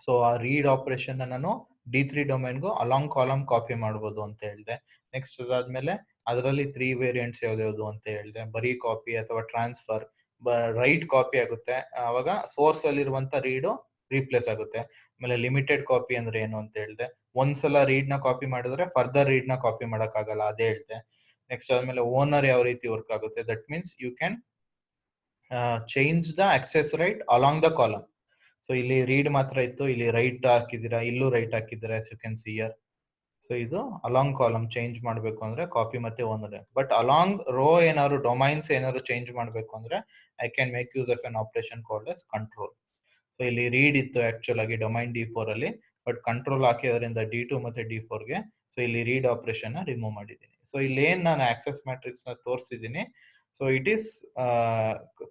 ಸೊ ಆ ರೀಡ್ ಆಪರೇಷನ್ ನಾನು D3 ಡೊಮೈನ್ಗೂ ಅಲಾಂಗ್ ಕಾಲಮ್ ಕಾಪಿ ಮಾಡ್ಬೋದು ಅಂತ ಹೇಳಿದೆ. ನೆಕ್ಸ್ಟ್ ಅದಾದ್ಮೇಲೆ ಅದರಲ್ಲಿ 3 ವೇರಿಯಂಟ್ಸ್ ಯಾವ್ದು ಅಂತ ಹೇಳಿದೆ. ಬರೀ ಕಾಪಿ ಅಥವಾ ಟ್ರಾನ್ಸ್ಫರ್. ರೈಟ್ ಕಾಪಿ ಆಗುತ್ತೆ, ಅವಾಗ ಸೋರ್ಸ್ ಅಲ್ಲಿರುವಂತ ರೀಡು ರೀಪ್ಲೇಸ್ ಆಗುತ್ತೆ. ಆಮೇಲೆ ಲಿಮಿಟೆಡ್ ಕಾಪಿ ಅಂದ್ರೆ ಏನು ಅಂತ ಹೇಳಿದೆ. ಒಂದ್ಸಲ ರೀಡ್ ನ ಕಾಪಿ ಮಾಡಿದ್ರೆ ಫರ್ದರ್ ರೀಡ್ ನ ಕಾಪಿ ಮಾಡಕ್ ಆಗಲ್ಲ, ಅದೇ ಹೇಳಿದೆ. ನೆಕ್ಸ್ಟ್ ಆದ್ಮೇಲೆ ಓನರ್ ಯಾವ ರೀತಿ ವರ್ಕ್ ಆಗುತ್ತೆ. That means you can change the access right along the column. So ಇಲ್ಲಿ ರೀಡ್ ಮಾತ್ರ ಇತ್ತು, ಇಲ್ಲಿ ರೈಟ್ ಹಾಕಿದ್ದೀರಾ, ಇಲ್ಲೂ ರೈಟ್ ಹಾಕಿದ್ದೀರಾ, you can see here. So ಇದು ಅಲಾಂಗ್ ಕಾಲಮ್ ಚೇಂಜ್ ಮಾಡಬೇಕು ಅಂದ್ರೆ ಕಾಪಿ ಮತ್ತೆ ಓನರ್. ಬಟ್ ಅಲಾಂಗ್ ರೋ ಏನಾದ್ರು ಡೊಮೈನ್ಸ್ ಏನಾದ್ರು ಚೇಂಜ್ ಮಾಡಬೇಕು ಅಂದ್ರೆ I can make use of an operation called S control. So ಇಲ್ಲಿ ರೀಡ್ ಇತ್ತು ಆಕ್ಚುಲ್ ಆಗಿ ಡೊಮೈನ್ D4 ಅಲ್ಲಿ, ಬಟ್ ಕಂಟ್ರೋಲ್ ಹಾಕಿದ್ರಿಂದ D2 ಮತ್ತೆ D4 ಗೆ. ಸೊ ಇಲ್ಲಿ ರೀಡ್ ಆಪರೇಷನ್ ರಿಮೂವ್ ಮಾಡಿದ್ದೀನಿ. ಸೊ ಇಲ್ಲಿ ಏನ್ ನಾನು ಆಕ್ಸೆಸ್ ಮ್ಯಾಟ್ರಿಕ್ಸ್ ನ ತೋರಿಸಿದ್ದೀನಿ. So it is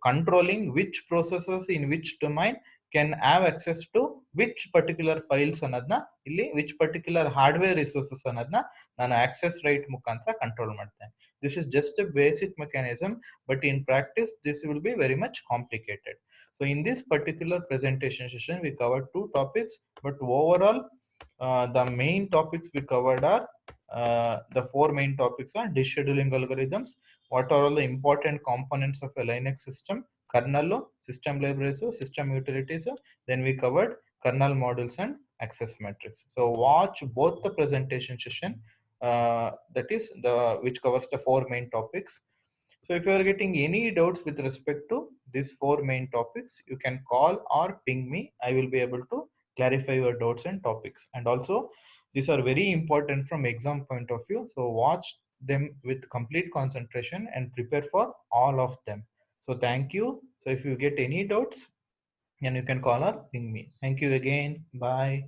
controlling which processes in which domain can have access to which particular files ಅನ್ನೋದನ್ನ, ಇಲ್ಲಿ ವಿಚ್ ಪರ್ಟಿಕ್ಯುಲರ್ ಹಾರ್ಡ್ವೇರ್ ರಿಸೋರ್ಸಸ್ ಅನ್ನೋದನ್ನ ನಾನು ಆಕ್ಸೆಸ್ ರೈಟ್ ಮುಖಾಂತರ ಕಂಟ್ರೋಲ್ ಮಾಡ್ತೇನೆ. This is just a basic mechanism, but in practice this will be very much complicated. So in this particular presentation session we covered 2 topics, but overall the main topics we covered are the 4 main topics are disk scheduling algorithms, what are all the important components of a Linux system, kernel, system libraries, system utilities. Then we covered kernel modules and access matrix. So watch both the presentation session, that is the which covers the 4 main topics. So if you are getting any doubts with respect to these 4 main topics, you can call or ping me. I will be able to clarify your doubts and topics. And also these are very important from exam point of view, so watch them with complete concentration and prepare for all of them. So thank you. So if you get any doubts, then you can call or ping me. Thank you again. Bye.